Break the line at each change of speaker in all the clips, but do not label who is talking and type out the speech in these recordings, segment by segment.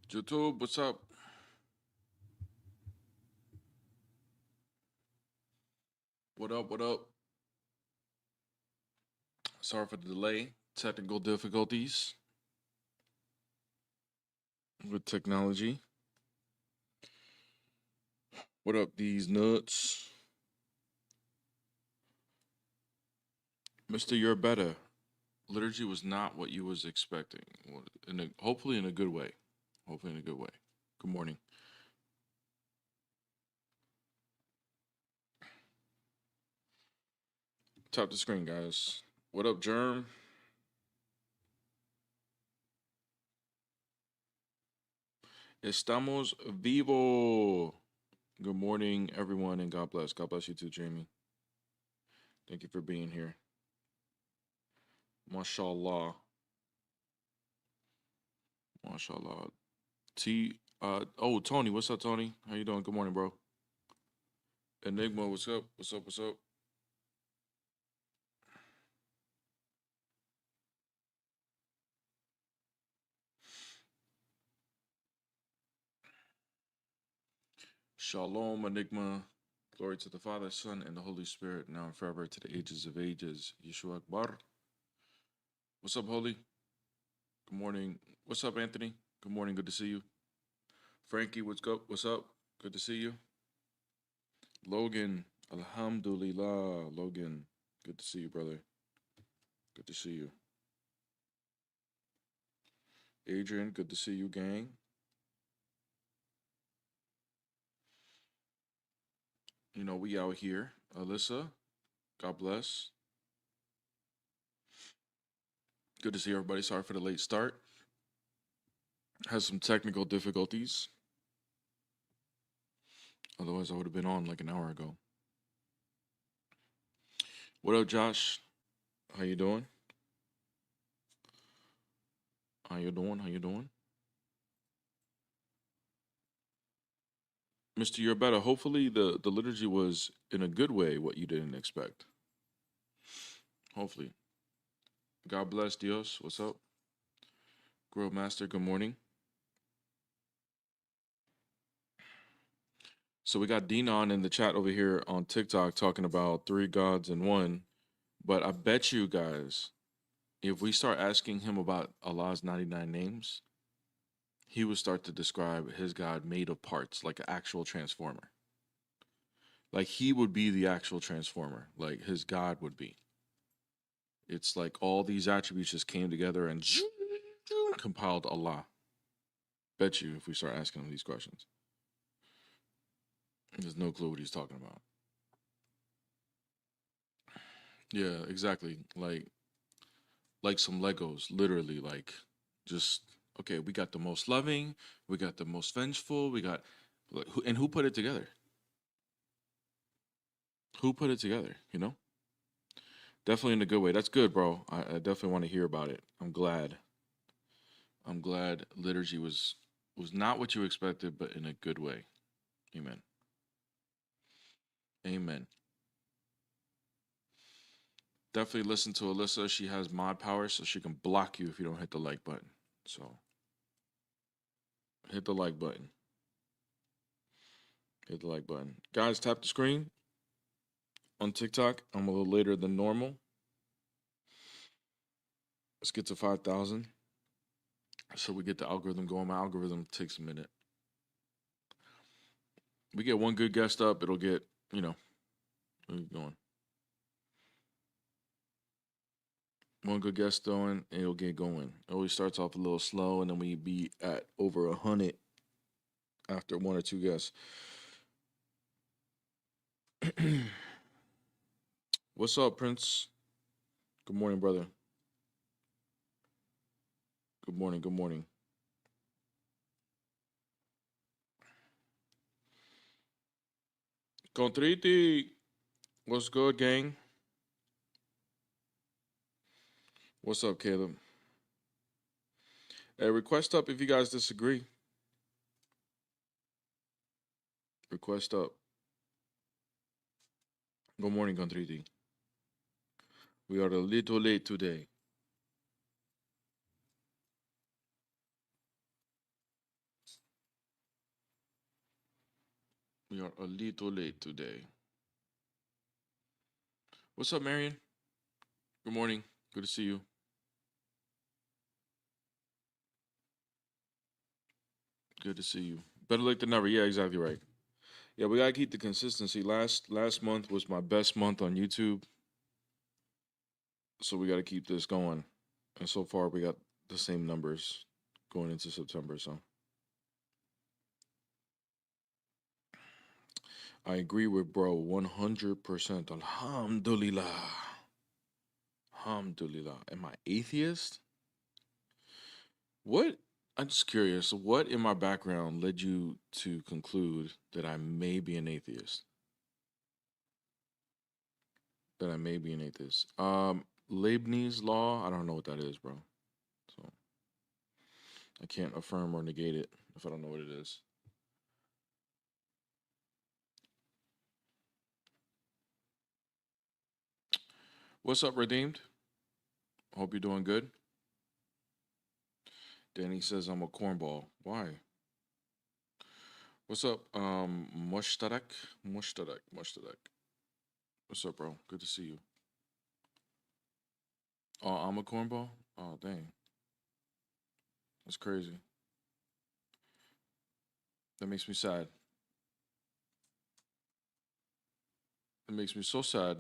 YouTube, what's up? What up, what up? Sorry for the delay. Technical difficulties with technology. What up, these nuts? Mr. You're better. Liturgy was not what you was expecting. Hopefully in a good way. Hopefully in a good way. Good morning. Tap the screen, guys. What up, Germ? Estamos vivo. Good morning, everyone, and God bless. God bless you too, Jamie. Thank you for being here. Mashallah. Mashallah. Tony, what's up, Tony? How you doing? Good morning, bro. Enigma, what's up? What's up? What's up? Shalom, Enigma. Glory to the Father, Son, and the Holy Spirit, now and forever, to the ages of ages. Yeshua Akbar. What's up, Holy? Good morning. What's up, Anthony? Good morning. Good to see you. Frankie, what's up? What's up? Good to see you. Logan, Alhamdulillah. Logan, good to see you, brother. Good to see you. Adrian, good to see you, gang. You know, we out here. Alyssa, God bless. Good to see everybody. Sorry for the late start. Has some technical difficulties. Otherwise, I would have been on like an hour ago. What up, Josh? How you doing? How you doing? How you doing? Mr. You're better. Hopefully the liturgy was in a good way what you didn't expect. Hopefully. God bless Dios. What's up? Grove Master, good morning. So we got Dinon in the chat over here on TikTok talking about 3 gods in 1. But I bet you guys, if we start asking him about Allah's 99 names, he would start to describe his God made of parts, like an actual transformer. Like he would be the actual transformer, like his God would be. It's like all these attributes just came together and compiled Allah. Bet you if we start asking him these questions. There's no clue what he's talking about. Yeah, exactly. Like some Legos, literally, like just okay, we got the most loving, we got the most vengeful, we got and who put it together? Who put it together, you know? Definitely in a good way. That's good, bro. I definitely want to hear about it. I'm glad. I'm glad liturgy was not what you expected, but in a good way. Amen. Amen. Definitely listen to Alyssa. She has mod power, so she can block you if you don't hit the like button. So hit the like button. Hit the like button. Guys, tap the screen on TikTok. I'm a little later than normal. Let's get to 5,000. So we get the algorithm going. My algorithm takes a minute. We get one good guest up, it'll get, going. One good guest throwing, and it'll get going. It always starts off a little slow, and then we be at over 100 after 1 or 2 guests. What's up, Prince? Good morning, brother. Good morning, good morning. Contriti, what's good, gang? What's up, Caleb? Hey, request up if you guys disagree. Request up. Good morning, Contriti. We are a little late today. We are a little late today. What's up, Marion? Good morning. Good to see you. Good to see you. Better late than never. Yeah, exactly right. Yeah, we gotta keep the consistency. Last month was my best month on YouTube, so we gotta keep this going. And so far, we got the same numbers going into September. So I agree with bro 100%. Alhamdulillah. Alhamdulillah. Am I atheist? What? I'm just curious. What in my background led you to conclude that I may be an atheist? That I may be an atheist. Leibniz law. I don't know what that is, bro. So I can't affirm or negate it if I don't know what it is. What's up, Redeemed? Hope you're doing good. Danny says I'm a cornball. Why? What's up, Mushtarak? Mushtarak. What's up, bro? Good to see you. Oh, I'm a cornball? Oh, dang. That's crazy. That makes me sad. It makes me so sad.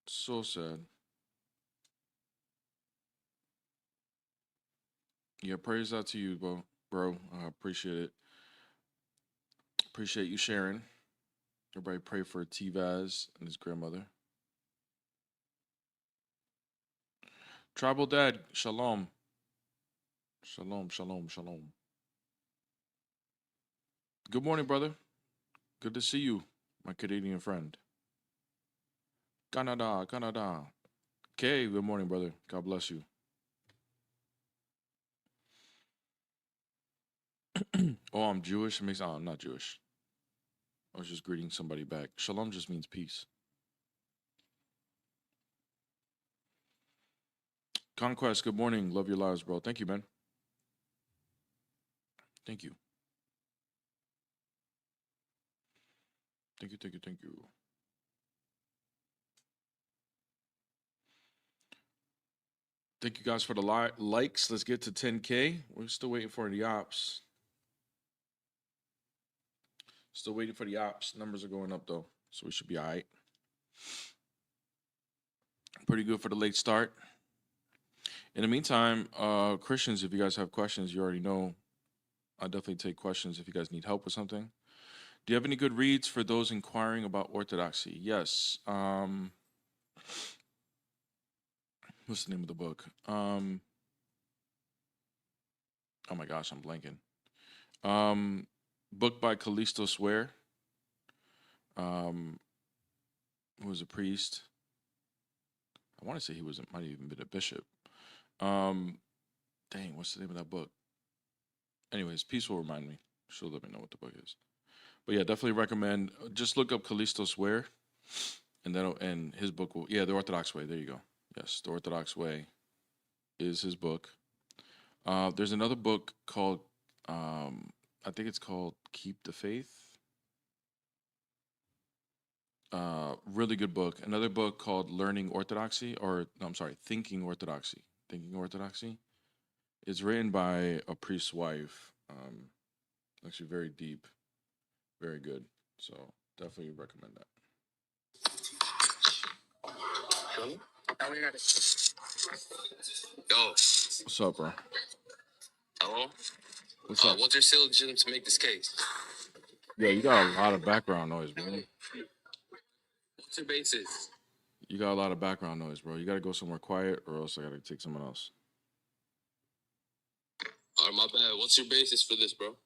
So sad. Yeah, praise out to you, bro. I appreciate it. Appreciate you sharing. Everybody pray for T-Vaz and his grandmother. Tribal Dad, shalom. Shalom. Good morning, brother. Good to see you, my Canadian friend. Canada. Okay, good morning, brother. God bless you. Oh, I'm Jewish. It makes I'm not Jewish. I was just greeting somebody back. Shalom just means peace. Conquest, good morning. Love your lives, bro. Thank you, man. Thank you. Thank you. Thank you guys for the likes. Let's get to 10K. We're still waiting for the ops. Still waiting for the ops. Numbers are going up, though, so we should be all right. Pretty good for the late start. In the meantime, Christians, if you guys have questions, you already know I'll definitely take questions if you guys need help with something. Do you have any good reads for those inquiring about orthodoxy? Yes. What's the name of the book? Oh my gosh, I'm blanking. Book by Callisto Swear. Who was a priest. I want to say he might have even been a bishop. Dang, what's the name of that book? Anyways, Peace will remind me. She'll let me know what the book is. But yeah, definitely recommend. Just look up Callisto Swear, and his book will. Yeah, The Orthodox Way. There you go. Yes, The Orthodox Way is his book. There's another book called, I think it's called Keep the Faith. Really good book. Another book called Learning Orthodoxy, or no, I'm sorry, Thinking Orthodoxy. Thinking Orthodoxy. It's written by a priest's wife. Actually, very deep, very good. So definitely recommend that. Yo. What's up, bro? Hello? What's up? What's your syllogism to make this case? Yeah, you got a lot of background noise, bro. What's your basis? You got a lot of background noise, bro. You got to go somewhere quiet, or else I got to take someone else. All right, my bad. What's your basis for this, bro?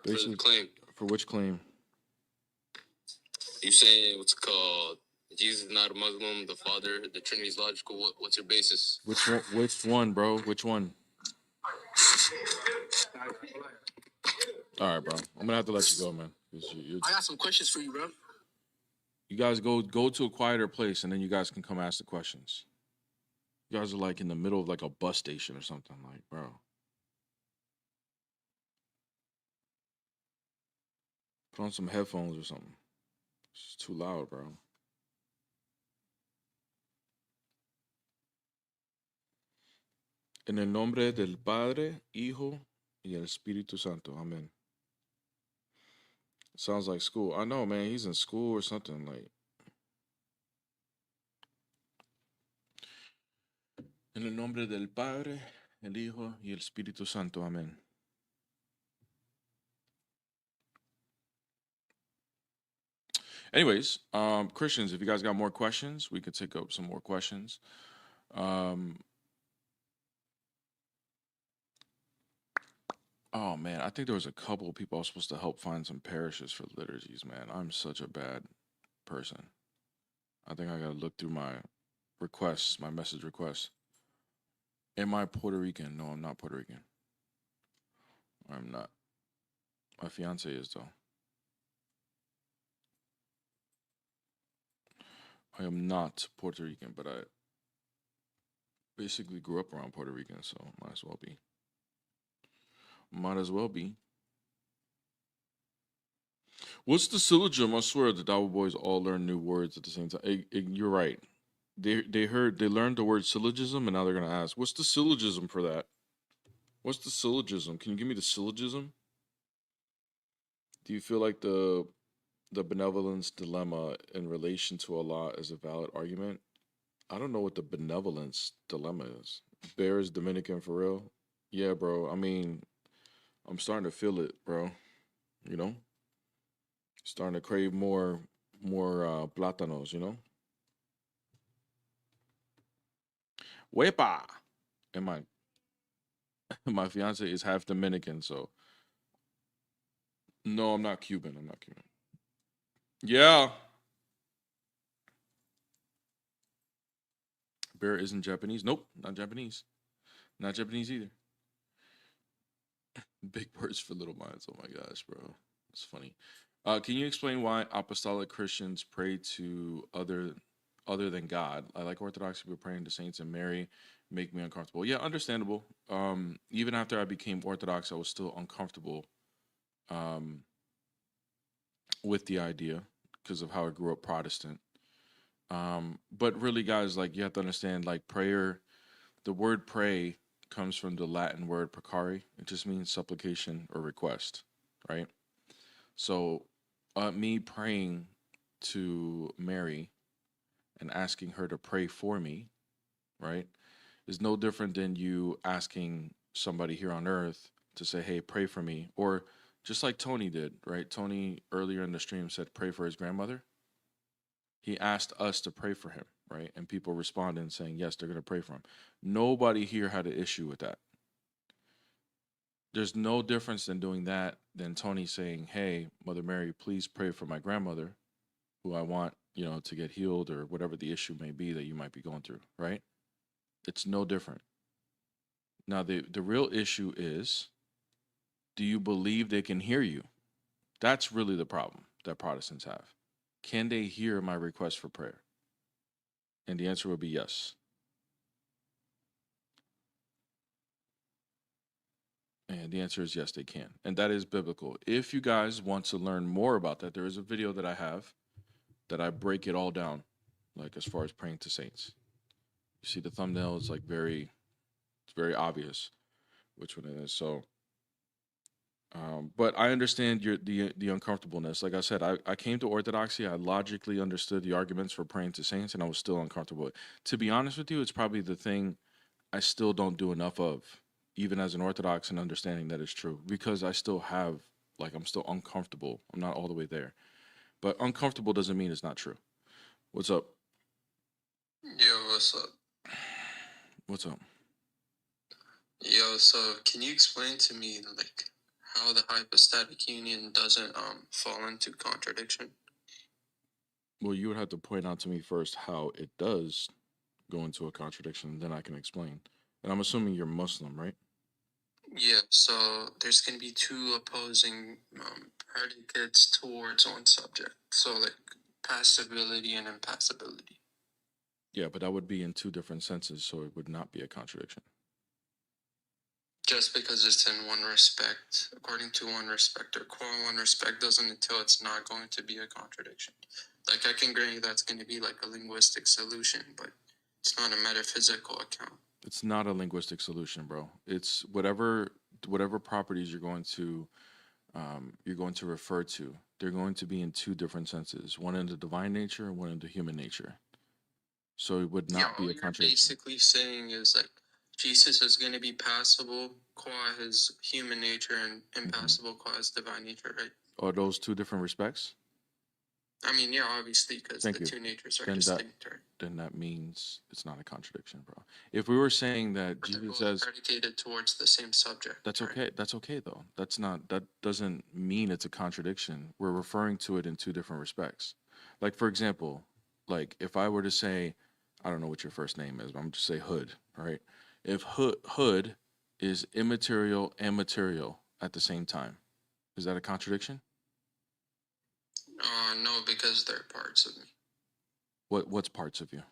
Basis, for the claim. For which claim? You saying what's called Jesus is not a Muslim, the Father, the Trinity is logical. What's your basis? Which one, bro? Which one? All right, bro. I'm gonna have to let you go, man. I got some questions for you, bro. You guys go to a quieter place, and then you guys can come ask the questions. You guys are like in the middle of like a bus station or something, like, bro. Put on some headphones or something. It's too loud, bro. En el nombre del Padre, Hijo, y el Espíritu Santo. Amen. Sounds like school. I know, man. He's in school or something. Like, en el nombre del Padre, el Hijo, y el Espíritu Santo. Amen. Anyways, Christians, if you guys got more questions, we could take up some more questions. Oh man, I think there was a couple of people I was supposed to help find some parishes for liturgies, man. I'm such a bad person. I think I gotta look through my requests, my message requests. Am I Puerto Rican? No, I'm not Puerto Rican. I'm not. My fiance is though. I am not Puerto Rican, but I basically grew up around Puerto Rican, so might as well be. Might as well be. What's the syllogism? I swear the Dawa boys all learn new words at the same time. You're right. They learned the word syllogism, and now they're gonna ask, what's the syllogism for that? What's the syllogism? Can you give me the syllogism? Do you feel like the benevolence dilemma in relation to Allah is a valid argument? I don't know what the benevolence dilemma is. Bear is Dominican for real? Yeah, bro. I mean, I'm starting to feel it, bro. You know? Starting to crave more plátanos, you know? Wepa! And my fiance is half Dominican, so no, I'm not Cuban. I'm not Cuban. Yeah. Bear isn't Japanese. Nope, not Japanese. Not Japanese either. Big words for little minds. Oh my gosh, bro. It's funny. Can you explain why apostolic Christians pray to other than God? I like Orthodox people praying to saints and Mary make me uncomfortable. Yeah, understandable. Even after I became Orthodox, I was still uncomfortable with the idea because of how I grew up Protestant. But really, guys, like you have to understand, like prayer, the word pray comes from the Latin word precari. It just means supplication or request, right? So, me praying to Mary and asking her to pray for me, right, is no different than you asking somebody here on earth to say, hey, pray for me. Or just like Tony did, right? Tony earlier in the stream said, pray for his grandmother. He asked us to pray for him, right? And people responded and saying, yes, they're going to pray for him. Nobody here had an issue with that. There's no difference than doing that than Tony saying, hey, Mother Mary, please pray for my grandmother, who I want, to get healed or whatever the issue may be that you might be going through, right? It's no different. Now, the real issue is, do you believe they can hear you? That's really the problem that Protestants have. Can they hear my request for prayer? And the answer would be yes. And the answer is yes, they can. And that is biblical. If you guys want to learn more about that, there is a video that I have that I break it all down, like as far as praying to saints. You see the thumbnail is like it's very obvious which one it is. So, but I understand the uncomfortableness. Like I said, I came to Orthodoxy. I logically understood the arguments for praying to saints, and I was still uncomfortable. To be honest with you, it's probably the thing I still don't do enough of, even as an Orthodox, and understanding that it's true, because I still have, like, I'm still uncomfortable. I'm not all the way there, but uncomfortable doesn't mean it's not true. What's up?
Yo, what's up?
What's up?
Yo, so can you explain to me like how the hypostatic union doesn't fall into contradiction?
Well, you would have to point out to me first how it does go into a contradiction, then I can explain. And I'm assuming you're Muslim, right?
Yeah, so there's gonna be two opposing predicates towards one subject. So like passibility and impassibility.
Yeah, but that would be in two different senses, so it would not be a contradiction.
Just because it's in one respect, according to one respect, or qua one respect, doesn't entail it's not going to be a contradiction. Like, I can grant you that's going to be like a linguistic solution, but it's not a metaphysical account.
It's not a linguistic solution, bro. It's whatever properties you're going to refer to. They're going to be in two different senses: one in the divine nature and one in the human nature. So it would not be a contradiction.
All you're basically saying is like Jesus is going to be passible qua his human nature and impassible qua his divine nature, right?
Are those two different respects?
I mean, yeah, obviously, because the two natures are distinct, right?
Then that means it's not a contradiction, bro. If we were saying that
But
Jesus says
predicated towards the same subject,
that's
right?
okay. That's okay though. That doesn't mean it's a contradiction. We're referring to it in two different respects. Like for example, like if I were to say, I don't know what your first name is, but I'm just say Hood, right? If Hood is immaterial and material at the same time, is that a contradiction?
No, because they're parts of me.
What's parts of you?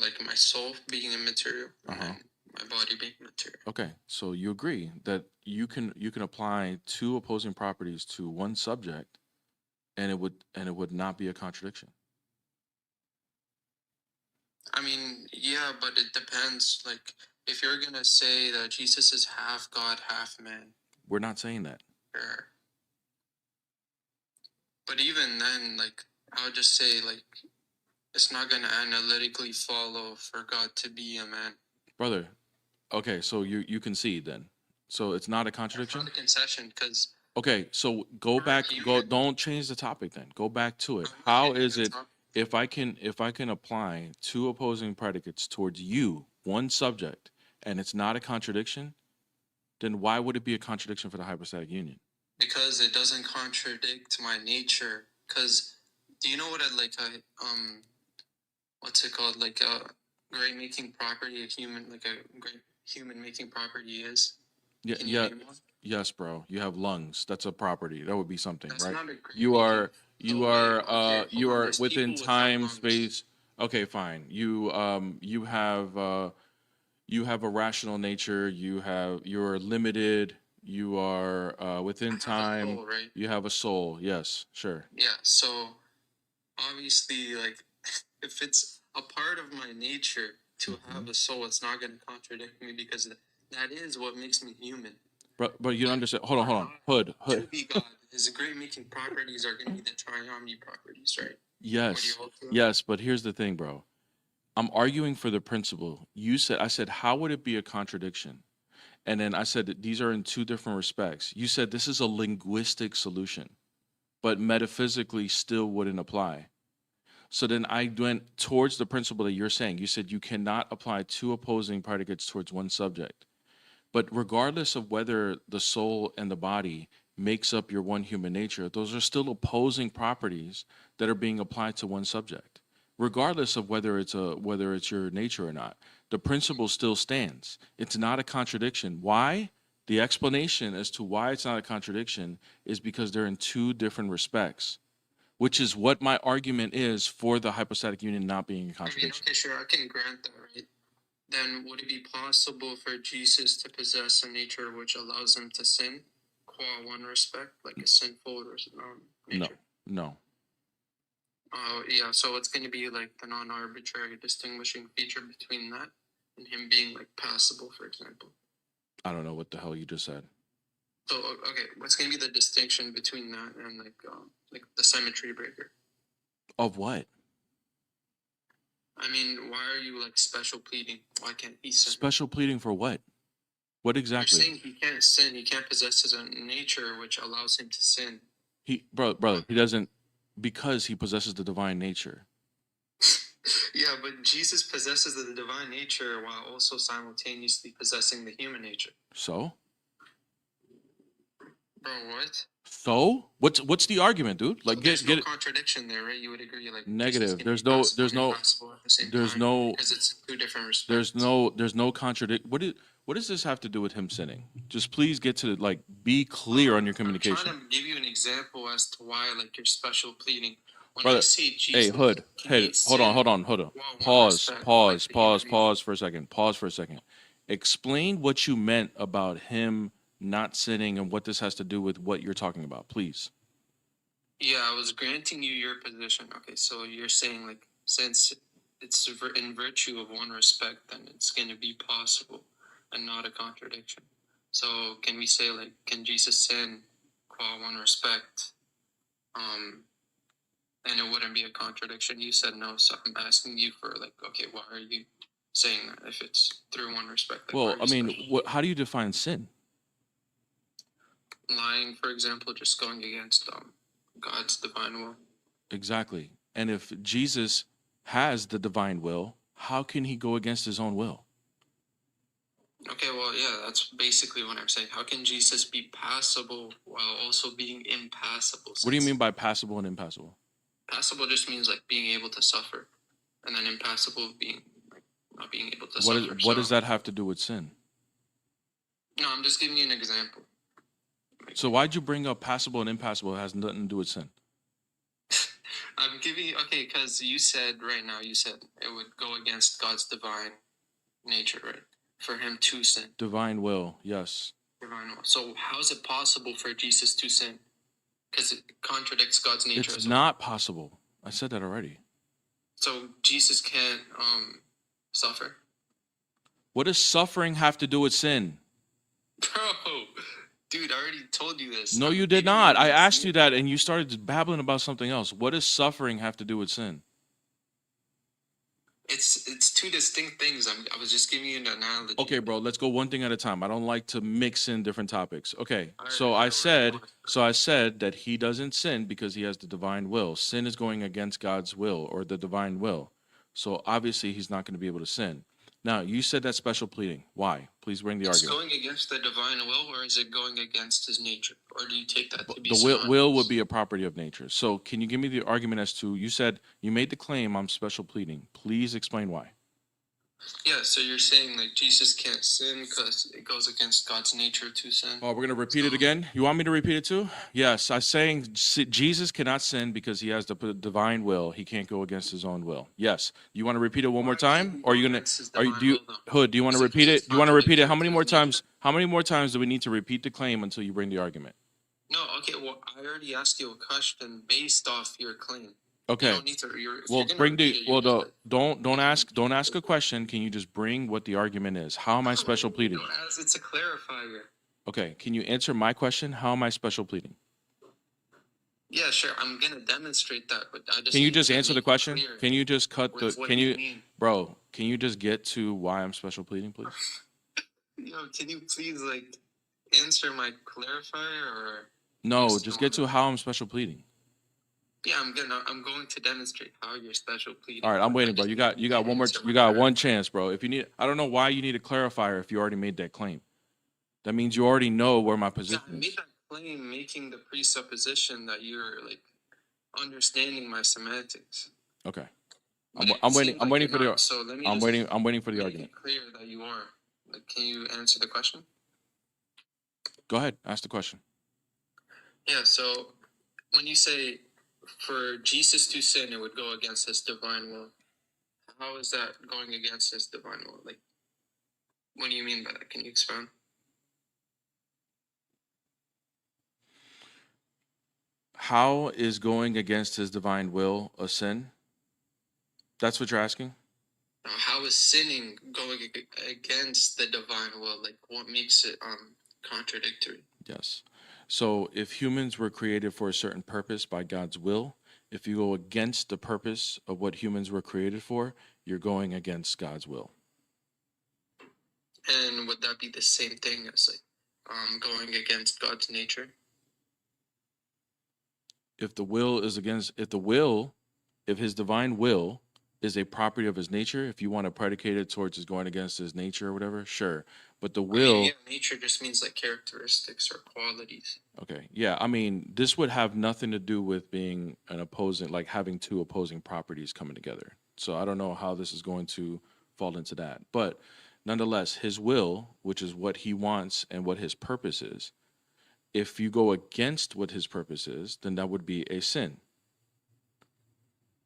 Like my soul being immaterial, and my body being material.
Okay, so you agree that you can apply two opposing properties to one subject, and it would not be a contradiction.
I mean, yeah, but it depends. Like, if you're gonna say that Jesus is half God, half man,
we're not saying that.
Sure. But even then, like, I would just say, like, it's not gonna analytically follow for God to be a man.
Brother, okay, so you concede then. So it's not a contradiction?
It's not a concession, because...
Okay, so don't change the topic then. Go back to it. How is it if I can apply two opposing predicates towards you, one subject, and it's not a contradiction, then why would it be a contradiction for the hypostatic union?
Because it doesn't contradict my nature. Because do you know what what's it called? Like a great making property, a great human making property is?
Yeah. Yes, bro. You have lungs. That's a property. That would be something,
That's
right?
Not a great
You are
There's
within
people
time,
without lungs.
space. Okay, fine. You have a rational nature. You're limited. You are within time.
Soul, right?
You have a soul. Yes, sure.
Yeah. So obviously, like, if it's a part of my nature to have a soul, it's not going to contradict me, because that is what makes me human.
But you don't understand. Hold on. Hood.
To be God, his great making properties are going to be the triomni properties, right?
Yes, but here's the thing, bro. I'm arguing for the principle. I said, how would it be a contradiction? And then I said that these are in two different respects. You said this is a linguistic solution, but metaphysically still wouldn't apply. So then I went towards the principle that you're saying. You said you cannot apply two opposing predicates towards one subject. But regardless of whether the soul and the body makes up your one human nature, those are still opposing properties that are being applied to one subject. Regardless of whether it's your nature or not, the principle still stands. It's not a contradiction. Why? The explanation as to why it's not a contradiction is because they're in two different respects, which is what my argument is for the hypostatic union not being a contradiction.
Okay, sure, I can grant that, right? Then would it be possible for Jesus to possess a nature which allows him to sin, qua one respect, like a sinful nature?
No.
Yeah, so it's going to be like the non-arbitrary distinguishing feature between that and him being like passible, for example.
I don't know what the hell you just said.
So, okay, what's going to be the distinction between that and like the symmetry breaker?
Of what?
I mean, why are you like special pleading? Why can't he sin?
Special pleading for what? What exactly?
You're saying he can't sin. He can't possess his own nature, which allows him to sin.
Brother, he doesn't, because he possesses the divine nature.
Yeah, but Jesus possesses the divine nature while also simultaneously possessing the human nature.
So?
Bro, what?
So? What's the argument, dude? Like,
so there's no contradiction there, right? You would agree, like,
negative. There's no because
it's two different respects.
There's no contradict. What does this have to do with him sinning? Just please get to like be clear on your communication.
I'm trying to give you an example as to why like you're special pleading. When
Brother,
I see Jesus,
hey, Hood, hold on. Pause for a second. Explain what you meant about him not sinning and what this has to do with what you're talking about, please.
Yeah, I was granting you your position. Okay, so you're saying, like, since it's in virtue of one respect, then it's going to be possible and not a contradiction. So can we say, like, can Jesus sin qua one respect? And it wouldn't be a contradiction. You said no, so I'm asking you for, like, okay, why are you saying that if it's through one respect? Like,
Well, I mean, how do you define sin?
Lying, for example, just going against God's divine will.
Exactly. And if Jesus has the divine will, how can he go against his own will?
Okay, well, yeah, that's basically what I'm saying. How can Jesus be passible while also being impassible?
What do you mean by passible and impassible?
Passible just means, like, being able to suffer, and then impassible being, like, not being able to suffer.
What does that have to do with sin?
No, I'm just giving you an example.
So why'd you bring up passible and impassible? It has nothing to do with sin.
I'm giving you, okay, because you said it would go against God's divine nature, right? For him to sin.
Divine will, yes.
Divine will. So how is it possible for Jesus to sin? Because it contradicts God's nature.
It's not possible. I said that already.
So Jesus can't suffer?
What does suffering have to do with sin?
Bro, dude, I already told you this.
No, you did not. I asked you that, and you started babbling about something else. What does suffering have to do with sin?
It's two distinct things. I was just giving you an analogy.
Okay, bro, let's go one thing at a time. I don't like to mix in different topics. Okay, so I said that he doesn't sin because he has the divine will. Sin is going against God's will or the divine will. So obviously he's not going to be able to sin. Now, you said that's special pleading. Why? Please bring the argument.
Is it going against the divine will, or is it going against his nature? Or do you take that to be
the will would be a property of nature. So can you give me the argument as to, you said you made the claim I'm special pleading. Please explain why.
Yeah, so you're saying, like, Jesus can't sin because it goes against God's nature to sin?
Oh, we're going to repeat it again? You want me to repeat it too? Yes, I'm saying Jesus cannot sin because he has the divine will. He can't go against his own will. Yes. You want to repeat it one more time? Or are you going to, Hood, do you want to repeat it? Do you want to repeat it? How many more times do we need to repeat the claim until you bring the argument?
No, okay, well, I already asked you a question based off your claim.
Okay.
You don't need to,
well, bring the don't ask a question. Can you just bring what the argument is? How am I special pleading?
It's a clarifier.
Okay. Can you answer my question? How am I special pleading?
Yeah, sure. I'm gonna demonstrate that, but I just.
Can you just answer the question? Can you just cut the? Can you,
bro?
Can you just get to why I'm special pleading, please?
Yo, can you please, like, answer my clarifier, or?
No, just get to how I'm special pleading.
Yeah, I'm going to demonstrate how you're special pleading.
All right, I'm waiting, bro. You got one more. You got one chance, bro. If you need, I don't know why you need a clarifier if you already made that claim. That means you already know where my position is. I made that
claim making the presupposition that you're, like, understanding my semantics.
Okay. I'm waiting. I'm waiting for the. So I'm waiting for the argument.
Clear that you are. Like, can you answer the question?
Go ahead. Ask the question.
Yeah. So when you say, for Jesus to sin, it would go against his divine will. How is that going against his divine will? Like, what do you mean by that? Can you expound?
How is going against his divine will a sin? That's what you're asking?
How is sinning going against the divine will? Like, what makes it contradictory?
Yes. So if humans were created for a certain purpose by God's will, if you go against the purpose of what humans were created for, you're going against God's will.
And would that be the same thing as, like, going against God's nature?
If his divine will is a property of his nature, if you want to predicate it towards his going against his nature or whatever, sure. But the will...
nature just means, like, characteristics or qualities.
Okay, yeah, I mean, this would have nothing to do with being an opposing, like having two opposing properties coming together. So I don't know how this is going to fall into that. But nonetheless, his will, which is what he wants and what his purpose is, if you go against what his purpose is, then that would be a sin.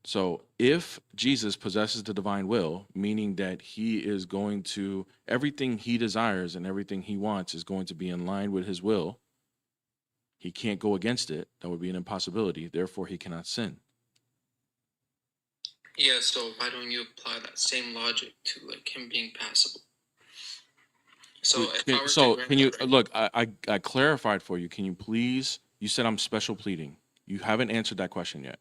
So if Jesus possesses the divine will, meaning that he is going to, everything he desires and everything he wants is going to be in line with his will, he can't go against it. That would be an impossibility. Therefore, he cannot sin.
Yeah, so why don't you apply that same logic to like him being passible? So if I were
So
to
can you
grant
look? I clarified for you. Can you please? You said I'm special pleading. You haven't answered that question yet.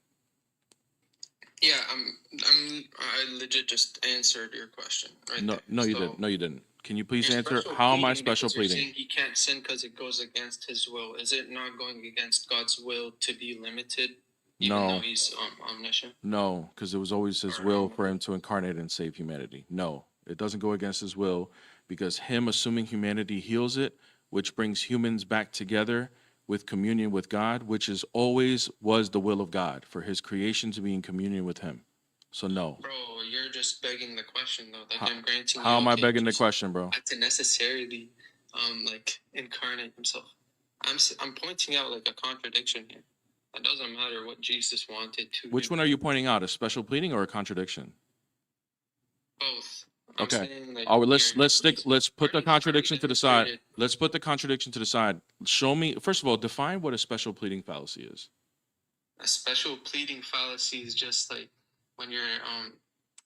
yeah, I legit just answered your question right
No,
there.
no, you
So
didn't. No, you didn't. Can you please
you're
answer?
special
How am I
pleading
special
because you're
pleading?
saying he can't sin because it goes against his will. Is it not going against God's will to be limited, even though
No,
he's omniscient?
no, because it was always his will for him to incarnate and save humanity. No, it doesn't go against his will because him assuming humanity heals it, which brings humans back together with communion with God, which is always was the will of God for his creation to be in communion with him. So no.
Bro, you're just begging the question though. Like
How,
I'm granting
how
you,
am I
okay,
begging the
Jesus
question, bro?
had to necessarily like incarnate himself. I'm pointing out like a contradiction here. It doesn't matter what Jesus wanted to
Which
do.
one are you pointing out? A special pleading or a contradiction?
Both. I'm
Okay.
saying like
Oh, let's put the
already
contradiction to the side.
demonstrated
Let's put the contradiction to the side. Show me first of all, define what a special pleading fallacy is.
a special pleading fallacy is just like when you're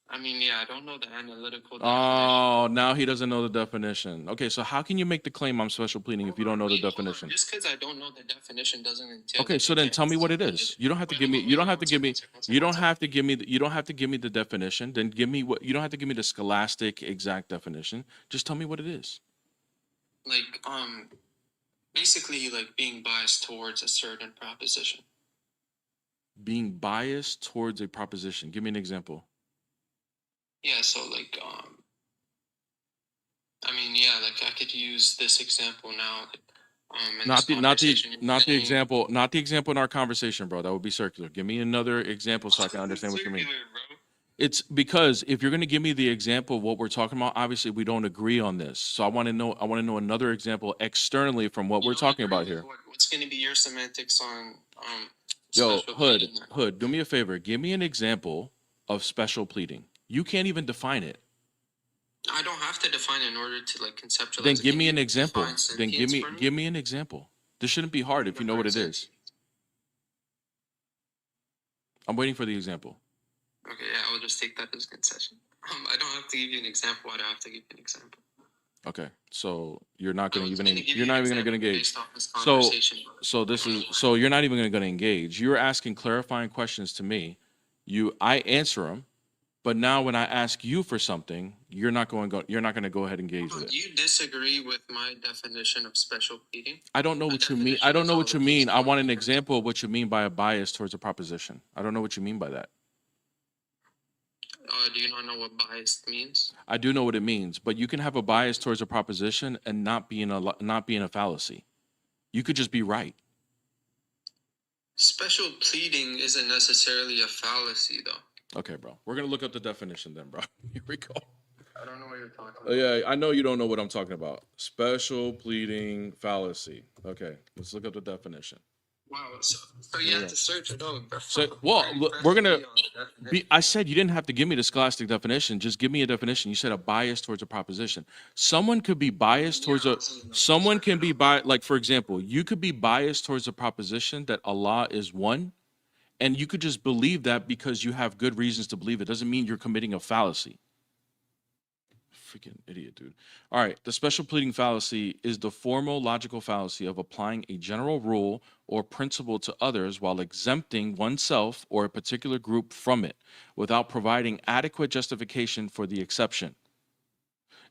I mean, yeah, I don't know the analytical definition.
Oh, now he doesn't know the definition. Okay, so how can you make the claim I'm special pleading if you don't know the definition?
Just because I don't know the definition doesn't entail.
Okay,
that
so
I
then
can't
tell me what it
define
is.
it.
You don't have to give me. You don't have to give me. You don't have to give me. You don't have to give me the definition. Then give me what. You don't have to give me the scholastic exact definition. Just tell me what it is.
Like basically like being biased towards a certain proposition.
Being biased towards a proposition. Give me an example.
Yeah, so like I mean, yeah, like I could use this example now. In
Not
this
the
conversation, you're
not the
saying-
example not the example in our conversation, bro. That would be circular. Give me another example so I can understand what you mean.
Circular, bro.
It's because if you're going to give me the example of what we're talking about, obviously we don't agree on this. So I want to know another example externally from what
You
we're
don't
talking
agree
about
with
here.
what's going to be your semantics on
Yo,
special
Hood,
pleading?
Hood, do me a favor. Give me an example of special pleading. You can't even define it.
I don't have to define it in order to like conceptualize.
Then
it.
give
Can
me
you
an example.
define
Then
sentience for me?
give me an example. This shouldn't be hard if you know what it is. I'm waiting for the example.
Okay, yeah, I'll just take that as a concession. I don't have to give you an example. I don't have to give you an example.
Okay, so you're not going to even
give
you're not even going to engage.
based off this
So
conversation.
so you're not even going to engage. You're asking clarifying questions to me. I answer them, but now when I ask you for something, you're not going to go ahead and engage with it.
Do you disagree with my definition of special pleading?
I don't know what you mean. I don't know what you mean. I want an example of what you mean by a bias towards a proposition. I don't know what you mean by that.
Do you not know what biased means?
I do know what it means, but you can have a bias towards a proposition and not be in a fallacy. You could just be right.
Special pleading isn't necessarily a fallacy, though.
Okay, bro. We're gonna look up the definition then, bro. Here we go.
I don't know what you're talking about.
Yeah, I know you don't know what I'm talking about. Special pleading fallacy. Okay, let's look up the definition.
Wow, so you have to search it out.
So, well, we're gonna I said you didn't have to give me the scholastic definition. Just give me a definition. You said a bias towards a proposition. Someone could be biased towards someone can be like, for example, you could be biased towards a proposition that Allah is one, and you could just believe that because you have good reasons to believe it. Doesn't mean you're committing a fallacy. Freaking idiot, dude. All right, the special pleading fallacy is the formal logical fallacy of applying a general rule or principle to others while exempting oneself or a particular group from it without providing adequate justification for the exception.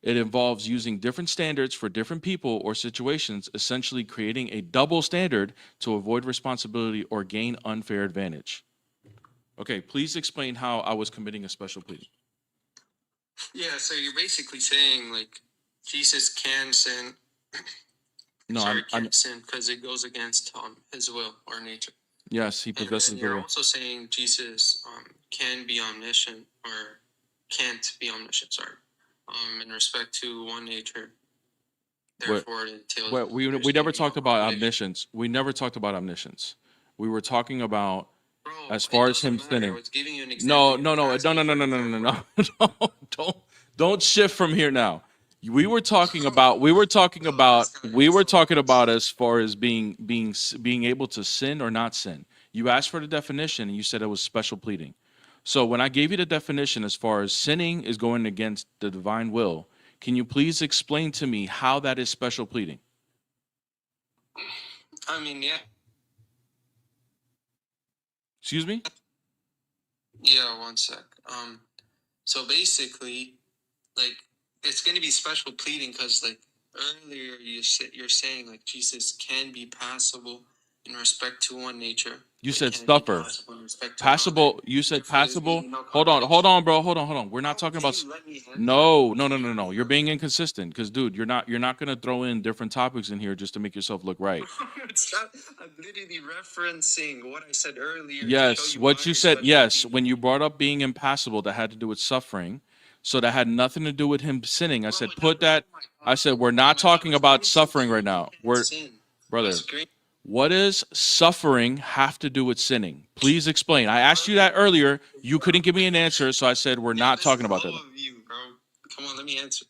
It involves using different standards for different people or situations, essentially creating a double standard to avoid responsibility or gain unfair advantage. Okay, please explain how I was committing a special pleading.
Yeah, so you're basically saying like Jesus can sin.
No,
can't sin because it goes against his will or nature.
Yes, he possesses the will.
You're also saying Jesus can be omniscient or can't be omniscient. Sorry, in respect to one nature. Therefore, it entails.
We never talked about omniscience. We never talked about omniscience. We were talking about
Bro,
as
it
far as
doesn't
him
matter. I
sinning.
was giving you an
No,
example.
no,
You're
no, no,
asking
no, no,
for
no,
an
no, no, no,
example.
no. Don't shift from here now. We were talking about we were talking
Bro,
about
this guy
we
is
were
so
talking about as far as being able to sin or not sin. You asked for the definition and you said it was special pleading. So when I gave you the definition as far as sinning is going against the divine will, can you please explain to me how that is special pleading?
I mean, yeah.
Excuse me?
Yeah, one sec. So basically, like, it's going to be special pleading because, like, earlier you're saying, like, Jesus can be passible in respect to one nature.
You
But he
said
can't be
suffer.
passible in respect to another.
Passable, you said
Therefore, there's
passable.
being no
Hold
contradiction.
on, bro. Hold on. We're not
Bro,
talking
can
about
you let me answer?
No, no,
Can
no,
you
no,
let
no.
me
You're
answer?
being inconsistent because, dude, you're not gonna throw in different topics in here just to make yourself look right.
It's not, I'm literally referencing what I said earlier to show
Yes,
you why
what you
it's
said.
special
Yes,
pleading.
when you brought up being impassible, that had to do with suffering. So that had nothing to do with him sinning. I
Bro,
said,
it
put
doesn't.
that.
Oh my
I
god.
said, we're
Oh
not
my god.
talking about suffering
Basically,
right
you
now.
can't sin.
Brother,
That's great.
what does suffering have to do with sinning? Please explain. I asked you that earlier. You couldn't give me an answer, so I said we're
Yeah,
not
this
talking
is
about
low
that.
of you, bro. Come on, let me answer.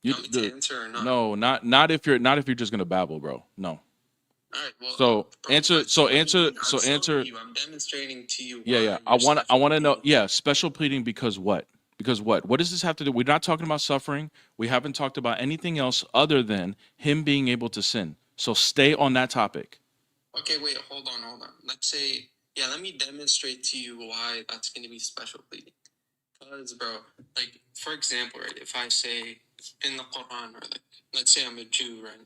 You,
You want me to
dude,
answer or not?
no, not if you're just gonna babble, bro. No.
All right. Well,
So
bro,
answer.
what
So
do you
answer.
mean?
So
I'm showing
answer.
you. I'm demonstrating to you
Yeah,
why
yeah.
you're
I
special
want to know.
pleading.
Yeah, special pleading because what? Because what? What does this have to do? We're not talking about suffering. We haven't talked about anything else other than him being able to sin. So stay on that topic.
Okay, wait, hold on. Let's say, yeah, let me demonstrate to you why that's going to be special pleading. Because, bro, like, for example, right, if I say in the Quran, or like, let's say I'm a Jew, right,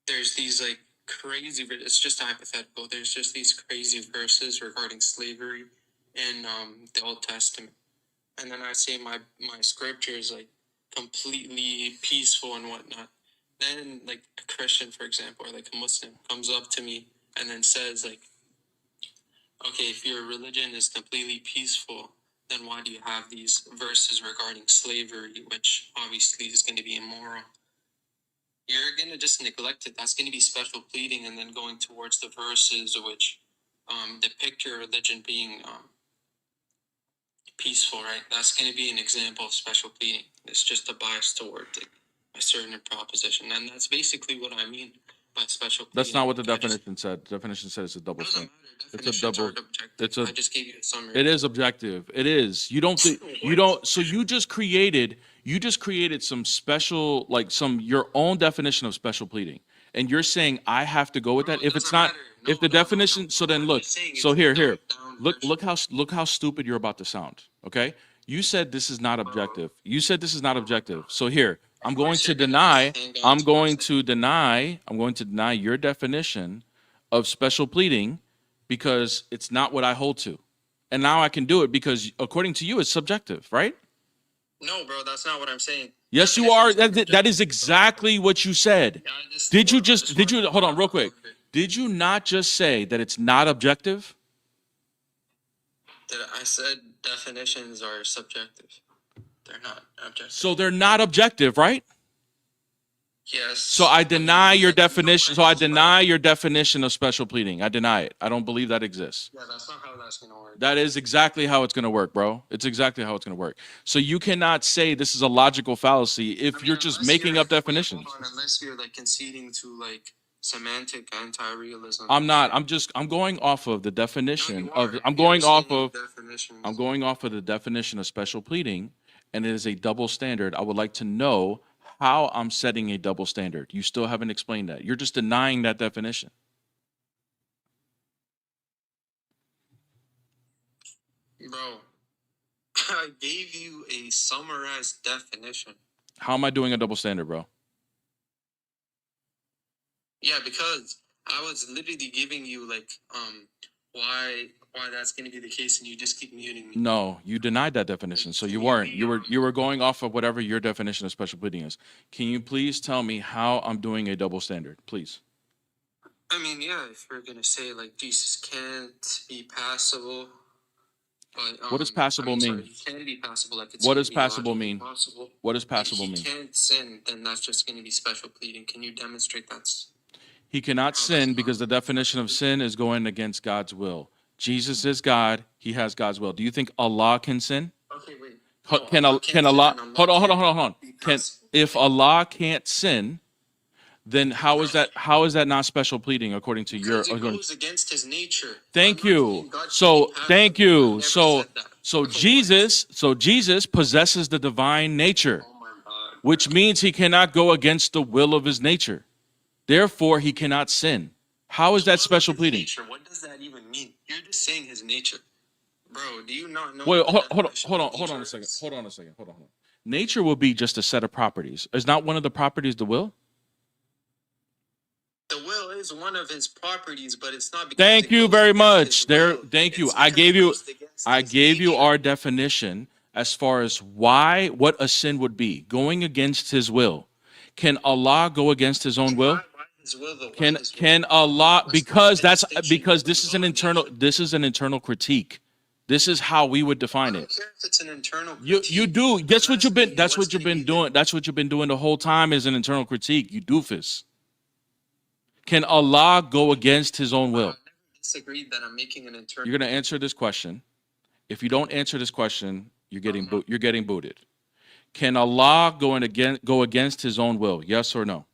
there's these, like, crazy, it's just hypothetical, there's just these crazy verses regarding slavery in the Old Testament. And then I say my scripture is, like, completely peaceful and whatnot. Then, like, a Christian, for example, or like a Muslim comes up to me and then says, like, okay, if your religion is completely peaceful, then why do you have these verses regarding slavery, which obviously is going to be immoral? You're going to just neglect it. That's going to be special pleading, and then going towards the verses which depict your religion being peaceful, right? That's going to be an example of special pleading. It's just a bias toward a certain proposition, and that's basically what I mean by special pleading.
That's not what the
Like,
definition said. The definition said it's a double
doesn't
standard.
matter.
It's a
Definitions
double.
aren't objective.
It's a.
I just gave you a summary.
It is objective. It is. You don't. You don't. So you just created. You just created some special, like some your own definition of special pleading, and you're saying I have to go with that. If it's not, if the definition. So then look. So here. Look how stupid you're about to sound. Okay. You said this is not objective. You said this is not objective. So here, I'm going to deny. I'm going to deny. I'm going to deny your definition of special pleading because it's not what I hold to. And now I can do it because according to you, it's subjective, right?
No, bro, that's not what I'm saying.
Yes, you are. That is exactly what you said.
Yeah,
Did you, hold on real quick. Did you not just say that it's not objective?
I said definitions are subjective. They're not objective.
So they're not objective, right?
Yes.
So I deny your definition. So I deny your definition of special pleading. I deny it. I don't believe that exists.
Yeah, that's not how that's going to work.
That is exactly how it's going to work, bro. It's exactly how it's going to work. So you cannot say this is a logical fallacy if you're just making up definitions.
Unless you're like conceding to like semantic anti-realism.
I'm not. I'm going off of the definition of. I'm
You're
going off
stating
of.
definitions.
I'm going off of the definition of special pleading, and it is a double standard. I would like to know how I'm setting a double standard. You still haven't explained that. You're just denying that definition.
Bro, I gave you a summarized definition.
How am I doing a double standard, bro?
Yeah, because I was literally giving you like why that's going to be the case, and you just keep muting me.
No, you denied that definition. So you weren't. You were going off of whatever your definition of special pleading is. Can you please tell me how I'm doing a double standard, please?
I mean, yeah, if we're gonna say like Jesus can't be passible, but
What does passible mean?
Sorry, he can be passible. Like it's
What does passible mean? What does
But
passible
he
mean?
can't sin, then that's just gonna be special pleading. Can you demonstrate that's?
He cannot sin because the definition of sin is going against God's will. Jesus is God. He has God's will. Do you think Allah can sin?
Okay, wait.
Can Allah? Hold on. If Allah can't sin, then how is that not special pleading according to your?
Because it goes against his nature.
Thank you. So thank you. So Jesus possesses the divine nature,
Oh my God.
which means he cannot go against the will of his nature. Therefore, he cannot sin. How is that special pleading?
Nature. What does that even mean? You're just saying his nature. Bro, do you not know?
Wait,
what the definition of
hold on a
nature
second.
is?
Hold on. Nature will be just a set of properties. Is not one of the properties the will?
The will is one of his properties, but it's not because
Thank
it
you
goes
very
against
much.
his
There,
will.
thank you.
It's
I
because
gave
it
you
goes against his nature.
our definition as far as what a sin would be, going against his will. Can Allah go against his own will?
Why his will, though? Why
Can
his will?
can Allah,
What's
because
the
that's
distinction
because
between
this is
will
an
and
internal
nature?
critique. This is how we would
I
define
don't
it.
care if it's an internal
You
critique.
do. That's
I'm
what you've been
asking you,
that's
what's
what you've
the
been doing. That's what you've been doing the whole time is an internal critique. You doofus. Can Allah go against his own
I've
will?
never disagreed that I'm making an internal.
You're going to answer this question. If you don't answer this question, you're getting booted. Can Allah go against his own will? Yes or no?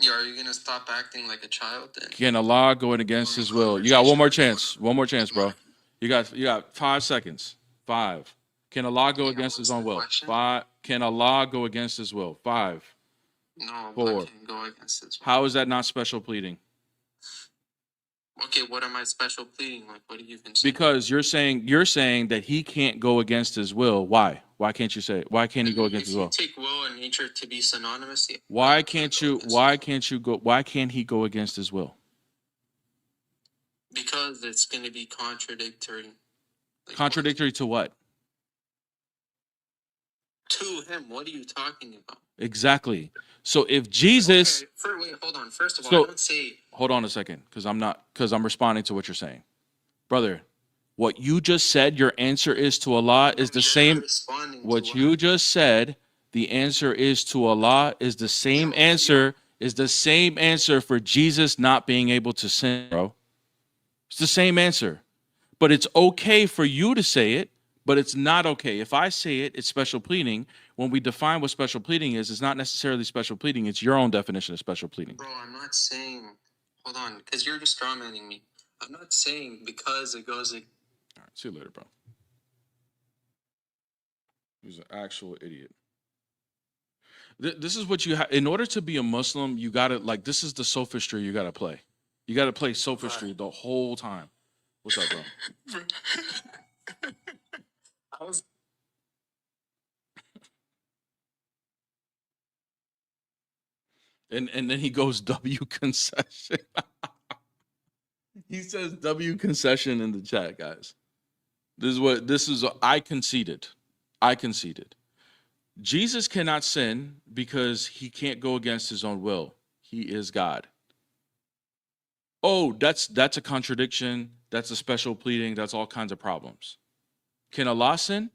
Yeah, are you gonna stop acting like a child then?
Can Allah go against his will? You got one more chance. One more chance, bro. You got 5 seconds. 5. Can Allah go
Yeah,
against his
what's
own
the
will?
question?
5. Can Allah go against his will? 5.
No,
4.
I can't go against this.
How is that not special pleading?
Okay, what am I special pleading? Like, what do you even say?
Because you're saying that he can't go against his will. Why? Why can't you say it? Why can't he go against his will?
If you take will and nature to be synonymous, yeah,
Why
I
can't
go
you?
against
Why
it.
can't he go against his will?
Because it's gonna be contradictory. Like,
Contradictory to what?
to him. What are you talking about?
Exactly. So if Jesus,
Okay, wait, hold on. First of all,
So-
I don't say.
hold on a second, because I'm responding to what you're saying, brother. What you just said, your answer is to Allah is the
You're
same.
responding to
What you just said, the answer is to Allah is the same answer. Is the same answer for Jesus not being able to sin, bro. It's the same answer. But it's okay for you to say it, but it's not okay. If I say it, it's special pleading. When we define what special pleading is, it's not necessarily special pleading. It's your own definition of special pleading.
Bro, I'm not saying. Hold on, because you're just strawmanning me. I'm not saying because it goes.
All right, see you later, bro. He's an actual idiot. This is what you have. In order to be a Muslim, you got to, like, this is the sophistry you got to play. You got to play sophistry the whole time. What's up, bro?
I was.
And then he goes W concession. He says W concession in the chat, guys. I conceded. Jesus cannot sin because he can't go against his own will. He is God. Oh, that's a contradiction. That's a special pleading. That's all kinds of problems. Can Allah sin?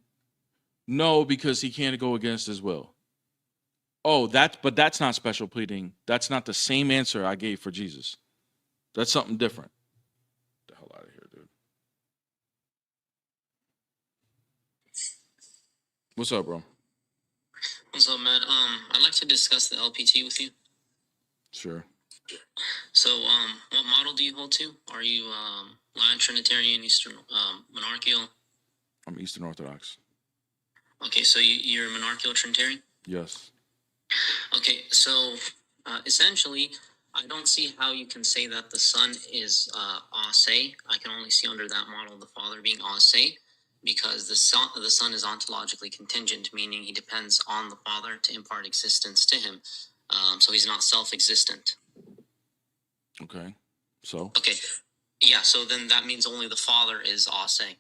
No, because he can't go against his will. Oh, but that's not special pleading. That's not the same answer I gave for Jesus. That's something different. Get the hell out of here, dude. What's up, bro?
What's up, man? I'd like to discuss the LPT with you.
Sure.
So, what model do you hold to? Are you Lion Trinitarian, Eastern, Monarchical?
I'm Eastern Orthodox.
Okay, so you're a Monarchical Trinitarian?
Yes.
Okay, so essentially, I don't see how you can say that the Son is ase. I can only see under that model the Father being ase, because the Son is ontologically contingent, meaning he depends on the Father to impart existence to him. So he's not self-existent.
Okay. So.
Okay. Yeah. So then that means only the Father is ase.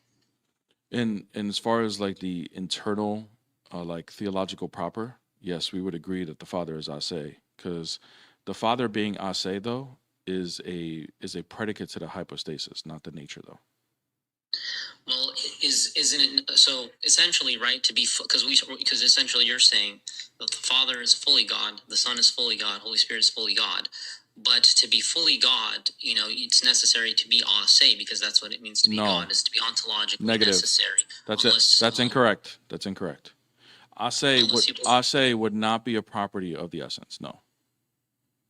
And as far as like the internal, like theological proper, yes, we would agree that the Father is ase, because the Father being ase though is a predicate to the hypostasis, not the nature though.
Well, Isn't it so? Essentially, right? Because essentially you're saying that the Father is fully God, the Son is fully God, Holy Spirit is fully God. But to be fully God, it's necessary to be ase, because that's what it means to be
No.
God, is to be ontologically
Negative.
necessary.
That's it. That's incorrect. That's incorrect. Ase would not be a property of the essence. No.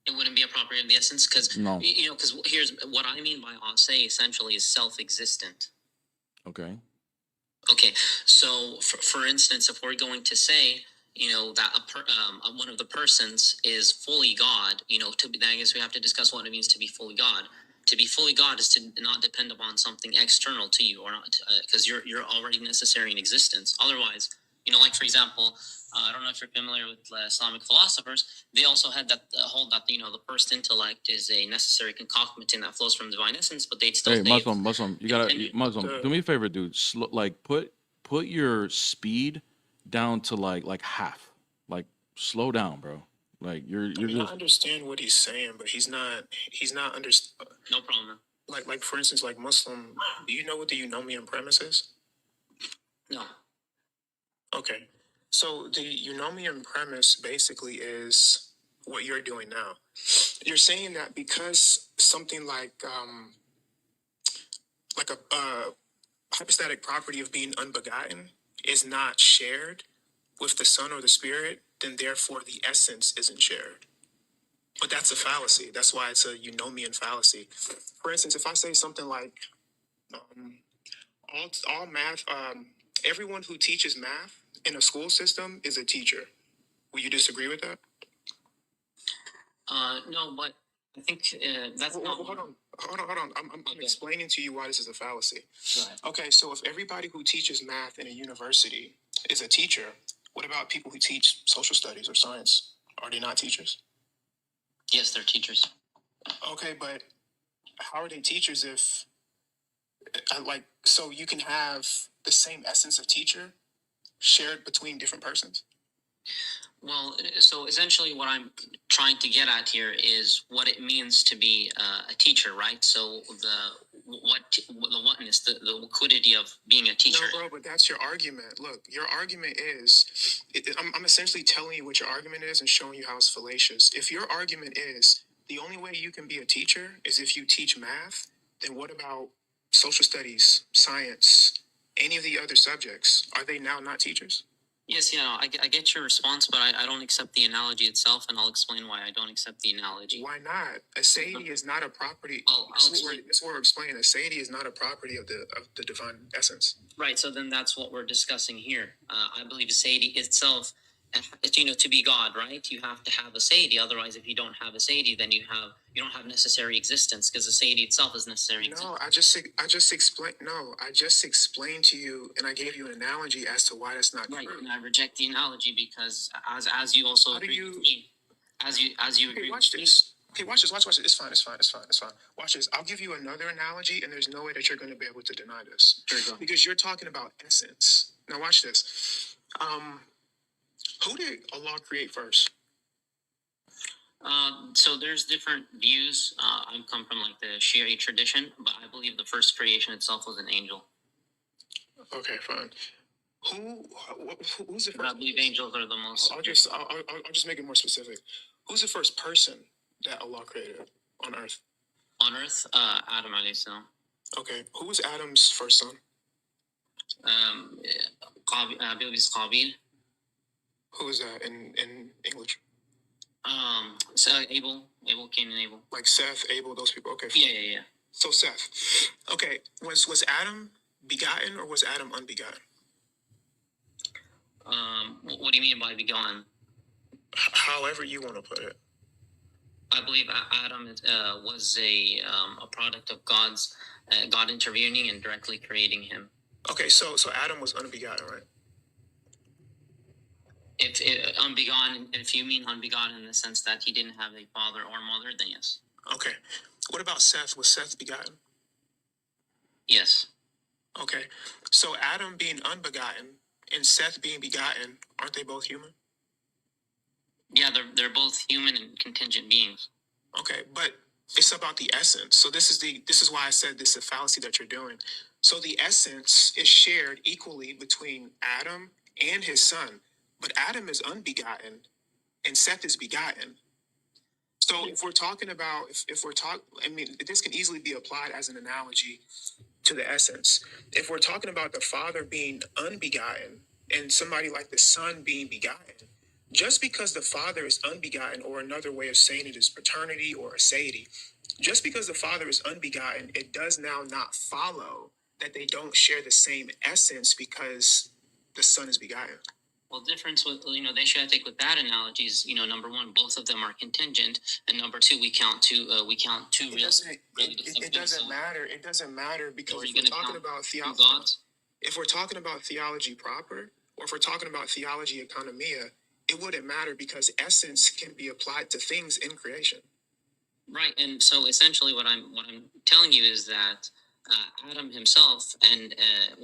It wouldn't be a property of the essence, because
No.
because here's what I mean by ase. Essentially, is self-existent.
Okay.
Okay, so for instance, if we're going to say, that one of the persons is fully God, I guess we have to discuss what it means to be fully God. To be fully God is to not depend upon something external to you, or not, because you're already necessary in existence. Otherwise, like for example, I don't know if you're familiar with Islamic philosophers. They also had that hold that the first intellect is a necessary concomitant that flows from divine essence, but they'd still
Hey, Muslim, you gotta Muslim. Do me a favor, dude. Put your speed down to like half. Like slow down, bro. Like you're just.
I understand what he's saying, but he's not
No problem.
Like for instance, like Muslim. Do you know what the eunomian premise is?
No.
Okay. So the eunomian premise basically is what you're doing now. You're saying that because something like a hypostatic property of being unbegotten is not shared with the Son or the Spirit, then therefore the essence isn't shared. But that's a fallacy. That's why it's a eunomian fallacy. For instance, if I say something like all math, everyone who teaches math in a school system is a teacher. Will you disagree with that?
No, but I think that's not.
Hold on. I'm explaining to you why this is a fallacy.
Go ahead.
Okay, so if everybody who teaches math in a university is a teacher, what about people who teach social studies or science? Are they not teachers?
Yes, they're teachers.
Okay, but how are they teachers if, so you can have the same essence of teacher shared between different persons?
Well, so essentially what I'm trying to get at here is what it means to be a teacher, right? So the whatness, the liquidity of being a teacher.
No, bro, but that's your argument. Look, your argument is, I'm essentially telling you what your argument is and showing you how it's fallacious. If your argument is the only way you can be a teacher is if you teach math, then what about social studies, science, any of the other subjects? Are they now not teachers?
Yes, I get your response, but I don't accept the analogy itself, and I'll explain why I don't accept the analogy.
Why not? Aseity is not a property. That's what we're explaining. Aseity is not a property of the divine essence.
Right. So then that's what we're discussing here. I believe aseity itself, to be God, right? You have to have aseity. Otherwise, if you don't have aseity, then you don't have necessary existence, because aseity itself is necessary.
No, I just explained. No, I just explained to you, and I gave you an analogy as to why that's not
right.
true.
And I reject the analogy because, as you also agree with me, as you agree.
Watch this. Okay, watch this. Watch this. It's fine. Watch this. I'll give you another analogy, and there's no way that you're going to be able to deny this.
Sure,
because you're talking about essence. Now, watch this. Who did Allah create first?
So there's different views. I come from like the Shia tradition, but I believe the first creation itself was an angel.
Okay, fine. Who's the first?
I believe angels are the most.
I'll just make it more specific. Who's the first person that Allah created on earth?
On earth, Adam alayhi salam.
Okay, who was Adam's first son?
Qabil.
Who is that in English?
So Abel, Cain, and Abel.
Like Seth, Abel, those people. Okay.
Fine. Yeah.
So Seth. Okay, was Adam begotten or was Adam unbegotten?
What do you mean by begotten?
However you want to put it.
I believe Adam was a product of God intervening and directly creating him.
Okay, so Adam was unbegotten, right?
If unbegotten, if you mean unbegotten in the sense that he didn't have a father or mother, then yes.
Okay. What about Seth? Was Seth begotten?
Yes.
Okay. So Adam being unbegotten and Seth being begotten, aren't they both human?
Yeah, they're both human and contingent beings.
Okay, but It's about the essence. So this is why I said this is a fallacy that you're doing. So the essence is shared equally between Adam and his son, but Adam is unbegotten and Seth is begotten. So if we're talking about, if we're talking, I mean, this can easily be applied as an analogy to the essence. If we're talking about the Father being unbegotten and somebody like the Son being begotten, just because the Father is unbegotten, or another way of saying it is paternity or aseity, just because the Father is unbegotten, it does now not follow that they don't share the same essence because the Son is begotten.
Well, difference with, they should take with that analogy is, number one, both of them are contingent, and number two, we count two
It doesn't matter. It doesn't matter because if we're talking about theology, if we're talking about theology proper, or if we're talking about theology economia, it wouldn't matter because essence can be applied to things in creation.
Right, and so essentially, what I'm telling you is that Adam himself, and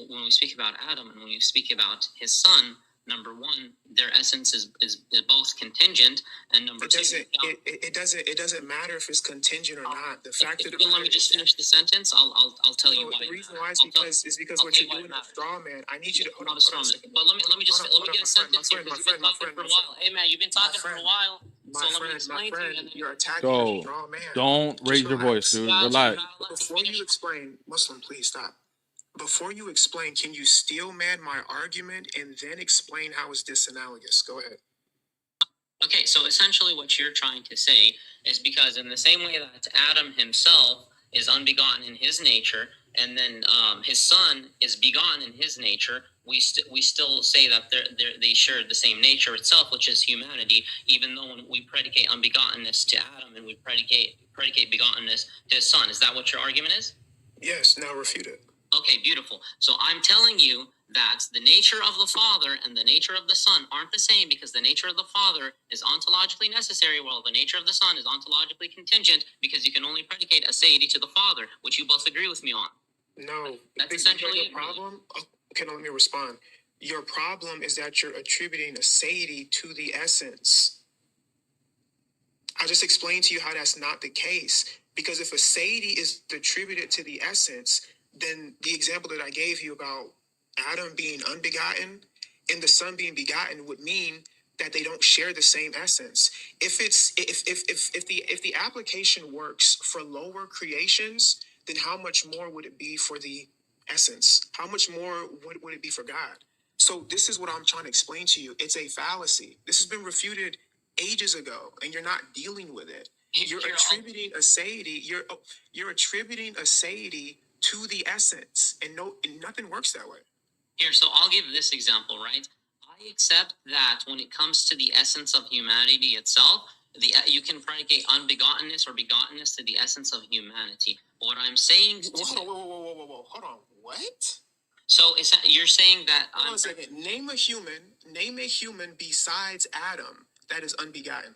when we speak about Adam and when we speak about his son, number one, their essence is both contingent, and number two,
it doesn't matter if it's contingent or not. The fact that
let me just finish the sentence. I'll tell you why.
The reason why is because what you're doing is straw man. I need you to hold on a second.
But let me get a sentence here because you've been talking for a while. Hey man, you've been talking for a while.
My friend, you're attacking
So,
straw man.
don't raise your voice, dude. Relax.
Before you explain, Muslim, please stop. Before you explain, can you steel man my argument and then explain how it's disanalogous? Go ahead.
Okay, so essentially what you're trying to say is because in the same way that Adam himself is unbegotten in his nature, and then his son is begotten in his nature, we still say that they share the same nature itself, which is humanity, even though when we predicate unbegottenness to Adam and we predicate begottenness to his son. Is that what your argument is?
Yes, now refute it.
Okay, beautiful. So I'm telling you that the nature of the Father and the nature of the Son aren't the same because the nature of the Father is ontologically necessary, while the nature of the Son is ontologically contingent because you can only predicate aseity to the Father, which you both agree with me on.
No.
That's essentially
your problem. Okay, now let me respond. Your problem is that you're attributing aseity to the essence. I just explained to you how that's not the case. Because if aseity is attributed to the essence, then the example that I gave you about Adam being unbegotten and the Son being begotten would mean that they don't share the same essence. If the application works for lower creations, then how much more would it be for the essence? How much more would it be for God? So this is what I'm trying to explain to you. It's a fallacy. This has been refuted ages ago, and you're not dealing with it. You're attributing aseity. You're attributing aseity to the essence, and nothing works that way.
Here, so I'll give this example, right? I accept that when it comes to the essence of humanity itself, you can predicate unbegottenness or begottenness to the essence of humanity. What I'm saying...
Whoa. Hold on. What?
So you're saying that...
Hold on a second. Name a human besides Adam that is unbegotten.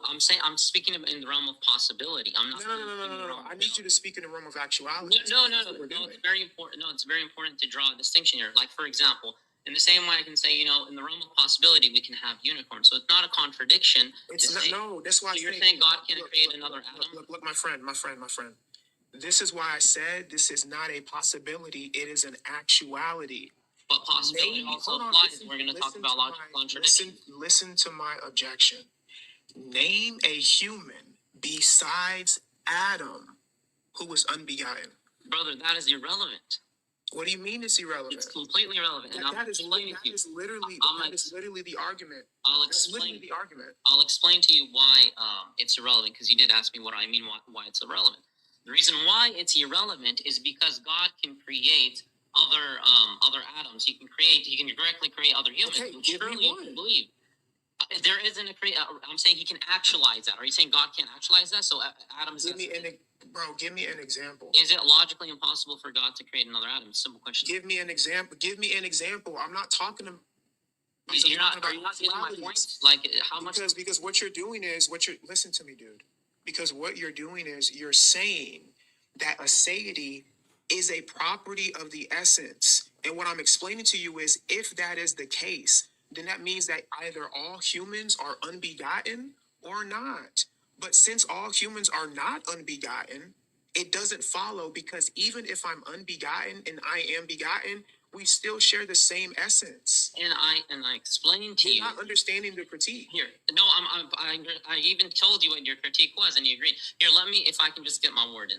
I'm speaking in the realm of possibility. I'm not.
No. I need you to speak in the realm of actuality.
No. It's very important. No, it's very important to draw a distinction here. Like, for example, in the same way I can say, in the realm of possibility, we can have unicorns. So it's not a contradiction.
That's why
you're saying God can't create another Adam?
Look, my friend. This is why I said this is not a possibility. It is an actuality.
But possibility also applies. We're going to talk about logical contradiction.
Listen to my objection. Name a human besides Adam who was unbegotten.
Brother, that is irrelevant.
What do you mean it's irrelevant?
It's completely irrelevant.
That is literally the argument.
I'll explain to you why it's irrelevant, because you did ask me what I mean why it's irrelevant. The reason why it's irrelevant is because God can create other atoms. He can directly create other humans.
Okay,
surely you can believe. There isn't I'm saying he can actualize that. Are you saying God can't actualize that? So Adam is...
Give me an example.
Is it logically impossible for God to create another Adam? Simple question.
Give me an example. I'm not talking to...
Are you not getting my point? Like, how much...
Because what you're doing is... Listen to me, dude. Because what you're doing is you're saying that aseity is a property of the essence. And what I'm explaining to you is, if that is the case, then that means that either all humans are unbegotten or not. But since all humans are not unbegotten, it doesn't follow, because even if I'm unbegotten and I am begotten, we still share the same essence.
And I explained to
You're
you.
not understanding the critique.
Here, no, I even told you what your critique was, and you agreed. Here, let me, if I can just get my word in.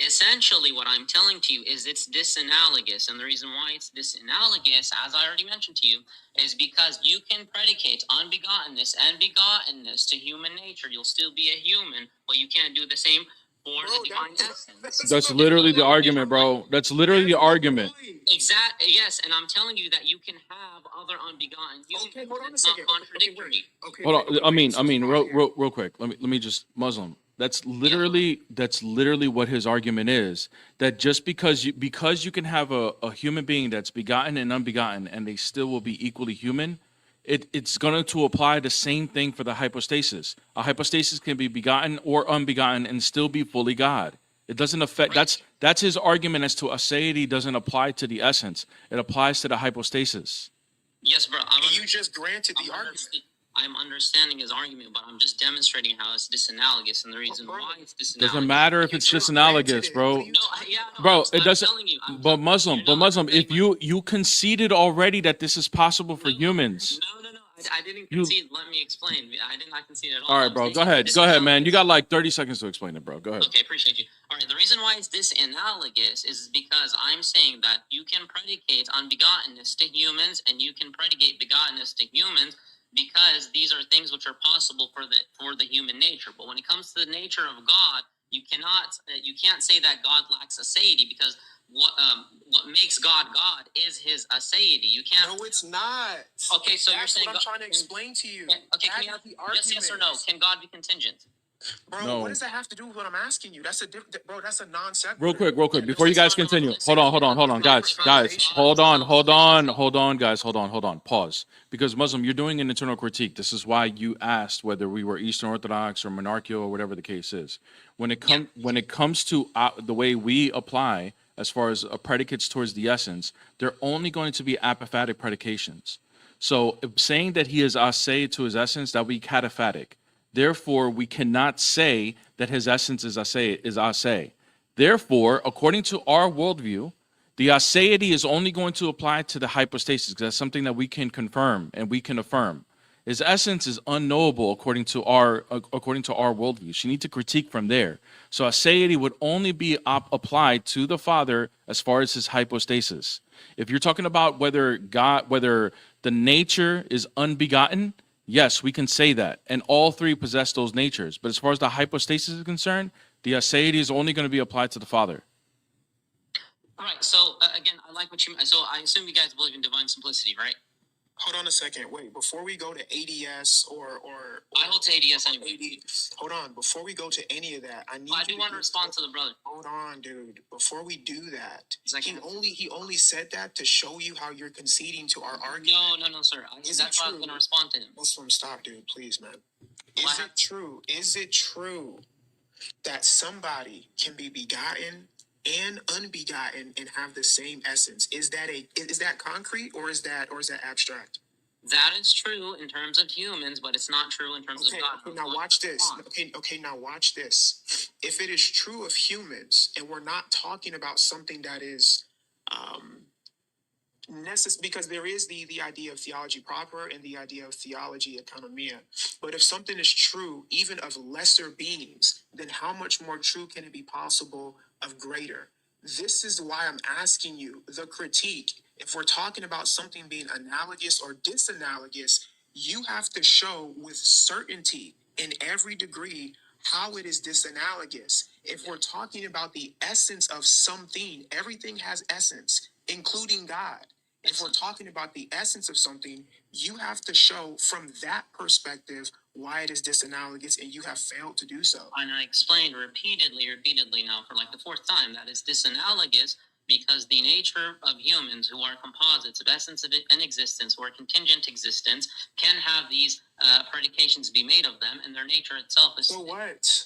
Essentially, what I'm telling to you is it's disanalogous, and the reason why it's disanalogous, as I already mentioned to you, is because you can predicate unbegottenness and begottenness to human nature. You'll still be a human, but you can't do the same for the divine essence.
That's literally the argument, bro. That's literally the argument.
Exactly. Yes, and I'm telling you that you can have other unbegotten humans.
Okay, hold on a
It's
second.
not contradictory.
Okay,
Hold on. I mean,
so
real quick. Let me just Muslim. That's literally what his argument is. That just because you can have a human being that's begotten and unbegotten, and they still will be equally human. It's going to apply the same thing for the hypostasis. A hypostasis can be begotten or unbegotten and still be fully God. It doesn't affect.
Right.
That's his argument as to aseity doesn't apply to the essence. It applies to the hypostasis.
Yes, bro.
you just granted the argument.
I'm understanding his argument, but I'm just demonstrating how it's disanalogous, and the reason why it's disanalogous.
Doesn't matter if it's disanalogous, bro.
No,
Bro,
I'm
it doesn't.
telling you,
But Muslim, if you conceded already that this is possible for humans.
No. I didn't concede. Let me explain. I did not concede at all.
All right, bro. Go ahead, man. You got like 30 seconds to explain it, bro. Go ahead.
Okay, appreciate you. All right, the reason why it's disanalogous is because I'm saying that you can predicate unbegottenness to humans, and you can predicate begottenness to humans, because these are things which are possible for the human nature. But when it comes to the nature of God, you can't say that God lacks aseity, because what makes God God is his aseity. You can't.
No, it's not.
Okay, so you're saying
what I'm trying to explain to you.
Okay, can you yes or no? Can God be contingent?
Bro,
No.
what does that have to do with what I'm asking you? That's a different, bro. That's a non-sequitur.
Real quick, before you guys continue. Hold on, guys. Hold on, guys. Hold on. Pause. Because Muslim, you're doing an internal critique. This is why you asked whether we were Eastern Orthodox or monarchical or whatever the case is. When it comes to the way we apply, as far as predicates towards the essence, they're only going to be apophatic predications. So if saying that he is ase to his essence, that would be cataphatic. Therefore, we cannot say that his essence is ase. Therefore, according to our worldview, the aseity is only going to apply to the hypostasis, because that's something that we can confirm and we can affirm. His essence is unknowable according to our worldview. So you need to critique from there. So aseity would only be applied to the Father as far as his hypostasis. If you're talking about whether the nature is unbegotten, yes, we can say that, and all three possess those natures. But as far as the hypostasis is concerned, the aseity is only going to be applied to the Father.
All right. So again, I like what you. So I assume you guys believe in divine simplicity, right?
Hold on a second. Wait, before we go to ADS or
I hold to ADS anyway.
Hold on. Before we go to any of that, I
do want to respond to the brother.
Hold on, dude. Before we do that,
Exactly.
he only said that to show you how you're conceding to our argument.
No, sir. That's why I was going to respond to him.
Muslim, stop, dude. Please, man. Is it true that somebody can be begotten and unbegotten and have the same essence? Is that concrete, or is that abstract?
That is true in terms of humans, but it's not true in terms of God.
Okay, now watch this. Okay, now watch this. If it is true of humans, and we're not talking about something that is necessary, because there is the idea of theology proper and the idea of theology economia. But if something is true even of lesser beings, then how much more true can it be possible of greater? This is why I'm asking you the critique. If we're talking about something being analogous or disanalogous, you have to show with certainty in every degree how it is disanalogous. If we're talking about the essence of something, everything has essence, including God. If we're talking about the essence of something, you have to show from that perspective why it is disanalogous, and you have failed to do so.
And I explained repeatedly now for like the fourth time that it's disanalogous because the nature of humans, who are composites of essence and existence, or contingent existence, can have these predications be made of them, and their nature itself is.
So what?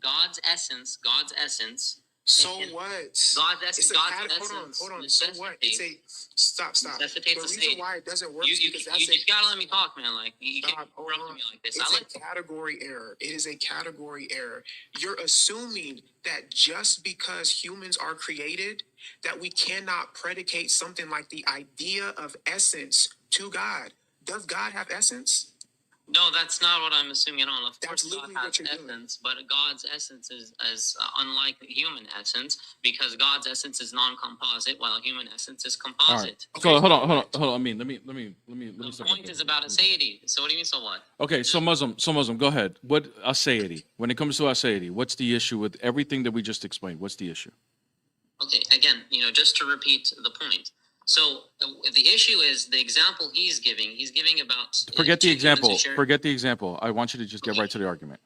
God's essence.
So
And
what?
God's
Hold
essence
on. So what? It's a stop.
necessitates
The
a
reason
state.
why it doesn't work
You,
is
you,
because
you
that's
just gotta let me talk, man. Like you can't
Stop, hold
interrupt
on.
me like this.
It's a category error. It is a category error. You're assuming that just because humans are created, that we cannot predicate something like the idea of essence to God. Does God have essence?
No, that's not what I'm assuming at all. Of
That's
course, God
literally
has
what you're doing.
essence, but God's essence is unlike human essence because God's essence is non-composite, while human essence is
All right.
composite.
So
Okay,
hold on. I mean, let me
The
step
point
back
is
here.
about aseity. So what do you mean? So what?
Okay, so Muslim, go ahead. What aseity? When it comes to aseity, what's the issue with everything that we just explained? What's the issue?
Okay, again, just to repeat the point. So the issue is the example he's giving. He's giving about
Forget the
two humans who
example.
share-
Forget the example. I want you to just get
Okay.
right to the argument.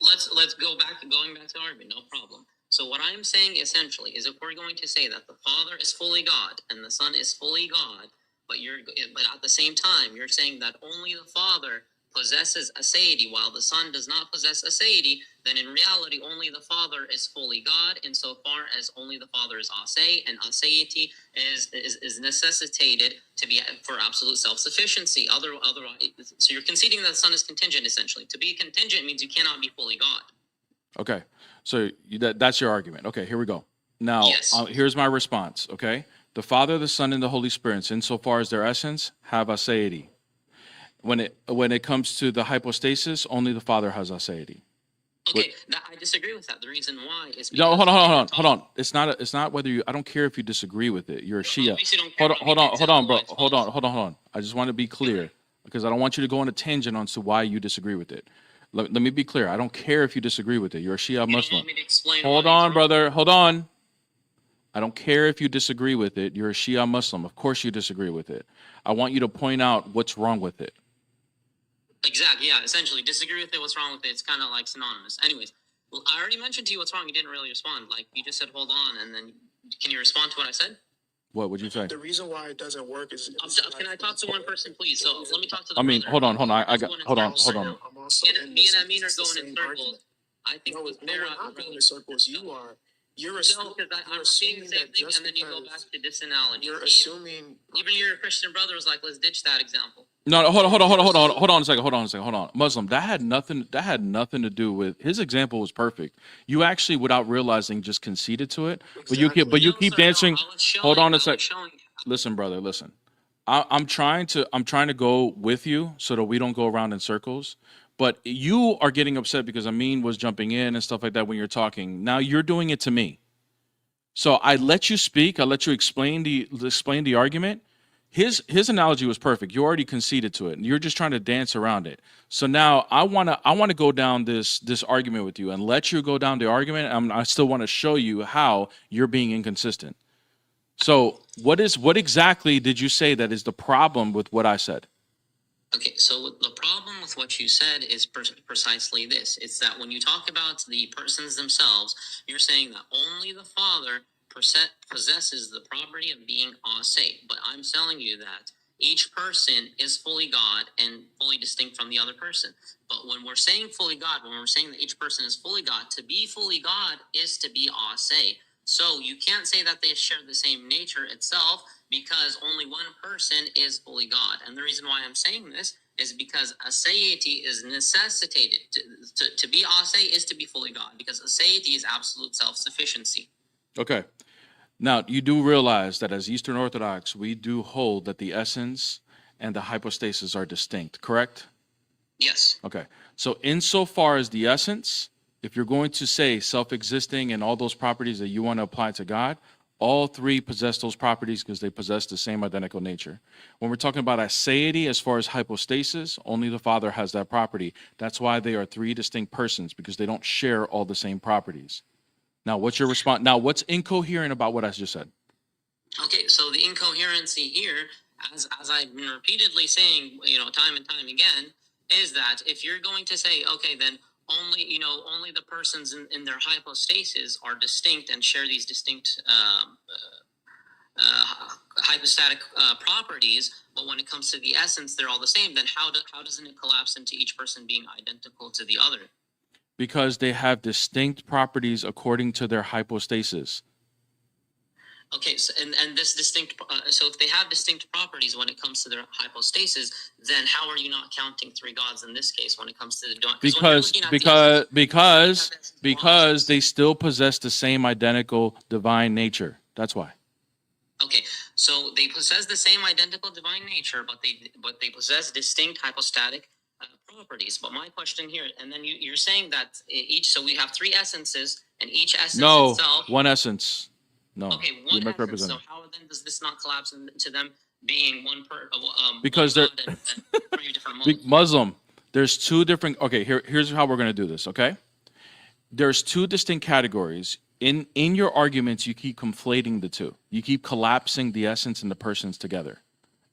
Let's going back to the argument. No problem. So what I'm saying essentially is, if we're going to say that the Father is fully God and the Son is fully God, but at the same time you're saying that only the Father possesses aseity while the Son does not possess aseity, then in reality only the Father is fully God insofar as only the Father is ase, and aseity is necessitated to be for absolute self-sufficiency. Otherwise, so you're conceding that the Son is contingent essentially. To be contingent means you cannot be fully God.
Okay, so that's your argument. Okay, here we go. Now,
Yes.
here's my response. Okay, the Father, the Son, and the Holy Spirit, insofar as their essence, have aseity. When it comes to the hypostasis, only the Father has aseity.
Okay, I disagree with that. The reason why is
No,
because
hold on. It's not whether you. I don't care if you disagree with it. You're a Shia.
obviously don't care
Hold
about the
on, bro.
example, it's false.
Hold on. I just want to be clear because I don't want you to go on a tangent on to why you disagree with it. Let me be clear. I don't care if you disagree with it. You're a Shia
You don't
Muslim.
want me to explain
Hold
why it's
on,
wrong?
brother. Hold on. I don't care if you disagree with it. You're a Shia Muslim. Of course you disagree with it. I want you to point out what's wrong with it.
Exactly, yeah, essentially. Disagree with it, what's wrong with it? It's kind of like synonymous. Anyways, well, I already mentioned to you what's wrong. You didn't really respond. Like, you just said, hold on, and then can you respond to what I said?
What would you say?
The reason why it doesn't work is.
Can I talk to one person, please? So let me talk to the
I mean,
brother.
hold on. I got. Hold on.
I'm also in
Me
this-
and Amin are
it's the
going in
same
circles.
argument.
I think
No,
it was
no,
fair.
we're not going in circles. You are. You're
No,
assuming.
because I'm
You're
repeating
assuming
the same
that
thing,
just
and then you go
because
back to this analogy.
you're assuming.
Even your Christian brother was like, let's ditch that example.
No, hold on a second. Muslim, that had nothing to do with his example was perfect. You actually, without realizing, just conceded to it. But you keep
Exactly.
keep dancing.
I was showing,
Hold on a
I was
sec.
showing-
Listen, brother, listen. I'm trying to go with you so that we don't go around in circles. But you are getting upset because Amin was jumping in and stuff like that when you're talking. Now you're doing it to me. So I let you speak. I let you explain the argument. His analogy was perfect. You already conceded to it, and you're just trying to dance around it. So now I wanna go down this argument with you and let you go down the argument. I still want to show you how you're being inconsistent. So what exactly did you say that is the problem with what I said?
Okay, so the problem with what you said is precisely this. It's that when you talk about the persons themselves, you're saying that only the Father possesses the property of being ase. But I'm telling you that each person is fully God and fully distinct from the other person. But when we're saying fully God, when we're saying that each person is fully God, to be fully God is to be ase. So you can't say that they share the same nature itself, because only one person is fully God. And the reason why I'm saying this is because aseity is necessitated. To be ase is to be fully God, because aseity is absolute self-sufficiency.
Okay. Now, you do realize that as Eastern Orthodox, we do hold that the essence and the hypostasis are distinct, correct?
Yes.
Okay. So insofar as the essence, if you're going to say self-existing and all those properties that you want to apply to God, all three possess those properties because they possess the same identical nature. When we're talking about aseity, as far as hypostasis, only the Father has that property. That's why they are three distinct persons, because they don't share all the same properties. Now, what's your response? Now, what's incoherent about what I just said?
Okay, so the incoherency here, as I've been repeatedly saying, time and time again, is that if you're going to say, okay, then only the persons in their hypostasis are distinct and share these distinct hypostatic properties, but when it comes to the essence, they're all the same, then how doesn't it collapse into each person being identical to the other?
Because they have distinct properties according to their hypostasis.
Okay, so and this distinct. So if they have distinct properties when it comes to their hypostasis, then how are you not counting three gods in this case when it comes to the
Because they still possess the same identical divine nature. That's why.
Okay, so they possess the same identical divine nature, but they possess distinct hypostatic properties. But my question here, and then you're saying that each. So we have three essences, and each essence itself.
One essence. No.
Okay, one essence. So how then does this not collapse into them being one per?
Because
one
they're
three different modes?
Muslim. There's two different. Okay, here's how we're gonna do this. Okay, there's two distinct categories. In your arguments, you keep conflating the two. You keep collapsing the essence and the persons together.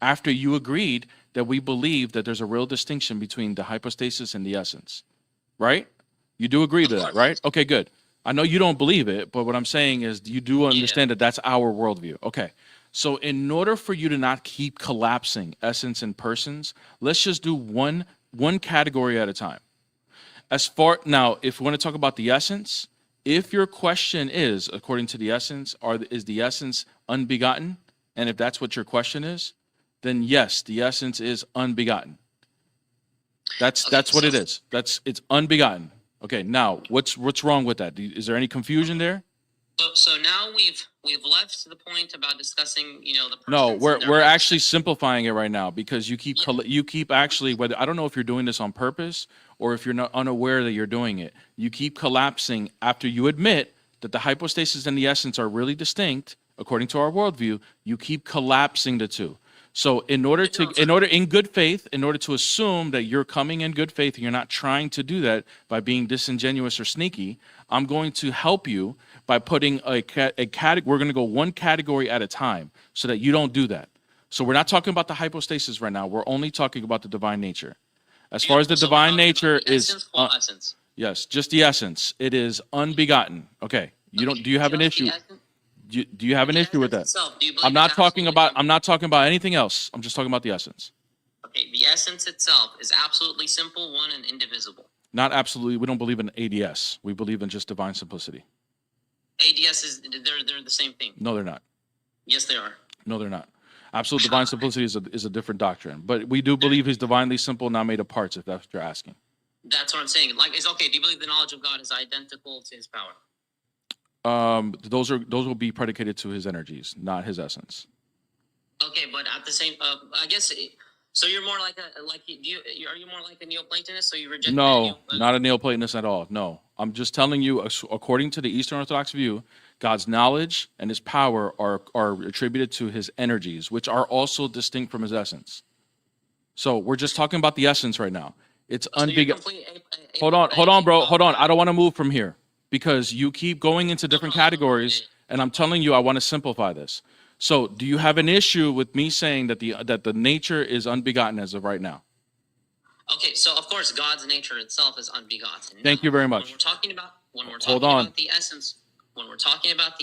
After you agreed that we believe that there's a real distinction between the hypostasis and the essence, right? You do agree to that, right? Okay, good. I know you don't believe it, but what I'm saying is you do understand that that's our worldview. Okay. So in order for you to not keep collapsing essence and persons, let's just do one category at a time. Now, if we want to talk about the essence, if your question is, according to the essence, is the essence unbegotten? And if that's what your question is, then yes, the essence is unbegotten. That's what it is. It's unbegotten. Okay, now what's wrong with that? Is there any confusion there?
So now we've left to the point about discussing, the.
No, we're actually simplifying it right now because you keep actually, whether I don't know if you're doing this on purpose or if you're not unaware that you're doing it. You keep collapsing after you admit that the hypostasis and the essence are really distinct according to our worldview. You keep collapsing the two. So in order to assume that you're coming in good faith and you're not trying to do that by being disingenuous or sneaky, I'm going to help you by putting a category. We're going to go one category at a time so that you don't do that. So we're not talking about the hypostasis right now. We're only talking about the divine nature. As far as the divine nature is,
essence.
Yes, just the essence. It is unbegotten. Okay. Do you have an issue? Do you have an issue with that? I'm not talking about anything else. I'm just talking about the essence.
Okay, the essence itself is absolutely simple, one, and indivisible.
Not absolutely. We don't believe in ADS. We believe in just divine simplicity.
ADS they're the same thing.
No, they're not.
Yes, they are.
No, they're not. Absolute divine simplicity is a different doctrine, but we do believe he's divinely simple, not made of parts. If that's what you're asking.
That's what I'm saying. It's okay. Do you believe the knowledge of God is identical to His power?
Those will be predicated to his energies, not his essence.
Okay, but at the same, I guess. So you're more like are you more like a Neoplatonist? So you reject?
No, not a Neoplatonist at all. No, I'm just telling you, according to the Eastern Orthodox view, God's knowledge and His power are attributed to His energies, which are also distinct from His essence. So we're just talking about the essence right now. It's unbegotten. Hold on, bro. Hold on. I don't want to move from here. Because you keep going into different categories, and I'm telling you, I want to simplify this. So, do you have an issue with me saying that the nature is unbegotten as of right now?
Okay, so of course, God's nature itself is unbegotten.
Thank you very much.
When we're talking about the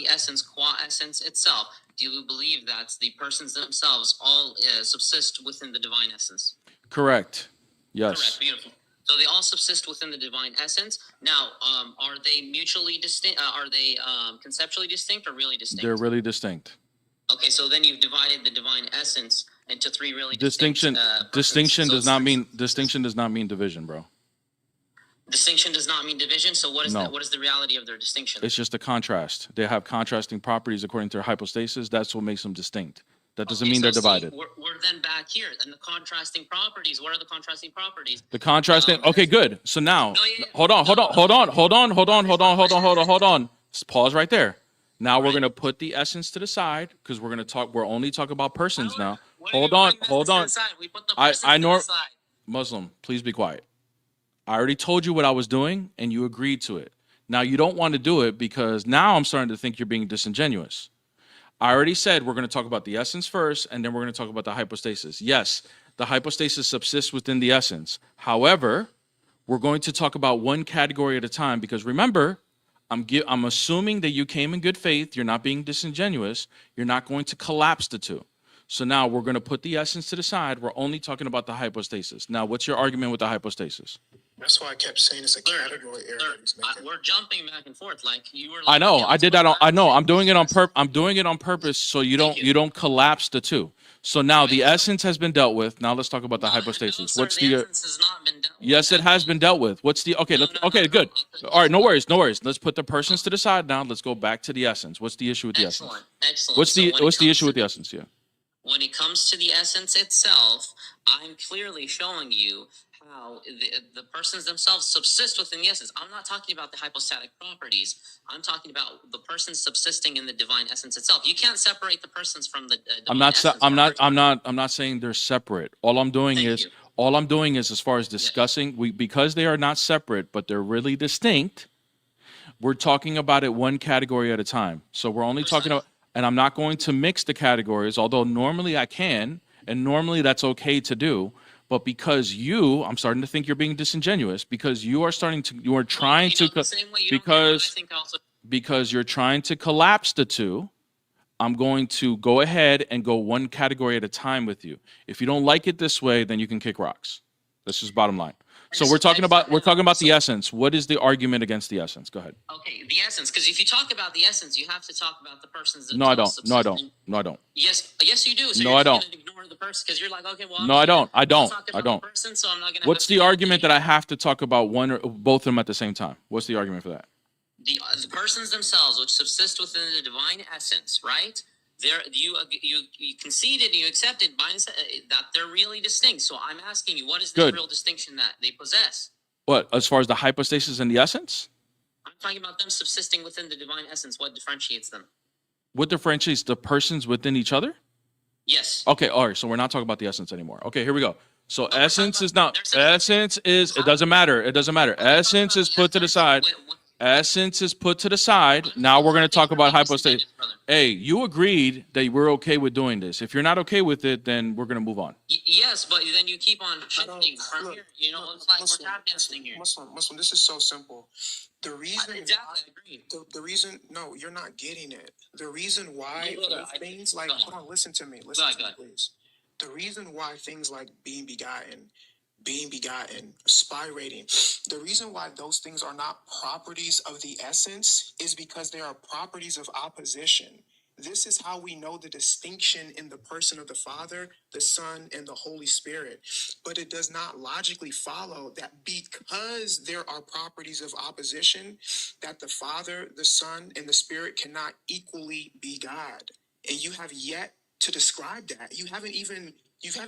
essence, qua essence itself, do you believe that the persons themselves all subsist within the divine essence?
Correct. Yes.
Correct. Beautiful. So they all subsist within the divine essence. Now, are they mutually distinct? Are they conceptually distinct or really distinct?
They're really distinct.
Okay, so then you've divided the divine essence into three really
distinction. Distinction does not mean division, bro.
Distinction does not mean division. So what is the reality of their distinction?
It's just a contrast. They have contrasting properties according to their hypostasis. That's what makes them distinct. That doesn't mean they're divided.
We're then back here, and the contrasting properties. What are the contrasting properties?
The contrasting. Okay, good. So now, hold on. Just pause right there. Now we're gonna put the essence to the side because we're gonna talk. We're only talking about persons now. Hold on.
We put the persons to the side.
Muslim, please be quiet. I already told you what I was doing, and you agreed to it. Now you don't want to do it because now I'm starting to think you're being disingenuous. I already said we're going to talk about the essence first, and then we're going to talk about the hypostasis. Yes, the hypostasis subsists within the essence. However, we're going to talk about one category at a time because remember, I'm assuming that you came in good faith. You're not being disingenuous. You're not going to collapse the two. So now we're going to put the essence to the side. We're only talking about the hypostasis. Now, what's your argument with the hypostasis?
That's why I kept saying it's a category error that he's making.
We're jumping back and forth. Like you were.
I
Like,
know.
okay,
I did that on. I know. I'm doing it on
purpose.
I'm doing it on purpose so you
Thank
don't you don't collapse the two. So now the
Right.
essence has been dealt with. Now let's talk about the
No,
hypostasis.
sir,
What's
the
the
essence has not been dealt with.
Yes, it has been dealt with. What's the okay?
No,
Let's
no,
okay,
no,
good.
no.
All right, no worries, no worries. Let's put the persons to the side now. Let's go back to the essence. What's the issue with the essence?
Excellent.
What's the
So when
what's
it
the
comes
issue with
to
the essence? Yeah.
When it comes to the essence itself, I'm clearly showing you how the persons themselves subsist within the essence. I'm not talking about the hypostatic properties. I'm talking about the persons subsisting in the divine essence itself. You can't separate the persons from the divine essence.
I'm not saying they're separate. All I'm doing is as far as discussing because they are not separate, but they're really distinct. We're talking about it one category at a time. So we're only talking about, and I'm not going to mix the categories, although normally I can, and normally that's okay to do. But because I'm starting to think you're being disingenuous because you are trying to, because you're trying to collapse the two. I'm going to go ahead and go one category at a time with you. If you don't like it this way, then you can kick rocks. This is bottom line. So we're talking about the essence. What is the argument against the essence? Go ahead.
Okay, the essence. Because if you talk about the essence, you have to talk about the persons.
No, I don't. No, I don't. No, I don't.
Yes, you do. So
no,
you're
I don't.
Going to ignore the person because you're like, okay, well.
No, I don't. I don't. I don't.
Person, so I'm not gonna
What's the argument that I have to talk about one or both of them at the same time? What's the argument for that?
The persons themselves, which subsist within the divine essence, right? You conceded and you accepted that they're really distinct. So I'm asking you, what is the real distinction that they possess?
What, as far as the hypostasis and the essence?
I'm talking about them subsisting within the divine essence. What differentiates them?
What differentiates the persons within each other?
Yes.
Okay, all right, so we're not talking about the essence anymore. Okay, here we go. So essence is not, it doesn't matter. It doesn't matter. Essence is put to the side. Essence is put to the side. Now we're going to talk about hypostasis. Hey, you agreed that we're okay with doing this. If you're not okay with it, then we're going to move on.
Yes, but then you keep on shifting from here. You know, it's like we're tap dancing here.
Muslim, this is so simple. The reason the reason, no, you're not getting it. The reason why things like, hold on, listen to me, please. The reason why things like being begotten, spirating, the reason why those things are not properties of the essence is because they are properties of opposition. This is how we know the distinction in the person of the Father, the Son, and the Holy Spirit. But it does not logically follow that because there are properties of opposition, that the Father, the Son, and the Spirit cannot equally be God. And you have yet to describe that. You haven't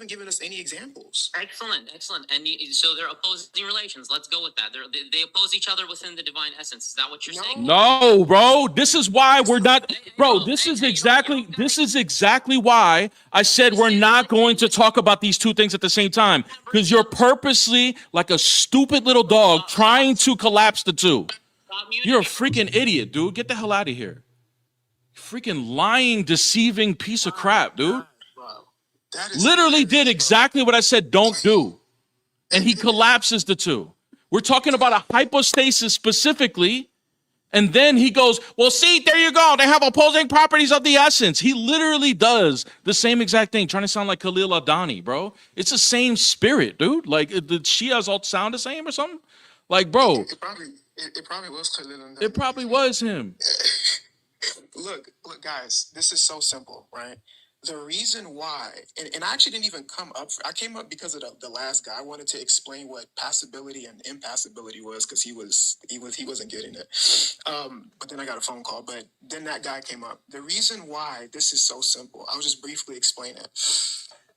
given us any examples.
Excellent. And so they're opposing relations. Let's go with that. They oppose each other within the divine essence. Is that what you're saying?
No, bro. This is why we're not, bro. This is exactly why I said we're not going to talk about these two things at the same time because you're purposely like a stupid little dog trying to collapse the two. You're a freaking idiot, dude. Get the hell out of here. Freaking lying, deceiving piece of crap, dude. Literally did exactly what I said don't do. And he collapses the two. We're talking about a hypostasis specifically. And then he goes, well, see, there you go. They have opposing properties of the essence. He literally does the same exact thing, trying to sound like Khalil Adani, bro. It's the same spirit, dude. Like, the Shias all sound the same or something? Like, bro.
It probably was Khalil Adani.
It probably was him.
Look, guys, this is so simple, right? The reason why, and I actually didn't even come up, I came up because of the last guy. I wanted to explain what passibility and impassibility was because he wasn't getting it. But then I got a phone call, but then that guy came up. The reason why this is so simple, I'll just briefly explain it.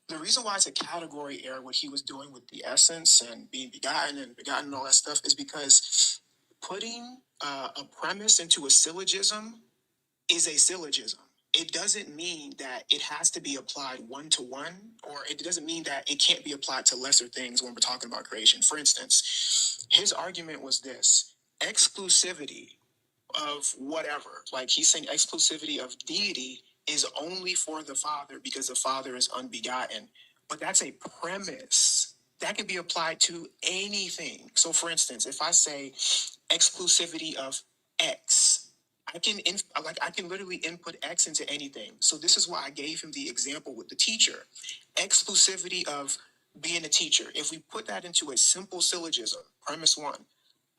The reason why it's a category error, what he was doing with the essence and being begotten and all that stuff is because putting a premise into a syllogism is a syllogism. It doesn't mean that it has to be applied one-to-one, or it doesn't mean that it can't be applied to lesser things when we're talking about creation. For instance, his argument was this: exclusivity of whatever. Like, he's saying exclusivity of deity is only for the Father because the Father is unbegotten. But that's a premise. That can be applied to anything. So, for instance, if I say exclusivity of X, I can literally input X into anything. So this is why I gave him the example with the teacher. Exclusivity of being a teacher, if we put that into a simple syllogism, premise one,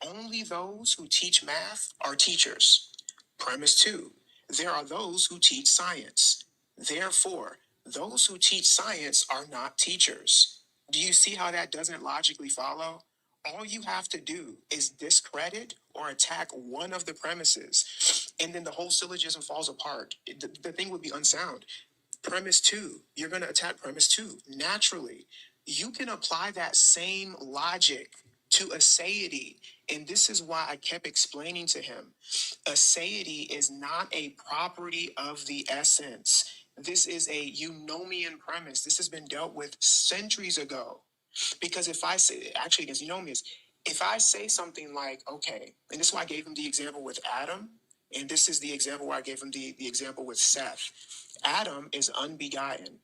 only those who teach math are teachers. Premise two, there are those who teach science. Therefore, those who teach science are not teachers. Do you see how that doesn't logically follow? All you have to do is discredit or attack one of the premises, and then the whole syllogism falls apart. The thing would be unsound. Premise two, you're going to attack premise two. Naturally, you can apply that same logic to aseity. And this is why I kept explaining to him aseity is not a property of the essence. This is a eunomian premise. This has been dealt with centuries ago. Because if I say, actually, against eunomians, if I say something like, okay, and this is why I gave him the example with Adam, and this is the example where I gave him the example with Seth. Adam is unbegotten,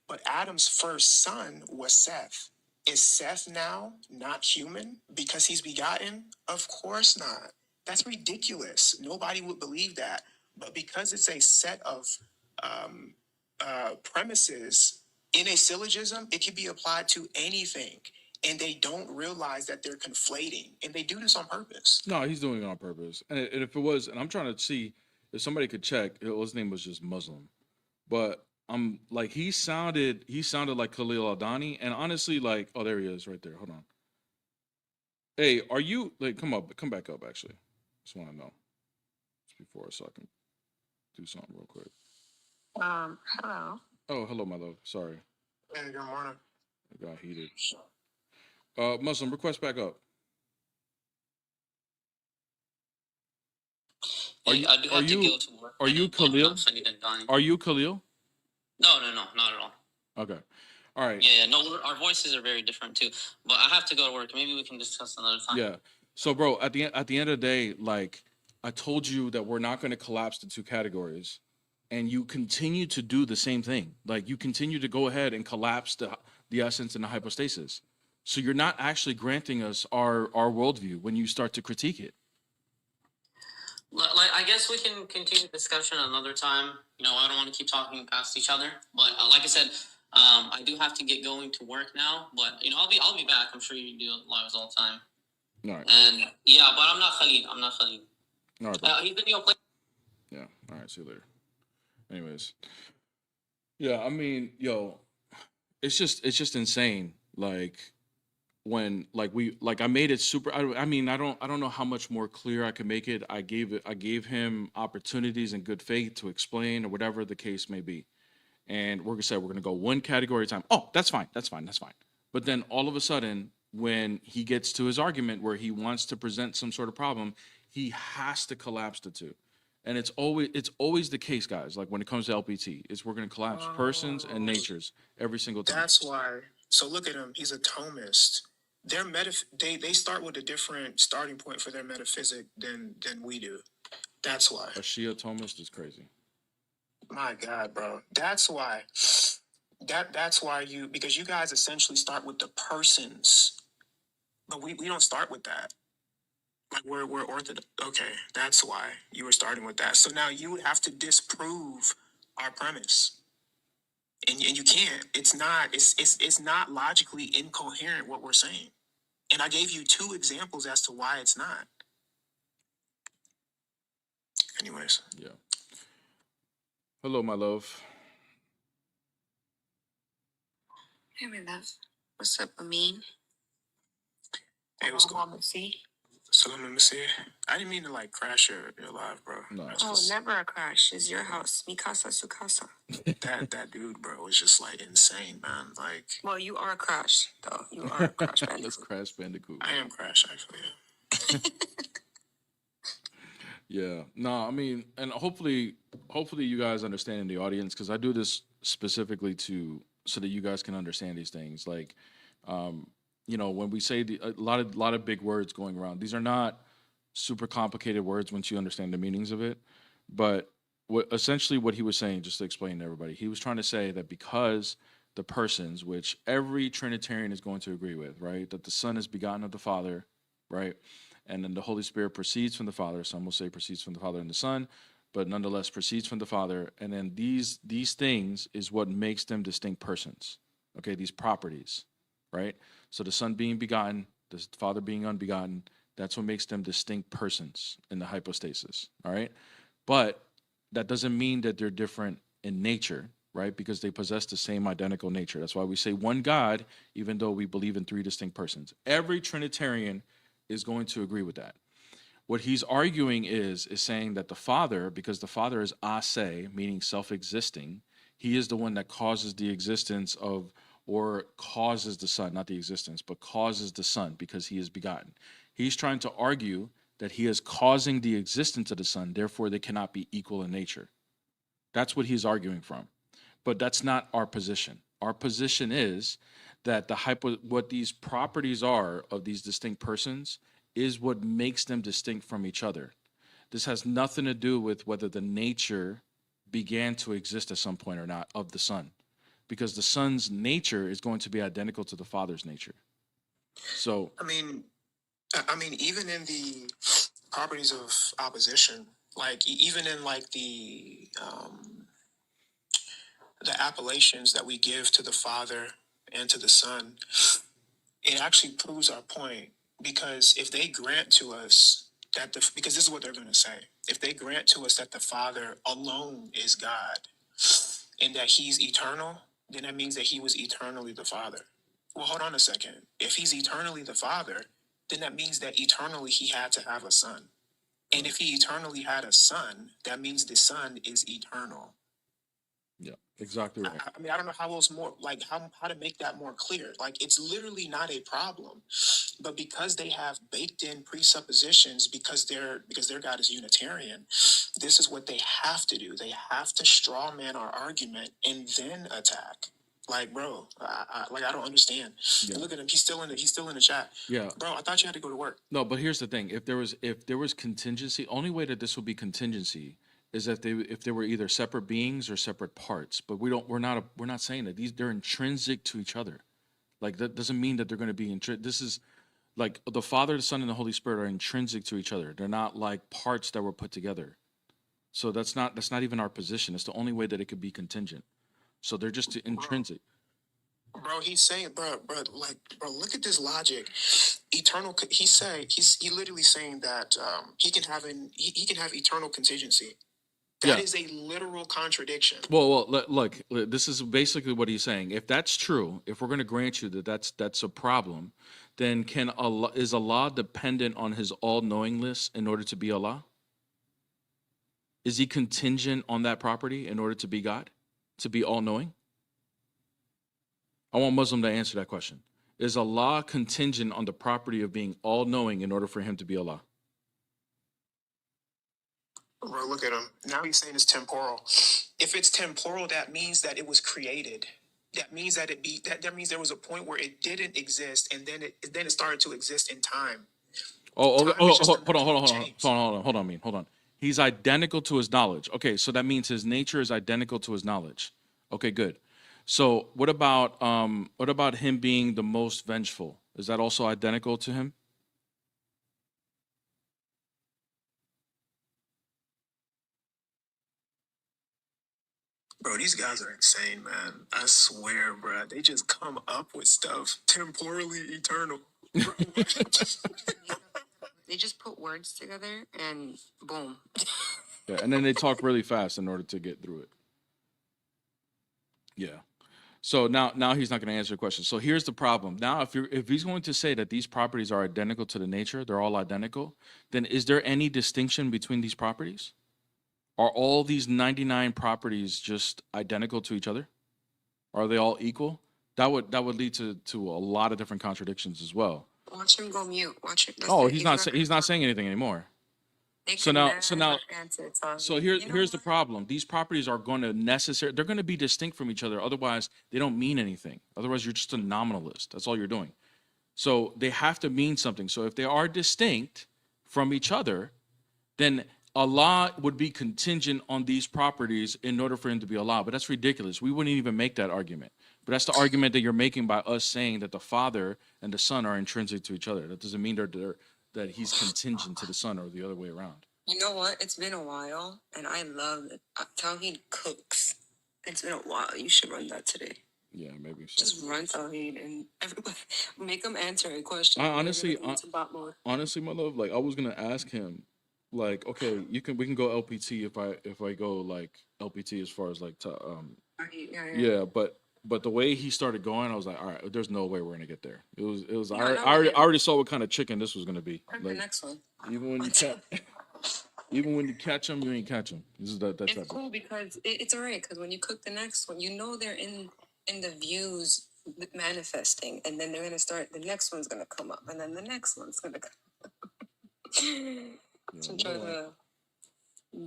but Adam's first son was Seth. Is Seth now not human because he's begotten? Of course not. That's ridiculous. Nobody would believe that. But because it's a set of premises in a syllogism, it can be applied to anything. And they don't realize that they're conflating. And they do this on purpose.
No, he's doing it on purpose. And if it was, and I'm trying to see if somebody could check, his name was just Muslim. But I'm like, he sounded like Khalil Adani. And honestly, like, oh, there he is right there. Hold on. Hey, are you, like, come back up, actually. Just want to know. Just before, so I can do something real quick.
Hello.
Oh, hello, my love. Sorry.
Hey, good morning.
I got heated. Muslim, request back up.
I do have to go to work.
Are you Khalil? Are you Khalil?
No, not at all.
Okay. All right.
Yeah, no, our voices are very different too. But I have to go to work. Maybe we can discuss another time.
Yeah. So, bro, at the end of the day, like, I told you that we're not going to collapse the two categories, and you continue to do the same thing. Like, you continue to go ahead and collapse the essence and the hypostasis. So you're not actually granting us our worldview when you start to critique it.
Like, I guess we can continue discussion another time. You know, I don't want to keep talking past each other. But like I said, I do have to get going to work now. But you know, I'll be back. I'm sure you do lives all the time.
All right.
And yeah, but I'm not Khalid.
All right, bro.
He's the new player.
Yeah. All right. See you later. Anyways. Yeah. I mean, yo, it's just insane. Like, when I made it super. I mean, I don't know how much more clear I can make it. I gave him opportunities in good faith to explain or whatever the case may be. And we're gonna go one category at a time. Oh, that's fine. But then all of a sudden, when he gets to his argument where he wants to present some sort of problem, he has to collapse the two. And it's always the case, guys. Like, when it comes to LPT, we're gonna collapse persons and natures every single time.
That's why. So look at him. He's a Thomist. They start with a different starting point for their metaphysic than we do. That's why.
A Shia Thomist is crazy.
My God, bro. That's why. That's why because you guys essentially start with the persons, but we don't start with that. Like, we're orthodox. Okay, that's why you were starting with that. So now you would have to disprove our premise. And you can't. It's not logically incoherent what we're saying. And I gave you 2 examples as to why it's not. Anyways.
Yeah. Hello, my love.
Hey, my love. What's up, Amin?
Hey, what's going on? Salam alaikum. I didn't mean to, like, crash your live, bro.
No.
Never a crash. It's your house. Mi casa, su casa.
That dude, bro, was just, like, insane, man. Like,
Well, you are a crash, though. You are a crash bandicoot.
Let's crash Bandicoot.
I am crash, actually. Yeah.
Yeah. No, I mean, and hopefully you guys understand in the audience, because I do this specifically so that you guys can understand these things. Like, you know, when we say a lot of big words going around, these are not super complicated words once you understand the meanings of it. But essentially what he was saying, just to explain to everybody, he was trying to say that because the persons, which every Trinitarian is going to agree with, right, that the Son is begotten of the Father, right, and then the Holy Spirit proceeds from the Father. Some will say proceeds from the Father and the Son, but nonetheless proceeds from the Father. And then these things is what makes them distinct persons. Okay, these properties. right? So the Son being begotten, the Father being unbegotten, that's what makes them distinct persons in the hypostasis, all right? But that doesn't mean that they're different in nature, right? Because they possess the same identical nature. That's why we say one God, even though we believe in three distinct persons. Every Trinitarian is going to agree with that. What he's arguing is saying that the Father, because the Father is ase, meaning self-existing, he is the one that causes the existence of, or causes the Son, not the existence, but causes the Son because he is begotten. He's trying to argue that he is causing the existence of the Son, therefore they cannot be equal in nature. That's what he's arguing from. But that's not our position. Our position is that what these properties are of these distinct persons is what makes them distinct from each other. This has nothing to do with whether the nature began to exist at some point or not of the Son, because the Son's nature is going to be identical to the Father's nature. So
I mean, even in the properties of opposition, like even in like the appellations that we give to the Father and to the Son, it actually proves our point. Because if they grant to us that because this is what they're going to say, if they grant to us that the Father alone is God and that He's eternal, then that means that He was eternally the Father. Well, hold on a second. If He's eternally the Father, then that means that eternally He had to have a Son. And if He eternally had a Son, that means the Son is eternal.
yeah, exactly right.
I mean, I don't know how else more, like how to make that more clear. Like, it's literally not a problem, but because they have baked in presuppositions, because their God is Unitarian, this is what they have to do. They have to straw man our argument and then attack. Like, bro, I don't understand.
Yeah.
Look at him. He's still in the chat.
Yeah.
Bro, I thought you had to go to work.
No, but here's the thing. If there was contingency, only way that this would be contingency is if they were either separate beings or separate parts. But we're not saying that. They're intrinsic to each other. Like, that doesn't mean that they're going to be this is like the Father, the Son, and the Holy Spirit are intrinsic to each other. They're not like parts that were put together. So that's not even our position. It's the only way that it could be contingent. So they're just intrinsic.
Bro, he's saying, bro, look at this logic. Eternal. He's literally saying that he can have eternal contingency. That is a literal contradiction.
Well, look, this is basically what he's saying. If that's true, if we're going to grant you that that's a problem, then is Allah dependent on His all-knowingness in order to be Allah? Is He contingent on that property in order to be God, to be all-knowing? I want Muslim to answer that question. Is Allah contingent on the property of being all-knowing in order for Him to be Allah?
Bro, look at him. Now he's saying it's temporal. If it's temporal, that means that it was created. That means that that means there was a point where it didn't exist, and then it started to exist in time.
Hold on. He's identical to His knowledge. Okay, so that means His nature is identical to His knowledge. Okay, good. So what about Him being the most vengeful? Is that also identical to Him?
Bro, these guys are insane, man. I swear, bro. They just come up with stuff temporally eternal.
They just put words together and boom.
Yeah, and then they talk really fast in order to get through it. Yeah. So now he's not going to answer the question. So here's the problem. Now, if he's going to say that these properties are identical to the nature, they're all identical, then is there any distinction between these properties? Are all these 99 properties just identical to each other? Are they all equal? That would lead to a lot of different contradictions as well.
Watch him go mute. Watch it.
Oh, he's not saying anything anymore. So now here's the problem. These properties are going to they're going to be distinct from each other. Otherwise, they don't mean anything. Otherwise, you're just a nominalist. That's all you're doing. So they have to mean something. So if they are distinct from each other, then Allah would be contingent on these properties in order for Him to be Allah. But that's ridiculous. We wouldn't even make that argument. But that's the argument that you're making by us saying that the Father and the Son are intrinsic to each other. That doesn't mean that He's contingent to the Son or the other way around.
You know what? It's been a while, and I love it. How he cooks. It's been a while. You should run that today.
Yeah, maybe so.
Just run Tawheed and everybody make them answer a question.
I
and they're
honestly,
gonna go into bot mode.
honestly, my love, like I was gonna ask him, like, okay, we can go LPT if I go like LPT as far as like
Tawheed, yeah.
yeah, but the way he started going, I was like, all right, there's no way we're gonna get there. It was
Yeah,
I
no, we didn't.
already saw what kind of chicken this was gonna be.
Pick the
Like
next one.
even when you catch even when you catch them, you ain't catch them. This is that
It's
type of.
cool because it's alright because when you cook the next one, you know they're in the views manifesting, and then they're gonna start. The next one's gonna come up, and then the next one's gonna come. To try to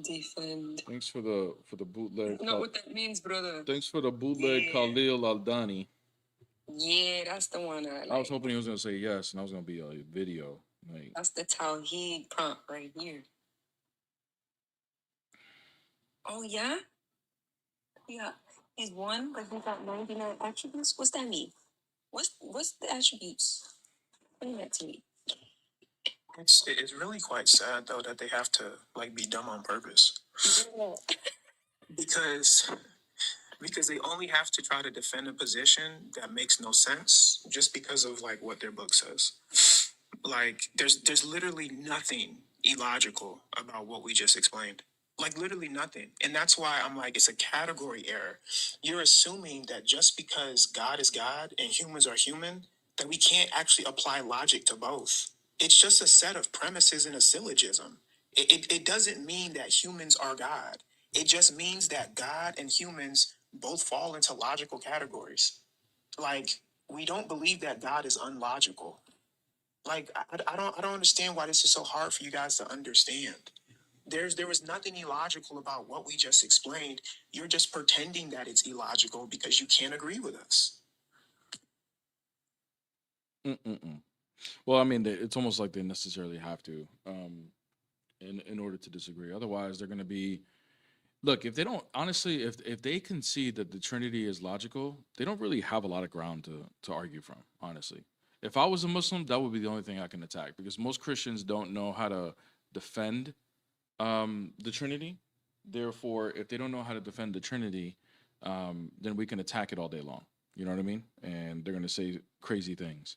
defend.
Thanks for the bootleg.
Know what that means, brother?
Thanks for the bootleg, Khalil Aldani.
Yeah, that's the one I like.
I was hoping he was gonna say yes, and I was gonna be a video. Like
That's the Tawheed prompt right here. Oh yeah? Yeah. He's one, but he's got 99 attributes. What's that mean? What's the attributes? Explain that to me.
It's really quite sad though that they have to like be dumb on purpose because they only have to try to defend a position that makes no sense just because of like what their book says. Like there's literally nothing illogical about what we just explained. Like literally nothing. And that's why I'm like, it's a category error. You're assuming that just because God is God and humans are human, that we can't actually apply logic to both. It's just a set of premises in a syllogism. It doesn't mean that humans are God. It just means that God and humans both fall into logical categories. Like, we don't believe that God is unlogical. Like, I don't understand why this is so hard for you guys to understand. There was nothing illogical about what we just explained. You're just pretending that it's illogical because you can't agree with us.
Well, I mean, it's almost like they necessarily have to, in order to disagree. Otherwise, they're gonna be. Look, if they don't honestly, if they concede that the Trinity is logical, they don't really have a lot of ground to argue from. Honestly, if I was a Muslim, that would be the only thing I can attack because most Christians don't know how to defend the Trinity. Therefore, if they don't know how to defend the Trinity, then we can attack it all day long. You know what I mean? And they're gonna say crazy things.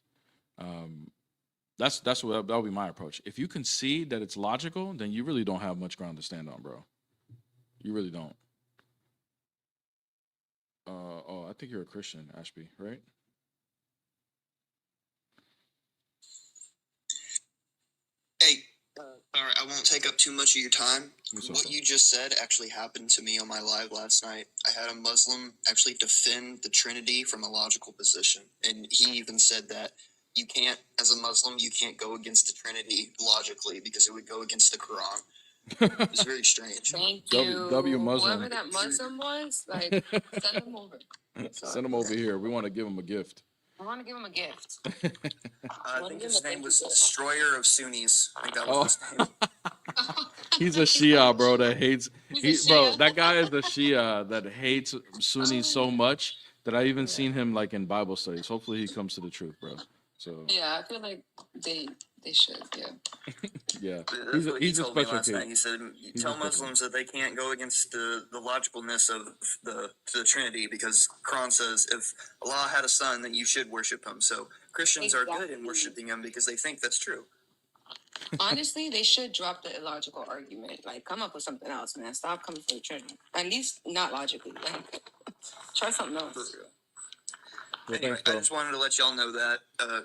That's what that'll be my approach. If you concede that it's logical, then you really don't have much ground to stand on, bro. You really don't. Oh, I think you're a Christian, Ashby, right?
Hey, all right, I won't take up too much of your time.
What's up,
What
bro?
you just said actually happened to me on my live last night. I had a Muslim actually defend the Trinity from a logical position. And he even said that you can't, as a Muslim, you can't go against the Trinity logically because it would go against the Quran. It's very strange.
Thank
W-
you.
W Muslim.
Whoever that Muslim was, like, send him over.
Send him over here. We want to give him a gift.
I want to give him a gift.
I think his name was Destroyer of Sunnis. I think that was his name.
He's a Shia, bro. That hates.
He's a
Bro,
Shia?
that guy is the Shia that hates Sunnis so much that I even seen him like in Bible studies. Hopefully, he comes to the truth, bro. So
Yeah, I feel like they should, yeah.
yeah,
That's what he
he's a
told me
special
last night.
case.
He said,
He's
"Tell
a special
Muslims that they can't go against the logicalness of the Trinity because Quran says if Allah had a son, then you should worship him. So Christians are good in
Exactly.
worshiping him because they think that's true."
Honestly, they should drop the illogical argument. Like, come up with something else, man. Stop coming for the Trinity. At least not logically. Like, try something else.
Well,
Anyway,
thanks, bro.
I just wanted to let y'all know that.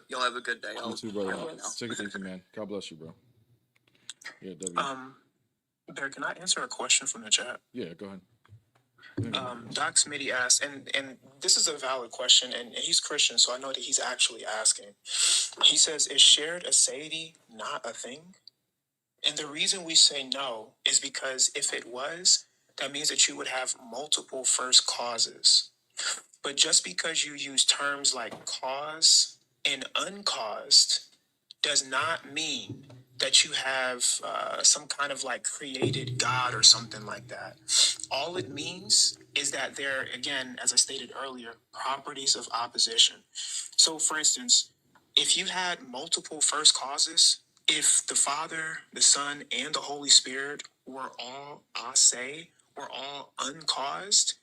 Y'all have a good day.
You too, brother.
I'll go now.
Take it easy, man. God bless you, bro. Yeah, W.
Bear, can I answer a question from the chat?
Yeah, go ahead.
Doc Smitty asked, and this is a valid question, and he's Christian, so I know that he's actually asking. He says, is shared aseity not a thing? And the reason we say no is because if it was, that means that you would have multiple first causes. But just because you use terms like cause and uncaused does not mean that you have some kind of like created God or something like that. All it means is that there, again, as I stated earlier, properties of opposition. So, for instance, if you had multiple first causes, if the Father, the Son, and the Holy Spirit were all ase, were all uncaused,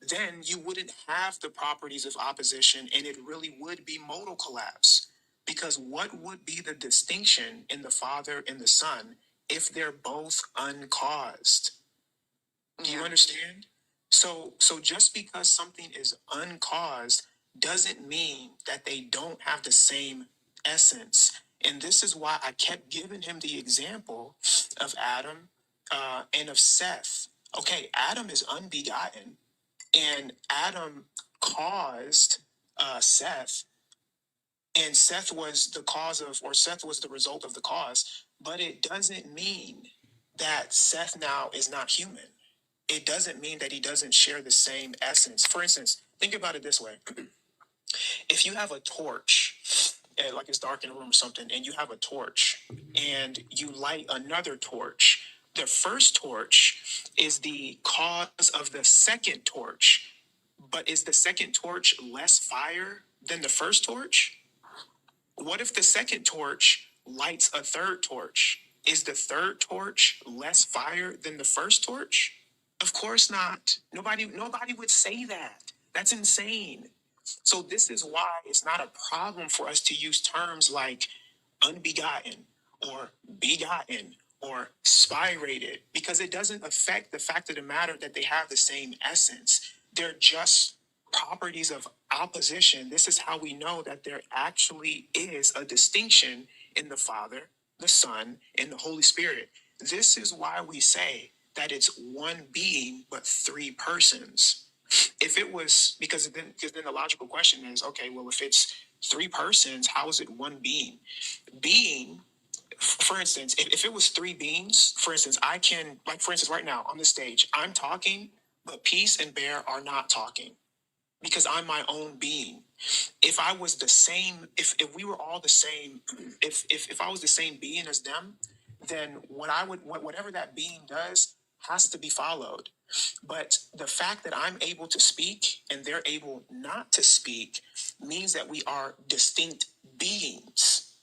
then you wouldn't have the properties of opposition and it really would be modal collapse. Because what would be the distinction in the Father and the Son if they're both uncaused? Do you understand? So just because something is uncaused doesn't mean that they don't have the same essence. And this is why I kept giving him the example of Adam and of Seth. Okay, Adam is unbegotten, and Adam caused Seth, and Seth was the cause of, or Seth was the result of the cause. But it doesn't mean that Seth now is not human. It doesn't mean that he doesn't share the same essence. For instance, think about it this way. If you have a torch, like it's dark in a room or something, and you have a torch and you light another torch, the first torch is the cause of the second torch. But is the second torch less fire than the first torch? What if the second torch lights a third torch? Is the third torch less fire than the first torch? Of course not. Nobody would say that. That's insane. So this is why it's not a problem for us to use terms like unbegotten or begotten or spirated, because it doesn't affect the fact of the matter that they have the same essence. They're just properties of opposition. This is how we know that there actually is a distinction in the Father, the Son, and the Holy Spirit. This is why we say that it's one being but three persons. If it was, because then the logical question is, okay, well, if it's three persons, how is it one being? Being, for instance, if it was three beings, for instance, I can, like, for instance, right now on the stage, I'm talking, but Peace and Bear are not talking because I'm my own being. If I was the same, if we were all the same, if I was the same being as them, then whatever that being does has to be followed. But the fact that I'm able to speak and they're able not to speak means that we are distinct beings.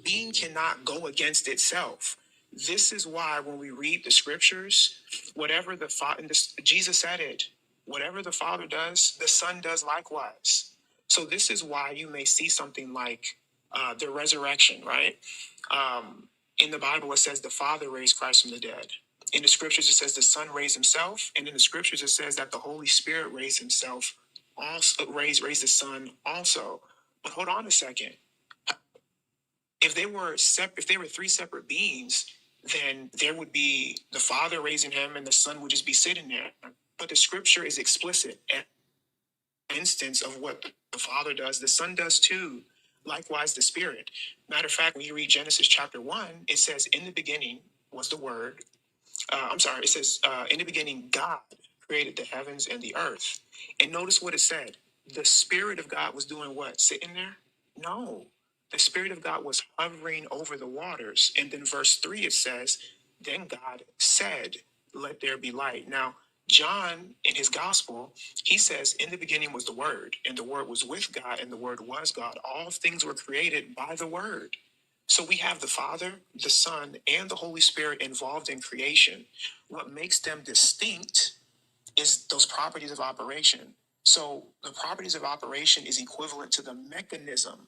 Being cannot go against itself. This is why when we read the scriptures, whatever the Father, Jesus said it, whatever the Father does, the Son does likewise. So this is why you may see something like the resurrection, right? In the Bible, it says the Father raised Christ from the dead. In the scriptures, it says the Son raised himself. And in the scriptures, it says that the Holy Spirit raised himself, also raised the Son also. But hold on a second. If they were three separate beings, then there would be the Father raising him and the Son would just be sitting there. But the scripture is explicit. Instance of what the Father does, the Son does too. Likewise, the Spirit. Matter of fact, when you read Genesis chapter 1, it says, in the beginning was the Word. It says, in the beginning, God created the heavens and the earth. And notice what it said. The Spirit of God was doing what? Sitting there? No. The Spirit of God was hovering over the waters. And then verse 3, it says, then God said, let there be light. Now, John, in his gospel, he says, in the beginning was the Word, and the Word was with God, and the Word was God. All things were created by the Word. So we have the Father, the Son, and the Holy Spirit involved in creation. What makes them distinct is those properties of operation. So the properties of operation is equivalent to the mechanism.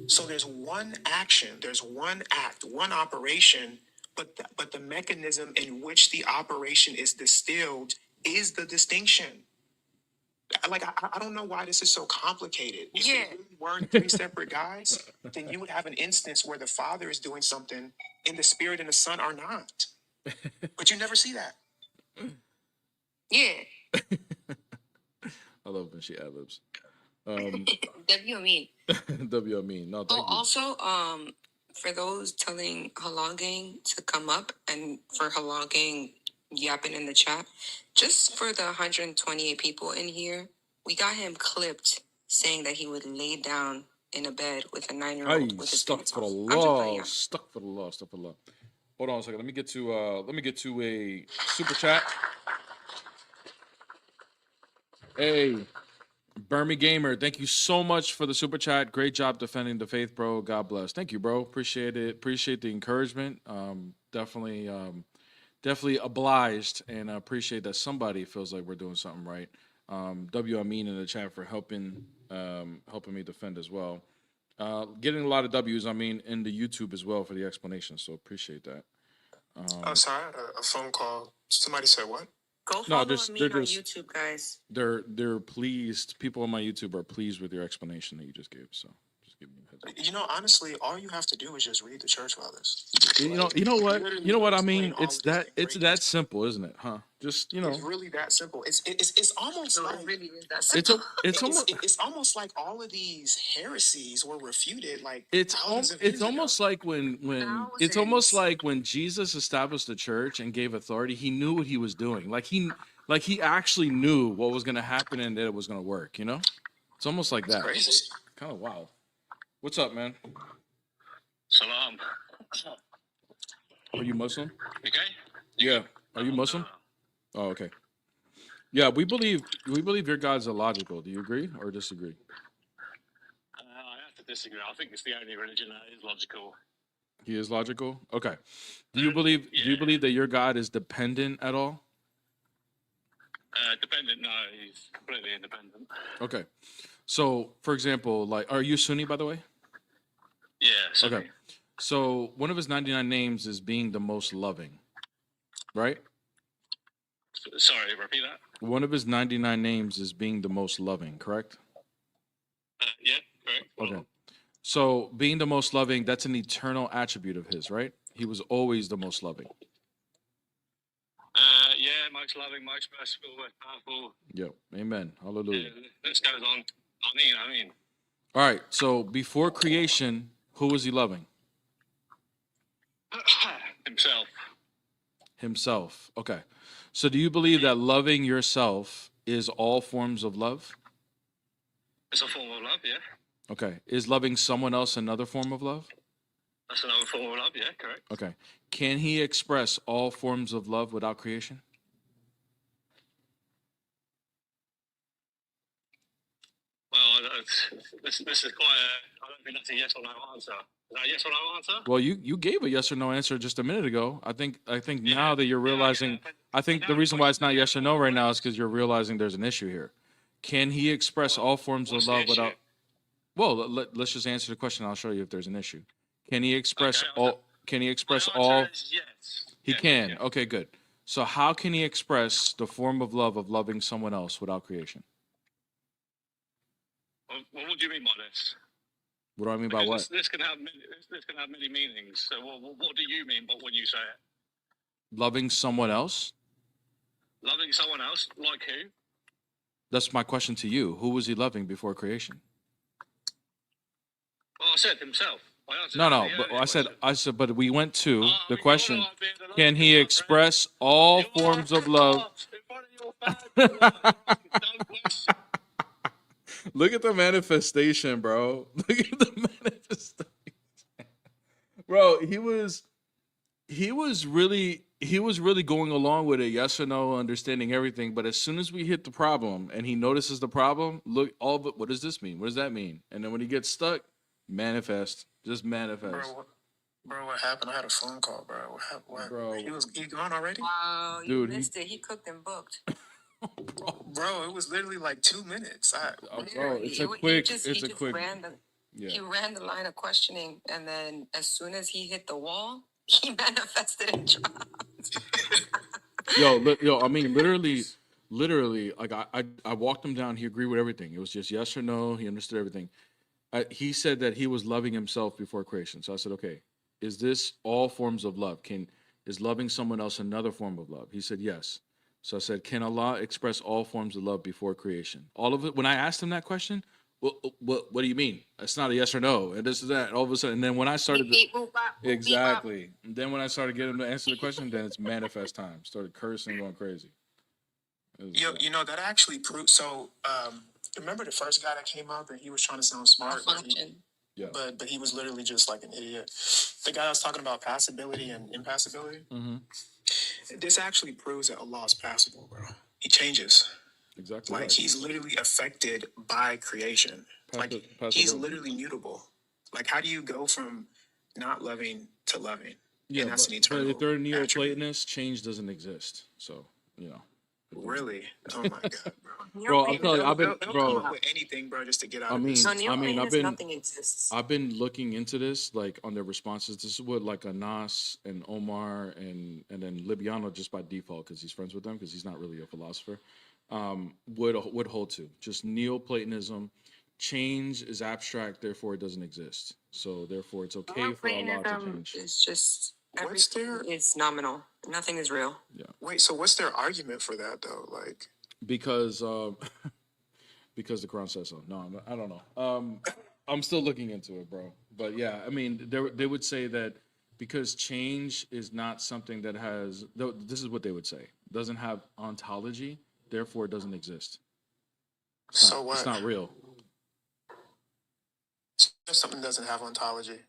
So there's one action, there's one act, one operation, but the mechanism in which the operation is distilled is the distinction. Like, I don't know why this is so complicated. If they really were three separate guys, then you would have an instance where the Father is doing something and the Spirit and the Son are not. But you never see that. Yeah.
I love when she ad-libs.
W I mean.
W I mean. No, thank you.
Also, for those telling Halal Gang to come up and for Halal Gang yapping in the chat, just for the 128 people in here, we got him clipped saying that he would lay down in a bed with a 9-year-old with his
stuck
pants
for the
off.
law. Stuck for the law. Stuck for the law. Hold on a second. Let me get to a super chat. Hey, Burmy Gamer, thank you so much for the super chat. Great job defending the faith, bro. God bless. Thank you, bro. Appreciate it. Appreciate the encouragement. Definitely obliged, and I appreciate that somebody feels like we're doing something right. W Amin in the chat for helping me defend as well. Getting a lot of W's, I mean, in the YouTube as well for the explanation. So appreciate that.
Oh, sorry, I had a phone call. Somebody said what?
Go
No,
follow
just
Amin
they're
on
just
YouTube, guys.
they're pleased. People on my YouTube are pleased with your explanation that you just gave. So just give me a heads up.
You know, honestly, all you have to do is just read the church fathers.
You know what?
Literally
You know what I
explain
mean?
all
It's
of this
that
in
it's
great
that
detail.
simple, isn't it? Huh? Just
It's really that simple. It's almost
So
like
it really is that
it's
simple.
it's almost
it's almost like all of these heresies were refuted like
it's
thousands of
it's
years ago.
almost like when it's almost
Thousands.
like when Jesus established the church and gave authority, he knew what he was doing. Like he actually knew what was going to happen and that it was going to work, you know? It's almost like that.
Crazy.
Kind of wild. What's up, man?
Salam.
Are you Muslim?
Okay.
Yeah. Are you Muslim? Oh, okay. Yeah, we believe your God's illogical. Do you agree or disagree?
I have to disagree. I think it's the only religion that is logical.
He is logical? Okay. Do you believe that your God is dependent at all?
Dependent? No, he's completely independent.
Okay. So, for example, like, are you Sunni, by the way?
Yeah. So
Okay. So, one of his 99 names is being the most loving, right?
Sorry, repeat that.
One of his 99 names is being the most loving, correct?
Yeah, correct.
Okay. So, being the most loving, that's an eternal attribute of his, right? He was always the most loving.
Yeah, most loving, most merciful, most powerful.
Yep. Amen. Hallelujah.
This goes on. I mean.
All right. So, before creation, who was he loving?
Himself.
Himself. Okay. So, do you believe that loving yourself is all forms of love?
It's a form of love, yeah.
Okay. Is loving someone else another form of love?
That's another form of love, yeah, correct.
Okay. Can he express all forms of love without creation?
Well, this is quite I don't think that's a yes or no answer. Is that a yes or no answer?
Well, you gave a yes or no answer just a minute ago. I think
Yeah.
now that you're
Yeah,
realizing,
but
I think
now
the
the
reason why it's not
question
yes or no right now is because you're realizing there's an issue here. Can he express all forms of
what's the
love
issue?
without? Well, let's just answer the question. I'll show you if there's an issue. Can he express
Okay,
all? Can he express
My answer
all?
is yes.
He
Yeah,
can.
yeah.
Okay, good. So how can he express the form of love of loving someone else without creation?
Well, what do you mean by this?
What do I mean by what?
Because this can have many meanings. So what do you mean by when you say it?
Loving someone else?
Loving someone else, like who?
That's my question to you. Who was he loving before creation?
Well, I said himself. I answered
No,
that
no.
in the
But
earlier question.
but we went to
Oh,
the
you're
question.
not being the
Can he
logical one,
express all
Brandon. You
forms
are
of love?
in front of your fans. You are asking dumb questions.
Look at the manifestation, bro. Look at the manifestation. Bro, he was really going along with it, yes or no, understanding everything. But as soon as we hit the problem and he notices the problem, look, all but what does this mean? What does that mean? And then when he gets stuck, manifest. Just manifest.
Bro, what happened? I had a phone call, bro. What happened? What?
Bro.
He gone already?
Wow, you
Dude,
missed it. He cooked and booked.
Bro, it was literally like 2 minutes.
Bro,
Literally,
it's a
he
quick.
just
It's a quick.
ran the
Yeah.
he ran the line of questioning, and then as soon as he hit the wall, he manifested and dropped.
Yo, I mean, literally, like I walked him down. He agreed with everything. It was just yes or no. He understood everything. He said that he was loving himself before creation. So I said, okay, is this all forms of love? Is loving someone else another form of love? He said yes. So I said, can Allah express all forms of love before creation? All of it. When I asked him that question, what do you mean? It's not a yes or no. And this is that. All of a sudden, and then when I started, exactly. And then when I started getting him to answer the question, then it's manifest time. Started cursing, going crazy.
You know, that actually proves. So, remember the first guy that came up and he was trying to sound smart, but he was literally just like an idiot. The guy was talking about passability and impassibility.
Mm-hmm.
This actually proves that Allah is passable, bro. He changes.
Exactly.
Like,
right.
he's literally affected by creation. He's literally mutable. Like, how do you go from not loving to loving?
Yeah,
and that's an eternal
but if they're
attribute.
Neoplatonists, change doesn't exist. So, you know.
Really? Oh my god, bro.
Bro, I'll tell you, I've been,
They'll come
bro.
up with anything, bro, just to get out
I
of
mean,
this.
So
I mean,
Neoplatonist, nothing exists.
I've been looking into this, like on their responses. This is what like Anas and Omar and then Libiano just by default because he's friends with them because he's not really a philosopher. Would hold to just Neoplatonism. Change is abstract, therefore it doesn't exist. So therefore it's okay for Allah to
Neoplatonism
change.
is just
What's
everything
their
is nominal. Nothing is real.
wait? So what's their argument for that though? Like,
Because because the Quran says so. No, I don't know. I'm still looking into it, bro. But yeah, I mean, they would say that because change is not something that has. This is what they would say. Doesn't have ontology, therefore it doesn't exist.
so what?
It's not real.
If something doesn't have ontology.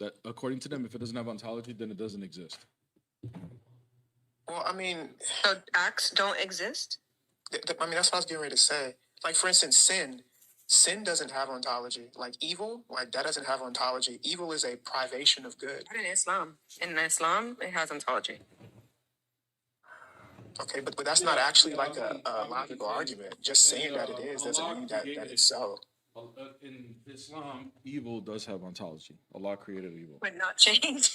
That according to them, if it doesn't have ontology, then it doesn't exist.
Well, I mean,
So acts don't exist?
I mean that's what I was getting ready to say. Like for instance, sin doesn't have ontology. Like evil, like that doesn't have ontology. Evil is a privation of good.
Not in Islam. In Islam, it has ontology.
Okay, but that's not actually like a logical argument. Just saying that it is doesn't mean that it's so.
In Islam, evil does have ontology. Allah created evil.
But not change.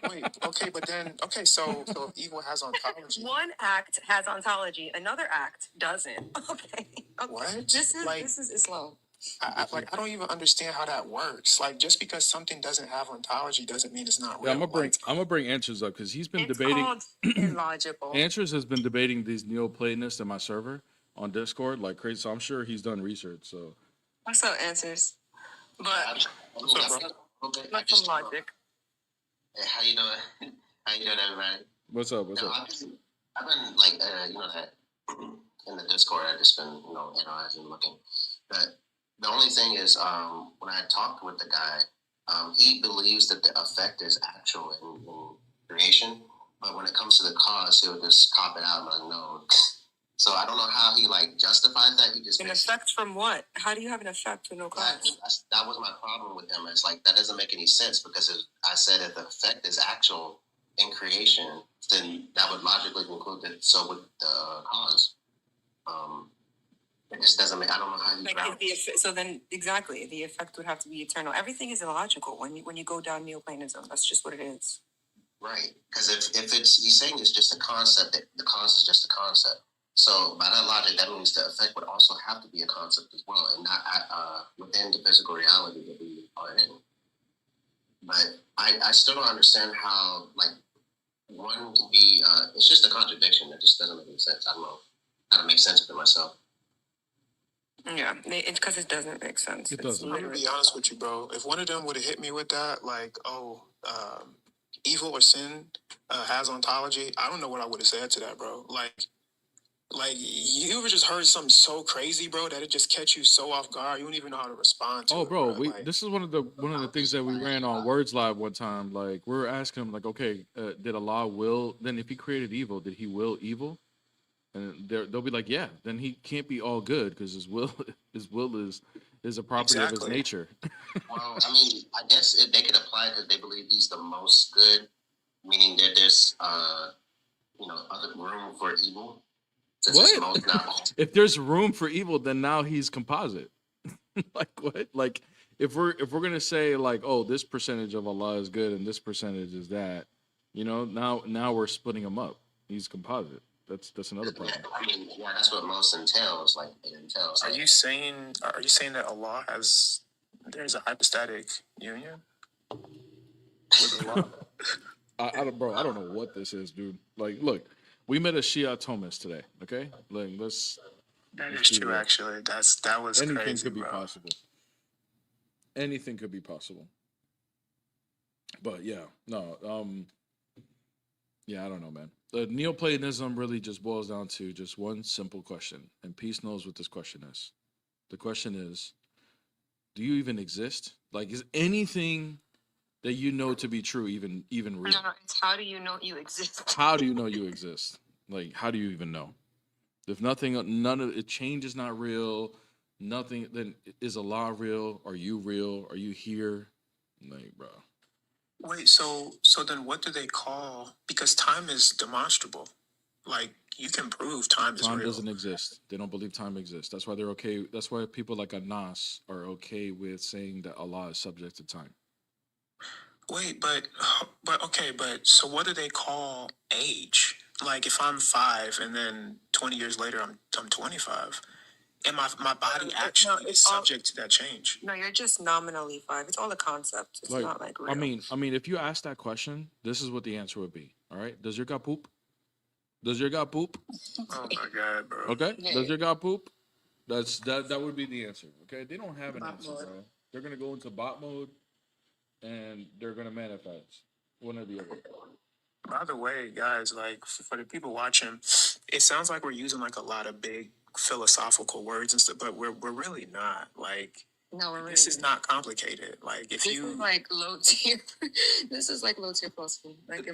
Wait, okay, but then so if evil has ontology.
One act has ontology, another act doesn't. Okay.
What?
This
Like-
is Islam.
I don't even understand how that works. Like just because something doesn't have ontology doesn't mean it's not real.
Yeah, I'm gonna bring Answers up because he's been
It's
debating.
called illogical.
Answers has been debating these Neoplatonists in my server on Discord like crazy. So I'm sure he's done research. So
What's up, Answers? But
I
some logic.
Hey, how you doing? How you doing, everybody?
what's up? What's
No,
up?
I've been like, that in the Discord. I've just been, analyzing, looking. But the only thing is, when I talked with the guy, he believes that the effect is actual in creation, but when it comes to the cause, he'll just cop it out and like, no. So I don't know how he like justifies that. He just
An
makes
effect from what? How do you have an effect with no cause?
that was my problem with him. It's like that doesn't make any sense because I said if the effect is actual in creation, then that would logically conclude that so would the cause. It just doesn't make. I don't know how you.
Like if the effect, so then exactly the effect would have to be eternal. Everything is illogical when you go down Neoplatonism. That's just what it is.
Right, because if it's he's saying it's just a concept, that the cause is just a concept. So by that logic, that means the effect would also have to be a concept as well, and not within the physical reality that we are in. But I still don't understand how like one could be. It's just a contradiction that just doesn't make any sense. I don't know how to make sense of it myself.
Yeah, it's because it doesn't make sense.
It
It's
doesn't.
I'm gonna be honest with you, bro. If one of them would have hit me with that, like, evil or sin has ontology, I don't know what I would have said to that, bro. Like you ever just heard something so crazy, bro, that it just catch you so off guard, you don't even know how to respond to
Oh,
it,
bro,
Like,
this is one of the things that we ran on Words Live one time. Like we were asking him, like, okay, did Allah will? Then if he created evil, did he will evil? And they'll be like, yeah. Then he can't be all good because his will is a property of his
Exactly.
nature.
Well, I mean, I guess if they could apply because they believe he's the most good, meaning that there's other room for evil.
What? If there's room for evil, then now he's composite. Like what? Like if we're gonna say like, oh, this percentage of Allah is good and this percentage is that, now we're splitting him up. He's composite. That's another problem.
Yeah, I mean, yeah, that's what most entails. Like it entails.
Are you saying that Allah there's a hypostatic union with Allah?
I don't know what this is, dude. Like, look, we met a Shia Thomist today. Okay, like
That is true, actually. That was
anything
crazy,
could be
bro.
possible. Anything could be possible. But yeah, no, yeah, I don't know, man. The Neoplatonism really just boils down to just one simple question, and Peace knows what this question is. The question is, do you even exist? Like, is anything that you know to be true even real?
No, it's how do you know you exist?
How do you know you exist? Like, how do you even know? If none of it, change is not real, nothing, then is Allah real? Are you real? Are you here? Like, bro.
Wait, so then what do they call? Because time is demonstrable. Like, you can prove time is
Time
real.
doesn't exist. They don't believe time exists. That's why they're okay. That's why people like Anas are okay with saying that Allah is subject to time.
Wait, but okay, but so what do they call age? Like, if I'm 5 and then 20 years later I'm 25, and my body actually is subject to that change.
No, you're just nominally 5. It's all a concept. It's
Like,
not like real.
I mean, if you ask that question, this is what the answer would be. All right, does your God poop? Does your God poop?
Oh my God, bro.
Okay,
Yeah.
does your God poop? That would be the answer. Okay, they don't have an
Bot
answer,
mode.
bro. They're gonna go into bot mode, and they're gonna manifest one or the other.
By the way, guys, like for the people watching, it sounds like we're using like a lot of big philosophical words and stuff, but we're really not. Like,
No, we're really
this is not complicated. Like, if
This
you
is like low tier. This is like low tier philosophy. Like,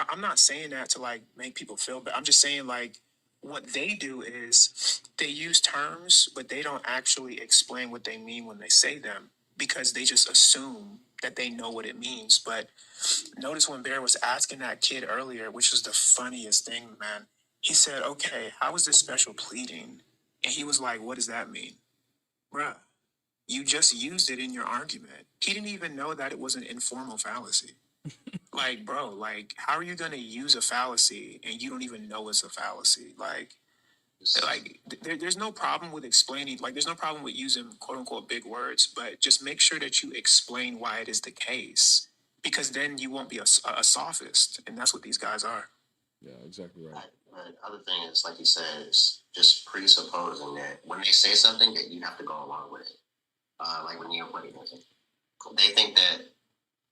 I'm not saying that to like make people feel bad. I'm just saying like what they do is they use terms, but they don't actually explain what they mean when they say them because they just assume that they know what it means. But notice when Bear was asking that kid earlier, which was the funniest thing, man. He said, "Okay, how is this special pleading?" And he was like, "What does that mean, bruh? You just used it in your argument." He didn't even know that it was an informal fallacy. Like, bro, like, how are you gonna use a fallacy and you don't even know it's a fallacy? There's no problem with explaining. Like, there's no problem with using quote unquote big words, but just make sure that you explain why it is the case, because then you won't be a sophist, and that's what these guys are.
Yeah, exactly right.
The other thing is, like you said, is just presupposing that when they say something that you have to go along with it. Like when you're putting it, they think that,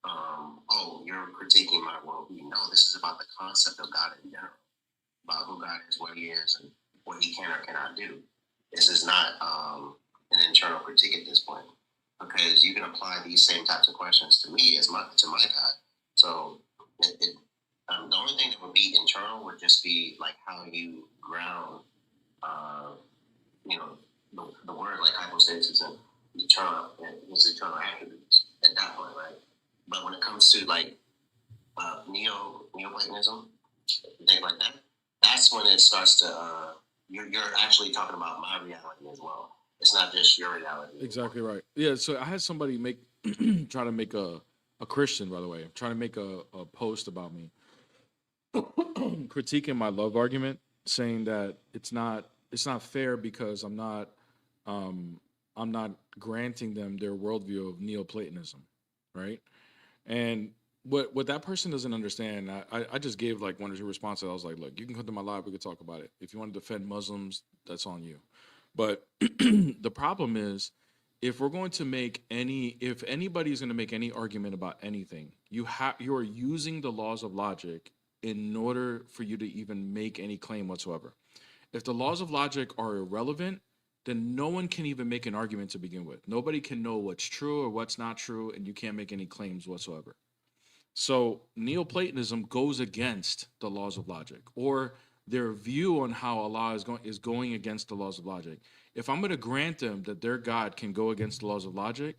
oh, you're critiquing my worldview. No, this is about the concept of God in general, about who God is, what He is, and what He can or cannot do. This is not an internal critique at this point, because you can apply these same types of questions to me to my God. So the only thing that would be internal would just be like how you ground, the word like hypostasis and eternal and its eternal attributes at that point, right? But when it comes to like Neoplatonism, things like that, that's when it starts to you're actually talking about my reality as well. It's not just your reality.
Exactly right. Yeah. So I had somebody try to make a Christian, by the way, trying to make a post about me, critiquing my love argument, saying that it's not fair because I'm not granting them their worldview of Neoplatonism, right? And what that person doesn't understand, I just gave like 1 or 2 responses. I was like, look, you can come to my live, we could talk about it. If you want to defend Muslims, that's on you. But the problem is, if anybody's going to make any argument about anything, you are using the laws of logic in order for you to even make any claim whatsoever. If the laws of logic are irrelevant, then no one can even make an argument to begin with. Nobody can know what's true or what's not true, and you can't make any claims whatsoever. So Neoplatonism goes against the laws of logic, or their view on how Allah is going against the laws of logic. If I'm going to grant them that their God can go against the laws of logic,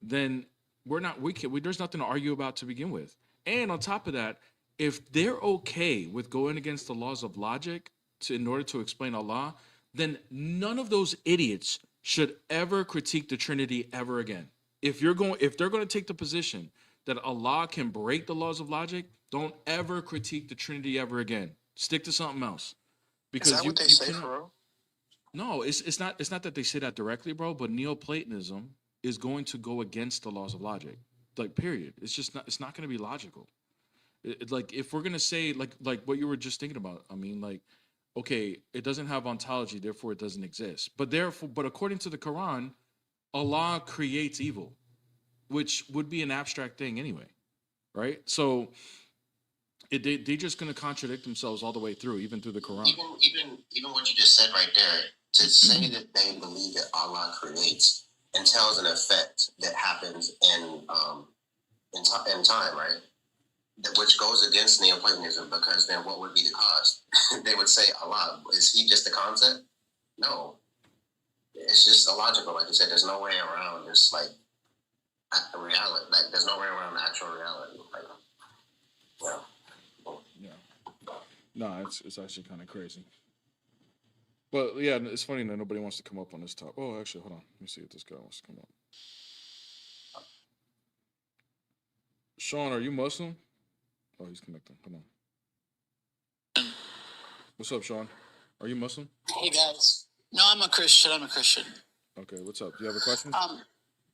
then there's nothing to argue about to begin with. And on top of that, if they're okay with going against the laws of logic in order to explain Allah, then none of those idiots should ever critique the Trinity ever again. If they're going to take the position that Allah can break the laws of logic, don't ever critique the Trinity ever again. Stick to something else. Because
is that what they say, for real?
No, it's not that they say that directly, bro, but Neoplatonism is going to go against the laws of logic. Like, period. It's not going to be logical. Like, if we're going to say like what you were just thinking about, I mean, like, okay, it doesn't have ontology, therefore it doesn't exist. But according to the Quran, Allah creates evil, which would be an abstract thing anyway, right? So they're just going to contradict themselves all the way through, even through the Quran.
Even what you just said right there, to say that they believe that Allah creates entails an effect that happens in time, right? Which goes against Neoplatonism, because then what would be the cause? They would say Allah, is He just a concept? No, it's just illogical. Like you said, there's no way around this, like, reality. Like, there's no way around the actual reality. Like,
Yeah. No, it's actually kind of crazy. But yeah, it's funny that nobody wants to come up on this top. Oh, actually, hold on. Let me see if this guy wants to come up. Sean, are you Muslim? Oh, he's connecting. Come on. What's up, Sean? Are you Muslim?
Hey guys. No, I'm a Christian.
Okay, what's up? Do you have a question?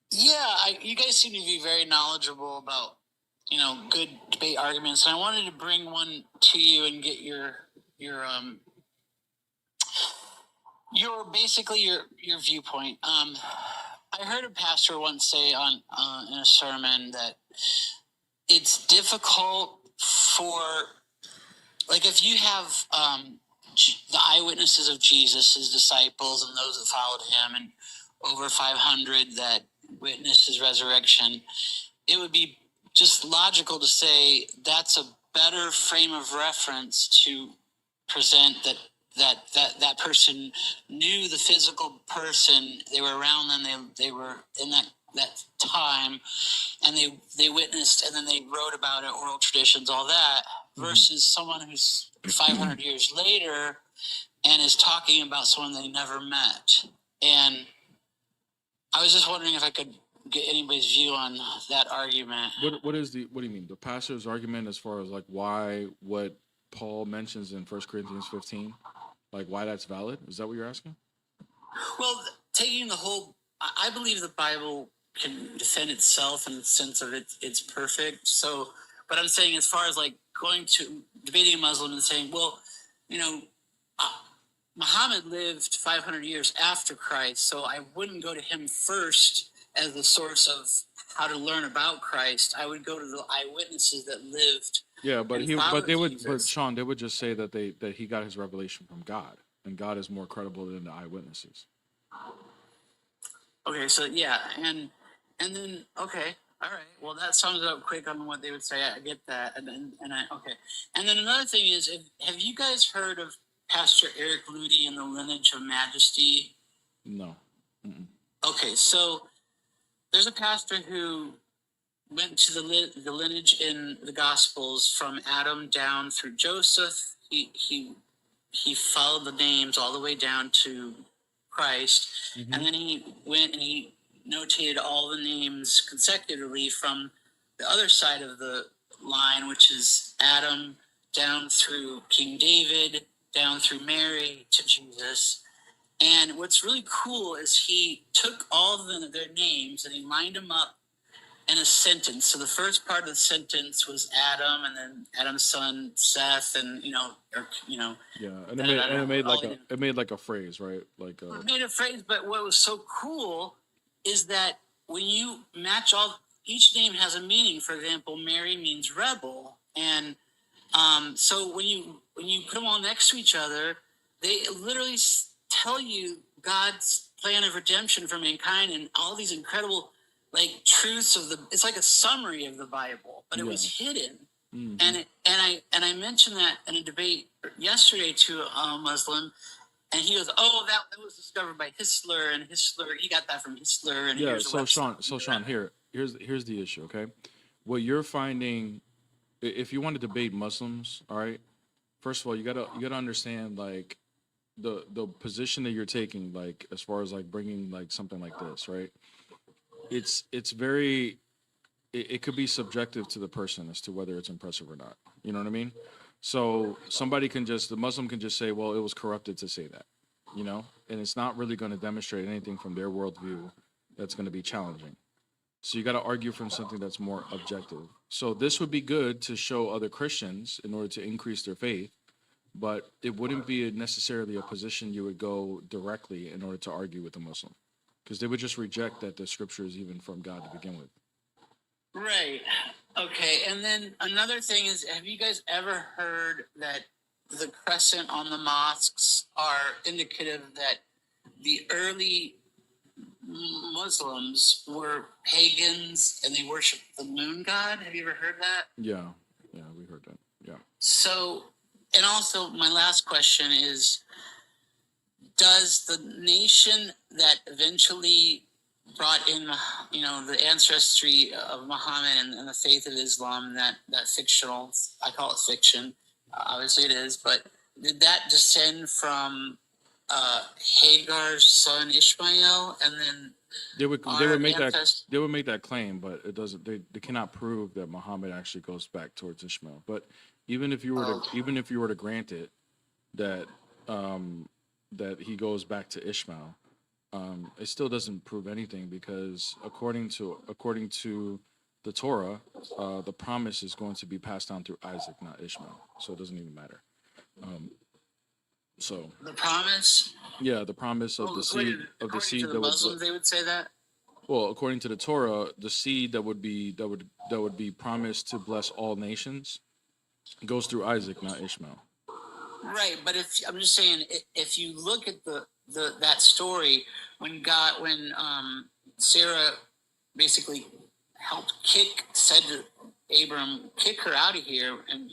Yeah, you guys seem to be very knowledgeable about, good debate arguments, and I wanted to bring one to you and get your viewpoint. I heard a pastor once say in a sermon that it's difficult for, like, if you have the eyewitnesses of Jesus, his disciples, and those that followed him, and over 500 that witnessed his resurrection, it would be just logical to say that's a better frame of reference to present that person knew the physical person, they were around them, they were in that time, and they witnessed, and then they wrote about it, oral traditions, all that, versus someone who's 500 years later and is talking about someone they never met. And I was just wondering if I could get anybody's view on that argument.
What do you mean? The pastor's argument as far as like why what Paul mentions in 1 Corinthians 15, like why that's valid? Is that what you're asking?
Well, taking the whole, I believe the Bible can defend itself in the sense of it's perfect. So, but I'm saying as far as like going to debating a Muslim and saying, well, Muhammad lived 500 years after Christ, so I wouldn't go to him first as the source of how to learn about Christ. I would go to the eyewitnesses that lived.
Yeah, but Sean, they would just say that he got his revelation from God, and God is more credible than the eyewitnesses.
Okay, so yeah, and then okay, all right. Well, that sums it up quick on what they would say. I get that, and then another thing is, have you guys heard of Pastor Eric Ludy and the Lineage of Majesty?
No. Mm-mm.
Okay, so there's a pastor who went to the lineage in the Gospels from Adam down through Joseph. He followed the names all the way down to Christ, and then he went and he notated all the names consecutively from the other side of the line, which is Adam down through King David, down through Mary to Jesus. And what's really cool is he took all of their names and he lined them up in a sentence. So the first part of the sentence was Adam, and then Adam's son Seth, and
yeah, and it made like a phrase, right? Like
it made a phrase. But what was so cool is that when you match each name has a meaning. For example, Mary means rebel, and so when you put them all next to each other, they literally tell you God's plan of redemption for mankind and all these incredible truths of it's like a summary of the Bible, but it was hidden. And I mentioned that in a debate yesterday to a Muslim, and he goes, "Oh, that was discovered by Hitler, and he got that from Hitler." And
yeah, so Sean, here's the issue, okay? What you're finding, if you want to debate Muslims, all right, first of all, you gotta understand like the position that you're taking, like as far as like bringing like something like this, right? It's very, it could be subjective to the person as to whether it's impressive or not. You know what I mean? So the Muslim can just say, well, it was corrupted to say that, and it's not really going to demonstrate anything from their worldview that's going to be challenging. So you got to argue from something that's more objective. So this would be good to show other Christians in order to increase their faith, but it wouldn't be necessarily a position you would go directly in order to argue with a Muslim, because they would just reject that the scripture is even from God to begin with.
Right. Okay. And then another thing is, have you guys ever heard that the crescent on the mosques are indicative that the early Muslims were pagans and they worshiped the moon god? Have you ever heard that?
Yeah, we heard that. Yeah.
So, and also my last question is, does the nation that eventually brought in, the ancestry of Muhammad and the faith of Islam, that fictional, I call it fiction, Obviously, it is. But did that descend from Hagar's son Ishmael, and then
They would
our
make
ancestors?
they would make that claim, but it doesn't. They cannot prove that Muhammad actually goes back towards Ishmael. But even if you were to grant it that that he goes back to Ishmael, it still doesn't prove anything, because according to the Torah, the promise is going to be passed down through Isaac, not Ishmael. So it doesn't even matter. So
The promise.
yeah, the promise of the seed
To the
that
Muslims,
would,
they would say that.
well, according to the Torah, the seed that would be promised to bless all nations goes through Isaac, not Ishmael.
Right, but if I'm just saying, if you look at the that story when Sarah basically said to Abram, kick her out of here, and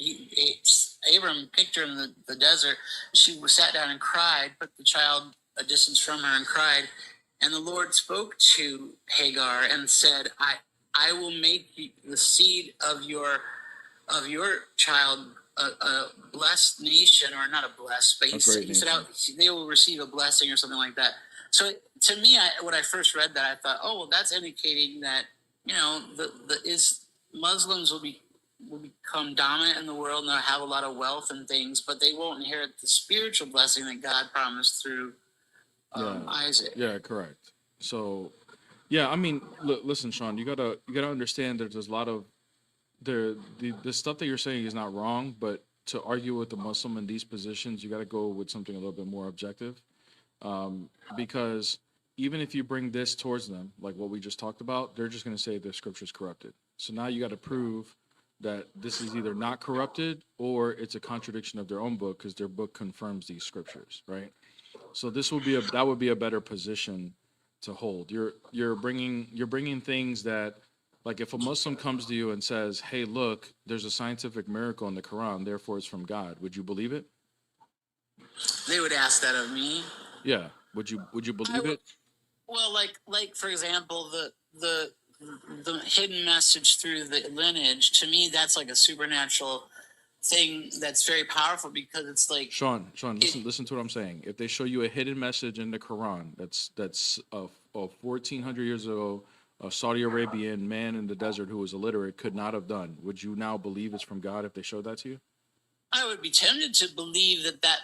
Abram kicked her in the desert. She sat down and cried, put the child a distance from her and cried, and the Lord spoke to Hagar and said, I will make the seed of your child a blessed nation, or not a blessed, but he said they will receive a blessing or something like that. So to me, when I first read that, I thought, oh, well, that's indicating that, you know, Muslims will become dominant in the world and they'll have a lot of wealth and things, but they won't inherit the spiritual blessing that God promised through Isaac.
Yeah, correct. So, yeah, I mean, listen, Sean, you gotta understand that there's a lot of the stuff that you're saying is not wrong, but to argue with the Muslim in these positions, you got to go with something a little bit more objective, because even if you bring this towards them, like what we just talked about, they're just going to say the scripture's corrupted. So now you got to prove that this is either not corrupted or it's a contradiction of their own book, because their book confirms these scriptures, right? So that would be a better position to hold. You're bringing things that, like, if a Muslim comes to you and says, "Hey, look, there's a scientific miracle in the Quran, therefore it's from God," would you believe it?
They would ask that of me.
Yeah. Would you believe it?
Well, like for example, the hidden message through the lineage, to me, that's like a supernatural thing that's very powerful, because it's like,
Sean, listen to what I'm saying. If they show you a hidden message in the Quran that's 1400 years ago, a Saudi Arabian man in the desert who was illiterate could not have done, would you now believe it's from God if they showed that to you?
I would be tempted to believe that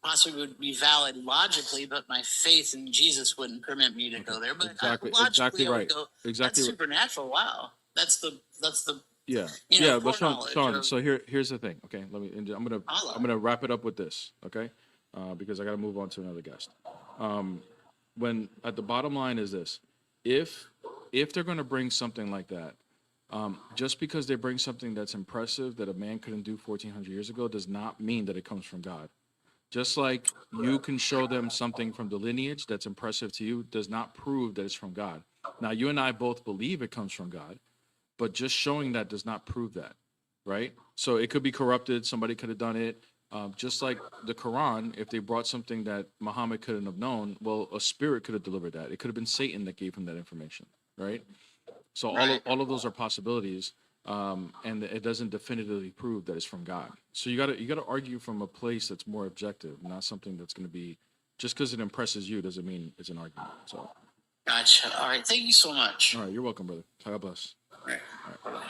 possibly would be valid logically, but my faith in Jesus wouldn't permit me to go there. But
exactly right.
That's supernatural. Wow, that's the
yeah. But Sean, so here's the thing. Okay, I'm gonna wrap it up with this. Okay, because I got to move on to another guest. When at the bottom line is this: if they're going to bring something like that, just because they bring something that's impressive that a man couldn't do 1400 years ago does not mean that it comes from God. Just like you can show them something from the lineage that's impressive to you does not prove that it's from God. Now, you and I both believe it comes from God, but just showing that does not prove that, right? So it could be corrupted. Somebody could have done it. Just like the Quran, if they brought something that Muhammad couldn't have known, well, a spirit could have delivered that. It could have been Satan that gave him that information, right? So all of those are possibilities, and it doesn't definitively prove that it's from God. So you gotta argue from a place that's more objective, not something that's going to be just because it impresses you doesn't mean it's an argument. So.
Gotcha. All right. Thank you so much.
All right. You're welcome, brother. God bless.
All right.
All right.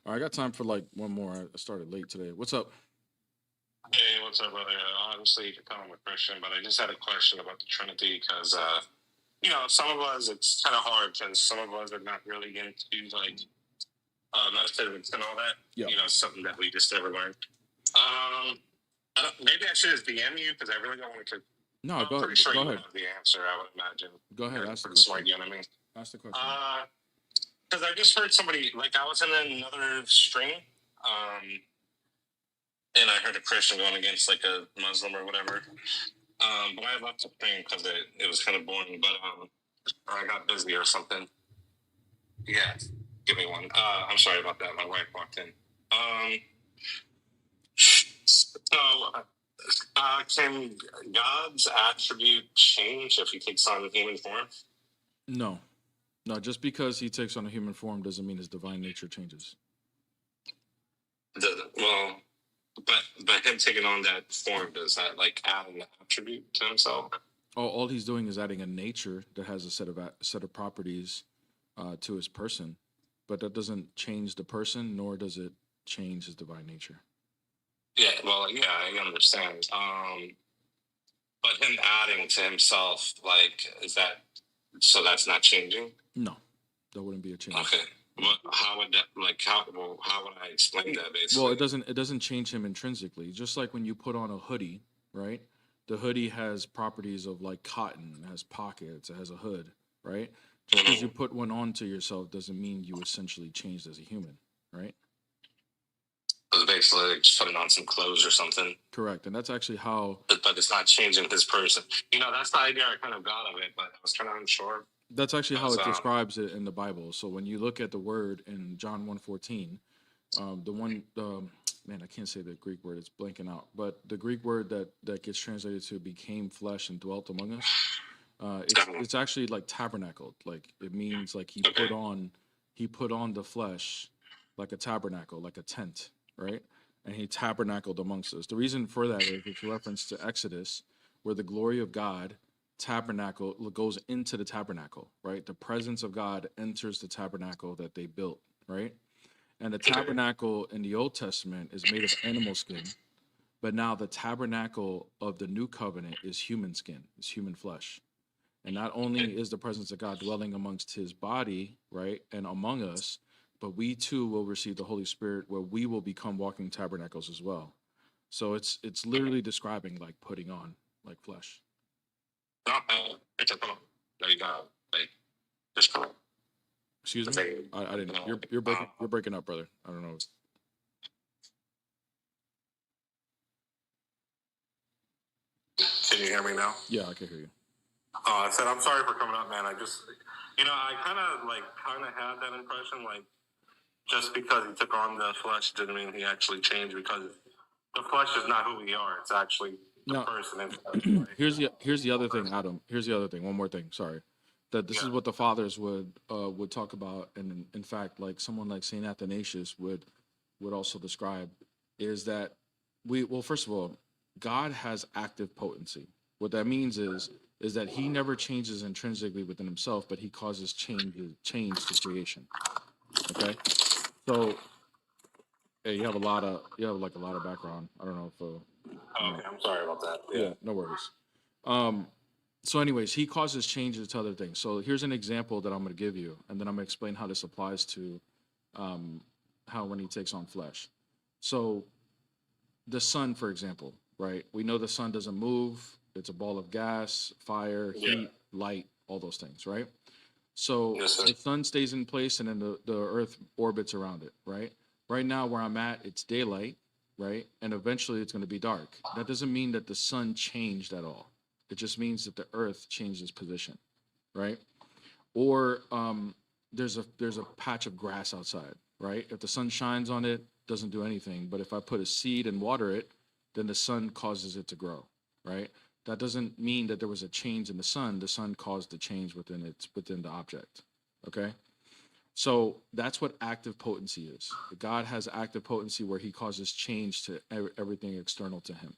All right, I got time for like one more. I started late today. What's up?
Hey, what's up, brother? Obviously, you can tell I'm a Christian, but I just had a question about the Trinity because, you know, some of us, it's kind of hard because some of us are not really into, like, metaphysics and all that.
Yeah.
You know, something that we just never learned. Maybe I should just DM you because I really don't want to.
No,
I'm pretty sure
go
you
ahead.
have the answer, I would imagine.
Go ahead.
You're
Ask the
pretty
question.
smart, you know what I mean?
Ask the question.
Because I just heard somebody, like, I was in another stream, and I heard a Christian going against, like, a Muslim or whatever. But I left the stream because it was kind of boring, but or I got busy or something. Yeah, give me one. I'm sorry about that. My wife walked in. Can God's attribute change if he takes on human form?
No, just because he takes on a human form doesn't mean his divine nature changes.
Well, but him taking on that form, does that like add an attribute to himself?
All he's doing is adding a nature that has a set of properties to his person, but that doesn't change the person, nor does it change his divine nature.
Yeah, well, yeah, I understand. But him adding to himself, like, is that so? That's not changing.
No, that wouldn't be a change.
Okay. Well, how would that like how would I explain that basically?
Well, it doesn't change him intrinsically. Just like when you put on a hoodie, right? The hoodie has properties of like cotton, it has pockets, it has a hood, right? Just because you put one onto yourself doesn't mean you essentially changed as a human, right?
So basically like just putting on some clothes or something.
Correct, and that's actually how.
But it's not changing his person. You know, that's the idea I kind of got of it, but I was kind of unsure.
That's actually how it describes it in the Bible. So when you look at the word in John 1:14, man, I can't say the Greek word, it's blanking out. But the Greek word that gets translated to became flesh and dwelt among us, it's actually like tabernacled. Like it means like he put on the flesh like a tabernacle, like a tent, right? And he tabernacled amongst us. The reason for that is it's a reference to Exodus, where the glory of God tabernacle goes into the tabernacle, right? The presence of God enters the tabernacle that they built, right? And the tabernacle in the Old Testament is made of animal skin, but now the tabernacle of the new covenant is human skin, is human flesh. And not only is the presence of God dwelling amongst his body, right, and among us, but we too will receive the Holy Spirit where we will become walking tabernacles as well. So it's literally describing like putting on like flesh.
There you go. Like, just cool.
Excuse me? I didn't know. You're breaking up, brother. I don't know.
Can you hear me now?
Yeah, I can hear you.
Oh, I said I'm sorry for coming up, man. I just, I kind of had that impression, like, just because he took on the flesh didn't mean he actually changed, because the flesh is not who we are. It's actually the person inside. Right?
Here's the other thing, Adam. Here's the other thing. One more thing. Sorry. That this is what the fathers would talk about, and in fact, like someone like Saint Athanasius would also describe, is that first of all, God has active potency. What that means is that he never changes intrinsically within himself, but he causes change to creation. Okay, so hey, you have a lot of background. I don't know if.
Okay, I'm sorry about that.
Yeah, no worries. So anyways, he causes changes to other things. So here's an example that I'm going to give you, and then I'm going to explain how this applies to how when he takes on flesh. So the sun, for example, right? We know the sun doesn't move. It's a ball of gas, fire, heat, light, all those things, right? So the sun stays in place, and then the earth orbits around it, right? Right now where I'm at, it's daylight, right? And eventually it's going to be dark. That doesn't mean that the sun changed at all. It just means that the earth changes position, right? Or there's a patch of grass outside, right? If the sun shines on it, doesn't do anything. But if I put a seed and water it, then the sun causes it to grow, right? That doesn't mean that there was a change in the sun. The sun caused the change within the object, okay? So that's what active potency is. God has active potency where he causes change to everything external to him,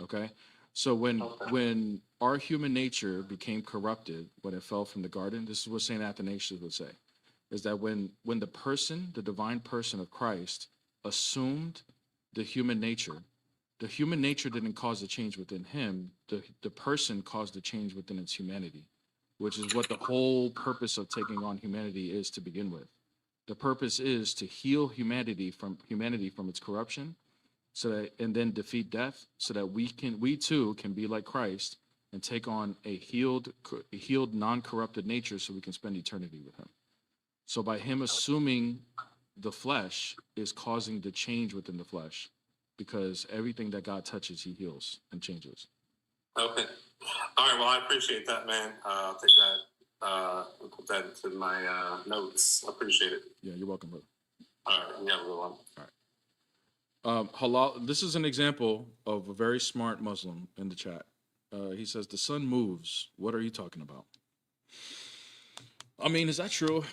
okay? So when our human nature became corrupted, when it fell from the garden, this is what St. Athanasius would say, is that when the divine person of Christ assumed the human nature didn't cause the change within him, the person caused the change within its humanity, which is what the whole purpose of taking on humanity is to begin with. The purpose is to heal humanity from its corruption, and then defeat death, so that we too can be like Christ and take on a healed, non-corrupted nature, so we can spend eternity with him. So by him assuming the flesh is causing the change within the flesh, because everything that God touches, he heals and changes.
Okay. All right. Well, I appreciate that, man. I'll take that. Put that into my notes. I appreciate it.
Yeah, you're welcome, brother.
All right. You have a good one.
All right. Halal. This is an example of a very smart Muslim in the chat. He says, the sun moves. What are you talking about? I mean, is that true?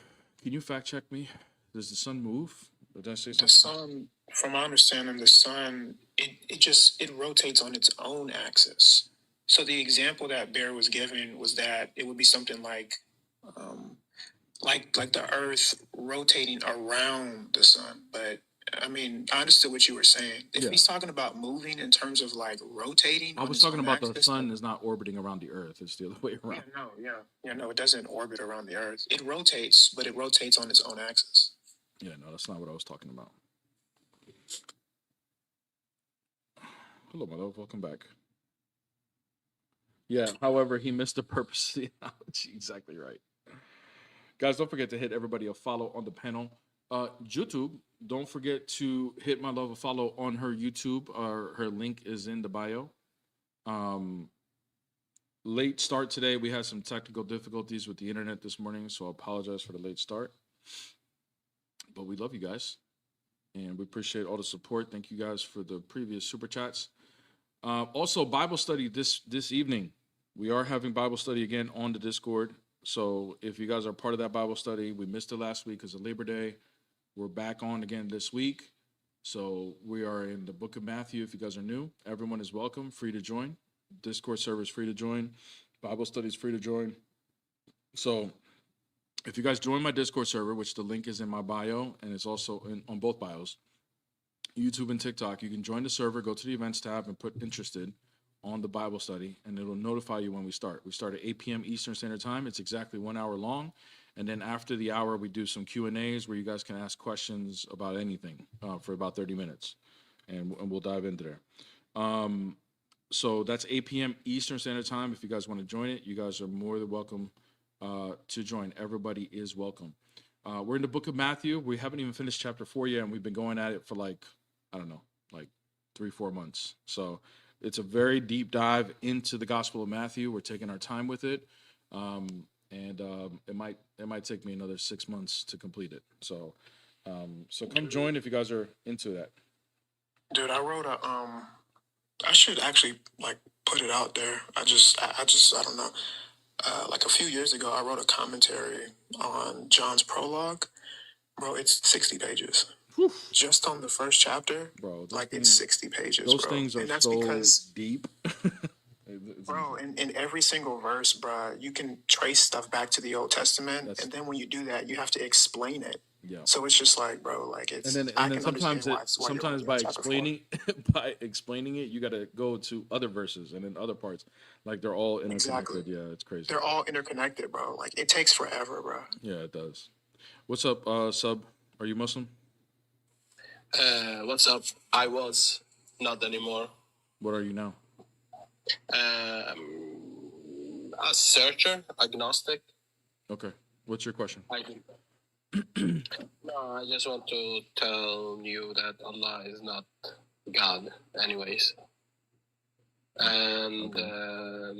Can you fact check me? Does the sun move? Did I say something?
The sun
from my understanding, the sun it rotates on its own axis. So the example that Bear was given was that it would be something um, like the Earth rotating around the sun. But I mean, I understood what you were saying. If
Yeah.
he's talking about moving in terms of like rotating,
I
on
was
its
talking
own
about the
axis,
sun is not orbiting around the Earth. It's the other way around.
no, it doesn't orbit around the Earth. It rotates, but it rotates on its own axis.
Yeah, no, that's not what I was talking about. Hello, my love. Welcome back. Yeah, however, he missed the purpose of the analogy. Exactly right. Guys, don't forget to hit everybody a follow on the panel. YouTube, don't forget to hit my love a follow on her YouTube. Her link is in the bio. Late start today. We had some technical difficulties with the internet this morning, so I apologize for the late start. But we love you guys, and we appreciate all the support. Thank you guys for the previous super chats. Also, Bible study this evening. We are having Bible study again on the Discord. So if you guys are part of that Bible study, we missed it last week because of Labor Day. We're back on again this week. So we are in the book of Matthew. If you guys are new, everyone is welcome, free to join. Discord server is free to join. Bible study is free to join. So if you guys join my Discord server, which the link is in my bio, and it's also on both bios, YouTube and TikTok, you can join the server, go to the events tab, and put interested on the Bible study, and it'll notify you when we start. We start at 8 p.m. Eastern Standard Time. It's exactly 1 hour long. And then after the hour, we do some Q&As where you guys can ask questions about anything for about 30 minutes. And we'll dive into there. So that's 8 p.m. Eastern Standard Time. If you guys want to join it, you guys are more than welcome to join. Everybody is welcome. We're in the book of Matthew. We haven't even finished chapter 4 yet, and we've been going at it for like 3-4 months. So it's a very deep dive into the Gospel of Matthew. We're taking our time with it, and it might take me another 6 months to complete it. So come join if you guys are into that.
Dude, I wrote I should actually put it out there. I don't know. Like a few years ago, I wrote a commentary on John's prologue. Bro, it's 60 pages.
Whew.
Just on the first chapter,
bro.
It's 60 pages.
Those
bro.
things are
and that's
so
because,
deep.
bro, in every single verse, bro, you can trace stuff back to the Old Testament, and then when you do that, you have to explain it.
Yeah.
So it's just it's.
And then sometimes by explaining it, you got to go to other verses and then other parts. Like they're all interconnected. Exactly. Yeah, it's crazy.
They're all interconnected, bro. Like it takes forever, bro.
Yeah, it does. What's up, Sub? Are you Muslim?
What's up? I was, not anymore.
What are you now?
A searcher, agnostic.
Okay. What's your question?
No, I just want to tell you that Allah is not God, anyways. And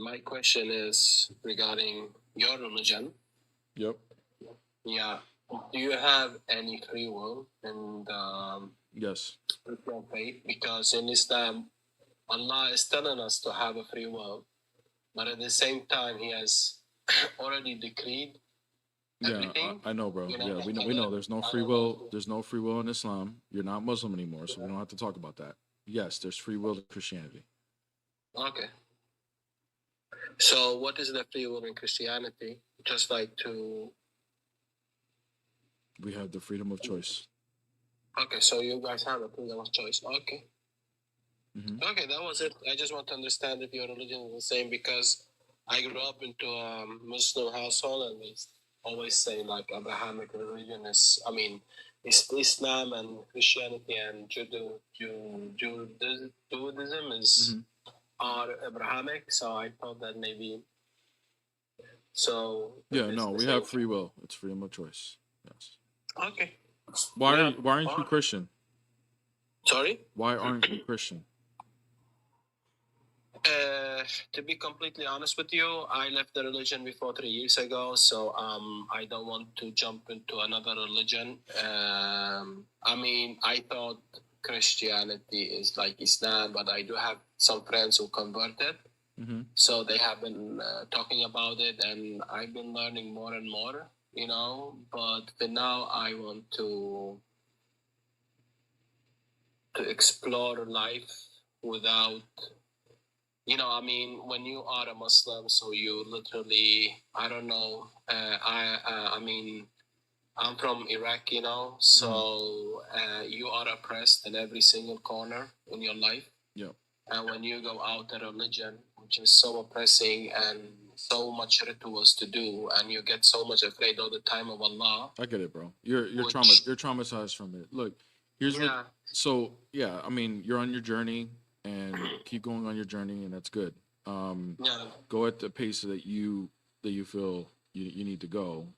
my question is regarding your religion.
Yep.
Yeah. Do you have any free will in
yes.
your faith? Because in Islam, Allah is telling us to have a free will, but at the same time, He has already decreed everything.
I know, bro. Yeah, we know. There's no free will. There's no free will in Islam. You're not Muslim anymore, so we don't have to talk about that. Yes, there's free will in Christianity.
Okay. So, what is the free will in Christianity? Just like to.
We have the freedom of choice.
Okay, so you guys have a freedom of choice. Okay.
Mm-hmm.
Okay, that was it. I just want to understand if your religion is the same, because I grew up into a Muslim household, and we always say like Abrahamic religion is, it's Islam and Christianity and Judaism is are Abrahamic. So I thought that maybe. So.
Yeah, no, we have free will. It's freedom of choice. Yes.
Okay.
Why aren't you Christian?
Sorry?
Why aren't you Christian?
To be completely honest with you, I left the religion before 3 years ago, so I don't want to jump into another religion. I thought Christianity is like Islam, but I do have some friends who converted.
Mm-hmm.
So they have been talking about it, and I've been learning more and more, but for now I want to to explore life without, you know, I mean, when you are a Muslim, so you literally, I don't know, I mean, I'm from Iraq, you know, so you are oppressed in every single corner in your life.
Yeah.
And when you go out a religion, which is so oppressing and so much rituals to do, and you get so much afraid all the time of Allah.
I get it, bro. You're
Which-
you're traumatized from it. Look, here's
Yeah.
what. So yeah, I mean, you're on your journey and keep going on your journey, and that's good.
Yeah.
Go at the pace that you feel you need to go.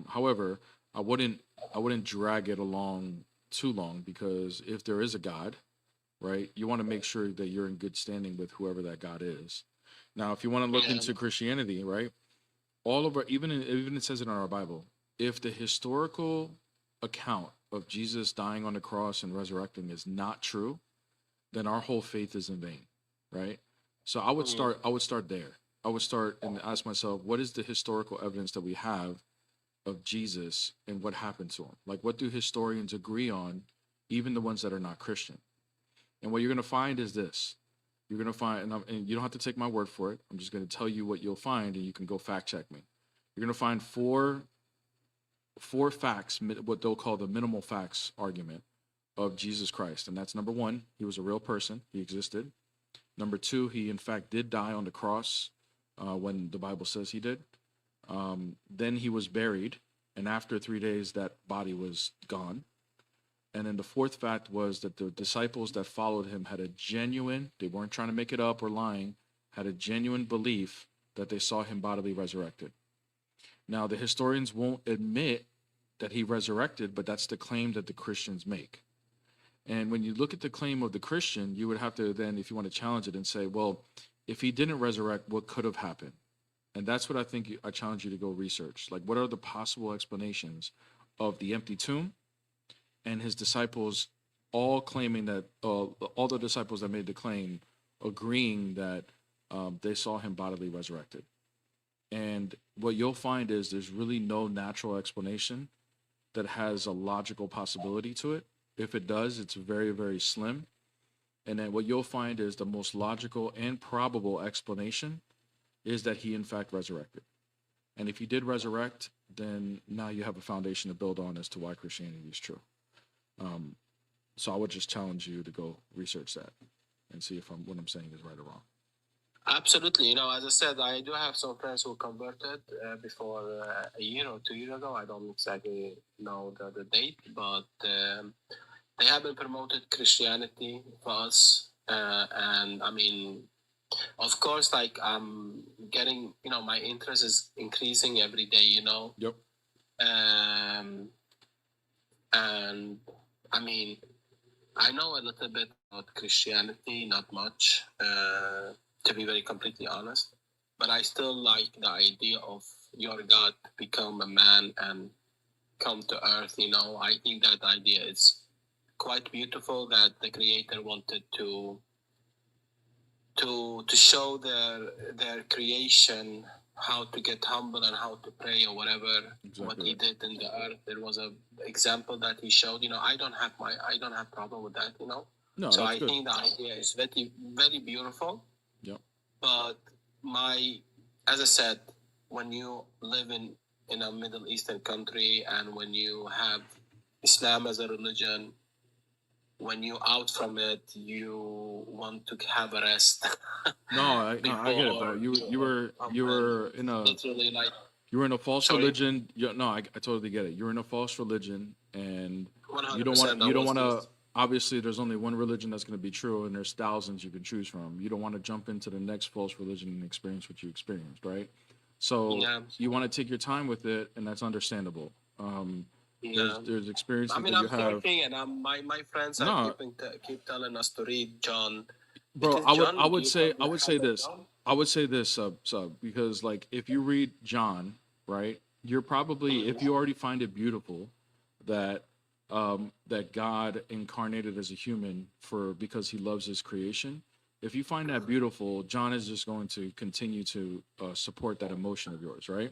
However, I wouldn't drag it along too long, because if there is a God, right, you want to make sure that you're in good standing with whoever that God is. Now, if you want to look into Christianity, right, all of our, even it says it in our Bible, if the historical account of Jesus dying on the cross and resurrecting is not true, then our whole faith is in vain, right? So I would start there. I would start and ask myself, what is the historical evidence that we have of Jesus and what happened to him? Like, what do historians agree on, even the ones that are not Christian? And what you're going to find is this. You're going to find, and you don't have to take my word for it. I'm just going to tell you what you'll find, and you can go fact check me. You're going to find four facts, what they'll call the minimal facts argument of Jesus Christ. And that's: number one, he was a real person. He existed. Number two, he in fact did die on the cross when the Bible says he did. Then he was buried, and after 3 days, that body was gone. And then the fourth fact was that the disciples that followed him had a genuine, they weren't trying to make it up or lying, had a genuine belief that they saw him bodily resurrected. Now, the historians won't admit that he resurrected, but that's the claim that the Christians make. And when you look at the claim of the Christian, you would have to then, if you want to challenge it, and say, well, if he didn't resurrect, what could have happened? And that's what I think I challenge you to go research. Like, what are the possible explanations of the empty tomb and his disciples all claiming that, all the disciples that made the claim agreeing that they saw him bodily resurrected? And what you'll find is there's really no natural explanation that has a logical possibility to it. If it does, it's very, very slim. And then what you'll find is the most logical and probable explanation is that he in fact resurrected. And if he did resurrect, then now you have a foundation to build on as to why Christianity is true. So I would just challenge you to go research that and see if what I'm saying is right or wrong.
Absolutely. You know, as I said, I do have some friends who converted before a year or 2 years ago. I don't exactly know the date, but they have been promoted Christianity for us. And I mean, of course, like I'm getting, you know, my interest is increasing every day, you know.
Yep.
And I mean, I know a little bit about Christianity, not much, to be very completely honest. But I still like the idea of your God become a man and come to earth, you know. I think that idea is quite beautiful, that the Creator wanted to show their creation how to get humble and how to pray or whatever. Exactly. What he did in the earth. There was a example that he showed. You know, I don't have problem with that. You know.
No.
So I
good.
think the idea is very, very beautiful.
Yep.
But as I said, when you live in a Middle Eastern country and when you have Islam as a religion, when you're out from it, you want to have a rest.
No, I get it, bro. You were in a
literally like
you were in a false
sorry?
religion. No, I totally get it. You're in a false religion, and
100%,
you don't want to. Obviously, there's only one religion that's going to be true, and there's thousands you can choose from. You don't want to jump into the next false religion and experience what you experienced, right? So you want to take your time with it, and that's understandable. There's experiences that you have.
Talking, and my friends are keep telling us to read John.
Bro, I would say this. I would say this, because like if you read John, right, you're probably, if you already find it beautiful that that God incarnated as a human because he loves his creation. If you find that beautiful, John is just going to continue to support that emotion of yours, right?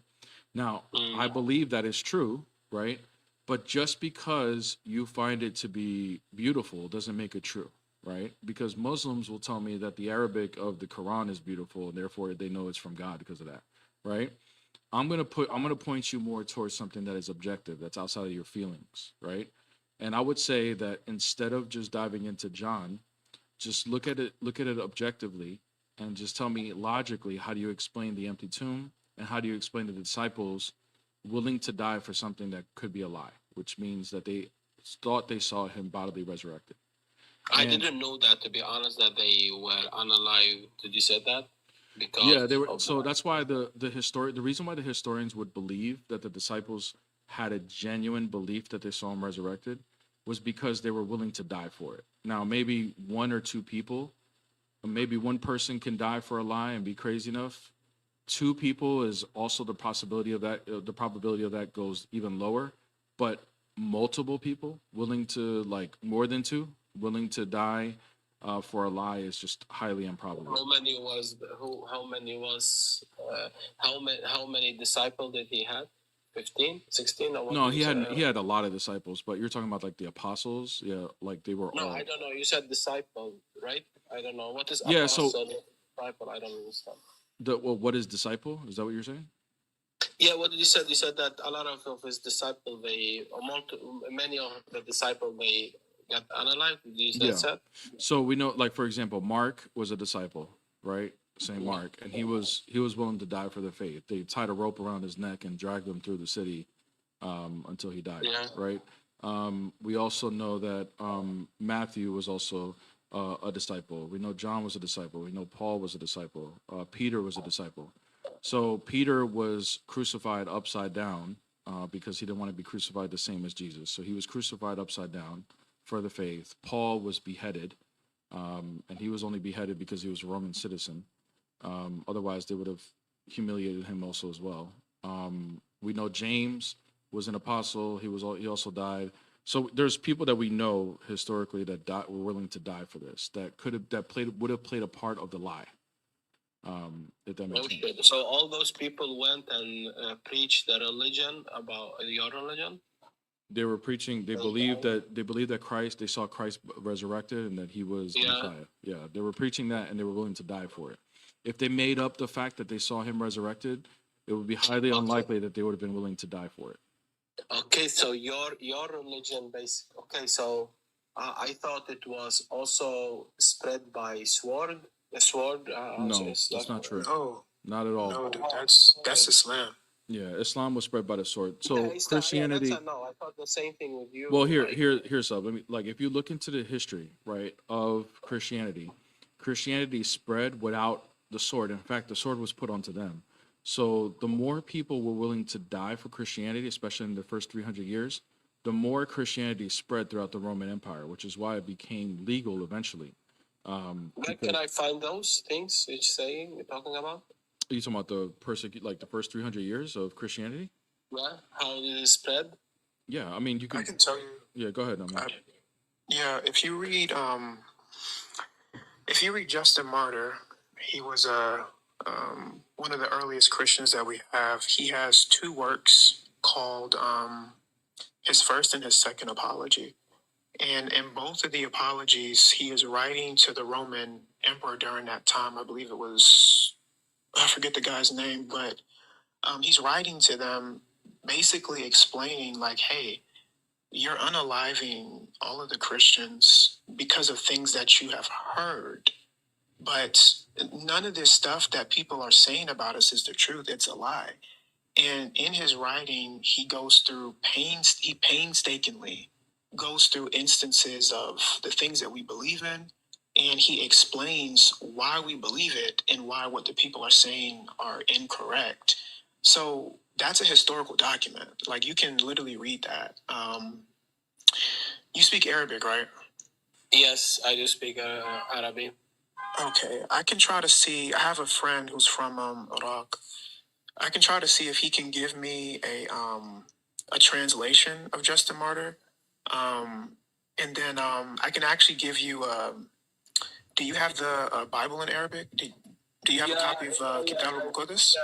Now, I believe that is true, right? But just because you find it to be beautiful doesn't make it true. right? Because Muslims will tell me that the Arabic of the Quran is beautiful, and therefore they know it's from God because of that, right? I'm gonna point you more towards something that is objective, that's outside of your feelings, right? And I would say that instead of just diving into John, just look at it objectively, and just tell me logically, how do you explain the empty tomb, and how do you explain the disciples willing to die for something that could be a lie, which means that they thought they saw him bodily resurrected.
I didn't know that, to be honest, that they were unalive. Did you say that? Because
yeah, they were. So that's why the reason why the historians would believe that the disciples had a genuine belief that they saw him resurrected was because they were willing to die for it. Now, maybe one or two people, maybe one person can die for a lie and be crazy enough. Two people is also the possibility of that. The probability of that goes even lower, but multiple people willing to, like more than two, willing to die for a lie is just highly improbable.
How many was how many disciples did he have? 15, 16? Or what
No,
did you say?
he had a lot of disciples, but you're talking about like the apostles, yeah, like they were
No,
all.
I don't know. You said disciple, right? I don't know what is
Yeah, so-
apostle, disciple. I don't understand.
What is disciple? Is that what you're saying?
Yeah, what did you say? You said that a lot of his disciples, many of the disciples, they got unalive. Did you say
Yeah.
that?
So we know, like for example, Mark was a disciple, right? Saint Mark, and he was willing to die for the faith. They tied a rope around his neck and dragged him through the city until he died,
Yeah.
right? We also know that Matthew was also a disciple. We know John was a disciple. We know Paul was a disciple. Peter was a disciple. So Peter was crucified upside down because he didn't want to be crucified the same as Jesus. So he was crucified upside down for the faith. Paul was beheaded, and he was only beheaded because he was a Roman citizen. Otherwise, they would have humiliated him also as well. We know James was an apostle. He also died. So there's people that we know historically that were willing to die for this. Would have played a part of the lie. If that makes sense.
So all those people went and preached the religion about your religion.
They were preaching. They believed that Christ. They saw Christ resurrected and that he was the Messiah. Yeah, they were preaching that, and they were willing to die for it. If they made up the fact that they saw him resurrected, it would be highly unlikely that they would have been willing to die for it.
Okay, so your religion, basically. Okay, so I thought it was also spread by sword. The sword.
No, that's not true.
No,
Not at all.
no, dude, that's Islam.
Yeah, Islam was spread by the sword. So
Yeah,
Christianity.
no, I thought the same thing with you.
Well, here's something. Let me, like, if you look into the history, right, of Christianity spread without the sword. In fact, the sword was put onto them. So the more people were willing to die for Christianity, especially in the first 300 years, the more Christianity spread throughout the Roman Empire, which is why it became legal eventually.
Where can I find those things you're talking about?
Are you talking about the first 300 years of Christianity?
Yeah, how did it spread?
Yeah, I mean, you can.
I can tell you.
Yeah, go ahead.
Yeah, if you read Justin Martyr, he was one of the earliest Christians that we have. He has two works called his first and his second apology. And in both of the apologies, he is writing to the Roman emperor during that time. I believe it was, I forget the guy's name, but he's writing to them basically explaining like, hey, you're unaliving all of the Christians because of things that you have heard. But none of this stuff that people are saying about us is the truth. It's a lie. And in his writing, he goes through he painstakingly goes through instances of the things that we believe in, and he explains why we believe it and why what the people are saying are incorrect. So that's a historical document. Like, you can literally read that. You speak Arabic, right?
Yes, I do speak Arabic.
Okay, I can try to see. I have a friend who's from Iraq. I can try to see if he can give me a translation of Justin Martyr. And then I can actually give you. Do you have the Bible in Arabic? Do you have a copy of Kitab al-Muqaddas?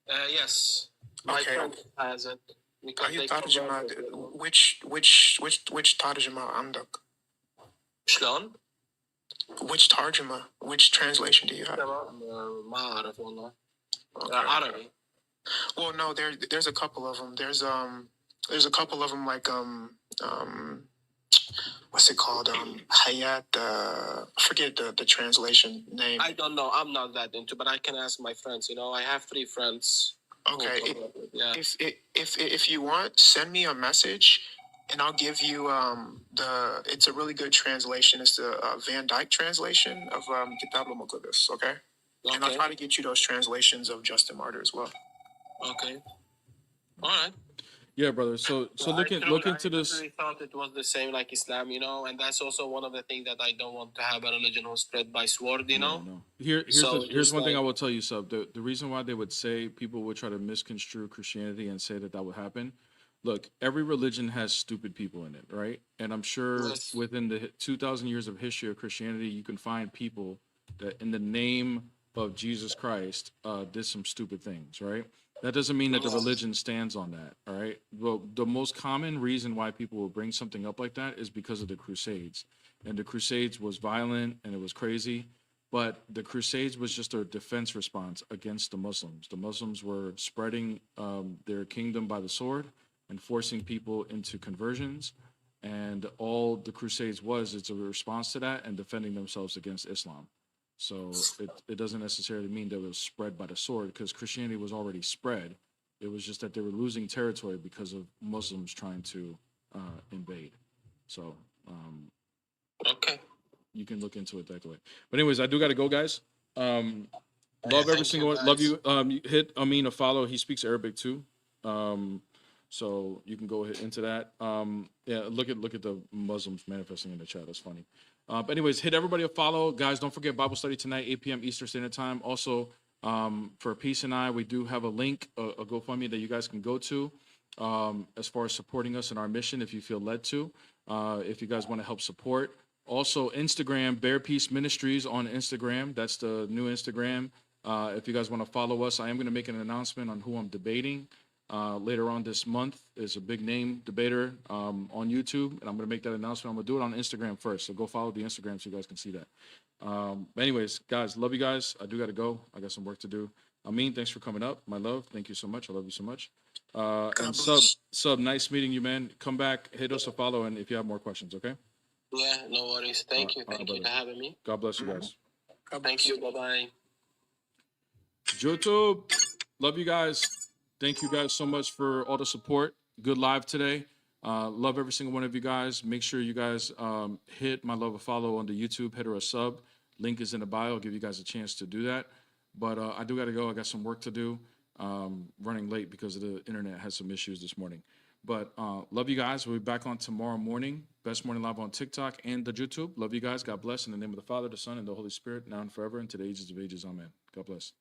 Yes. My friend has it.
Are you tarjuma? Which tarjuma عندك?
شلون؟
Which tarjuma? Which translation do you have?
ما أعرف والله. عربي.
Well, no, there's a couple of them. There's a couple of them like what's it called? Hayat. I forget the translation name.
I don't know. I'm not that into, but I can ask my friends. You know, I have 3 friends.
Okay.
Yeah.
If you want, send me a message, and I'll give you it's a really good translation. It's the Van Dyke translation of Kitab al-Muqaddas. Okay. And I'll try to get you those translations of Justin Martyr as well.
Okay. All right.
Yeah, brother. So look into this.
I thought it was the same like Islam, you know, and that's also one of the things that I don't want to have a religion who's spread by sword, you know.
No. Here's one thing I will tell you, Sub. The reason why they would say people would try to misconstrue Christianity and say that would happen. Look, every religion has stupid people in it, right? And I'm sure within the 2,000 years of history of Christianity, you can find people that in the name of Jesus Christ did some stupid things, right? That doesn't mean that the religion stands on that, all right? Well, the most common reason why people will bring something up like that is because of the Crusades. And the Crusades was violent and it was crazy, but the Crusades was just a defense response against the Muslims. The Muslims were spreading their kingdom by the sword and forcing people into conversions. And all the Crusades it's a response to that and defending themselves against Islam. So it doesn't necessarily mean that it was spread by the sword, because Christianity was already spread. It was just that they were losing territory because of Muslims trying to invade. So
okay,
you can look into it that way. But anyways, I do got to go, guys. Love every single one. Love you. Hit Amin a follow. He speaks Arabic too. So you can go ahead into that. Yeah, look at the Muslims manifesting in the chat. That's funny. But anyways, hit everybody a follow. Guys, don't forget Bible study tonight, 8 p.m. Eastern Standard Time. Also, for Peace and I, we do have a link, a GoFundMe that you guys can go to as far as supporting us in our mission if you feel led to, if you guys want to help support. Also, Instagram, Bear Peace Ministries on Instagram. That's the new Instagram. If you guys want to follow us, I am going to make an announcement on who I'm debating. Later on this month is a big name debater on YouTube, and I'm going to make that announcement. I'm going to do it on Instagram first, so go follow the Instagram so you guys can see that. But anyways, guys, love you guys. I do got to go. I got some work to do. Amin, thanks for coming up. My love, thank you so much. I love you so much. And Sub, nice meeting you, man. Come back, hit us a follow, and if you have more questions, okay?
Yeah, no worries. Thank you for having me.
God bless you guys.
Thank you. Bye-bye.
YouTube, love you guys. Thank you guys so much for all the support. Good live today. Love every single one of you guys. Make sure you guys hit my love a follow on the YouTube, hit her a sub. Link is in the bio. I'll give you guys a chance to do that. But I do got to go. I got some work to do. Running late because of the internet had some issues this morning. But love you guys. We'll be back on tomorrow morning. Best Morning Live on TikTok and the YouTube. Love you guys. God bless. In the name of the Father, the Son, and the Holy Spirit, now and forever, and to the ages of ages. Amen. God bless.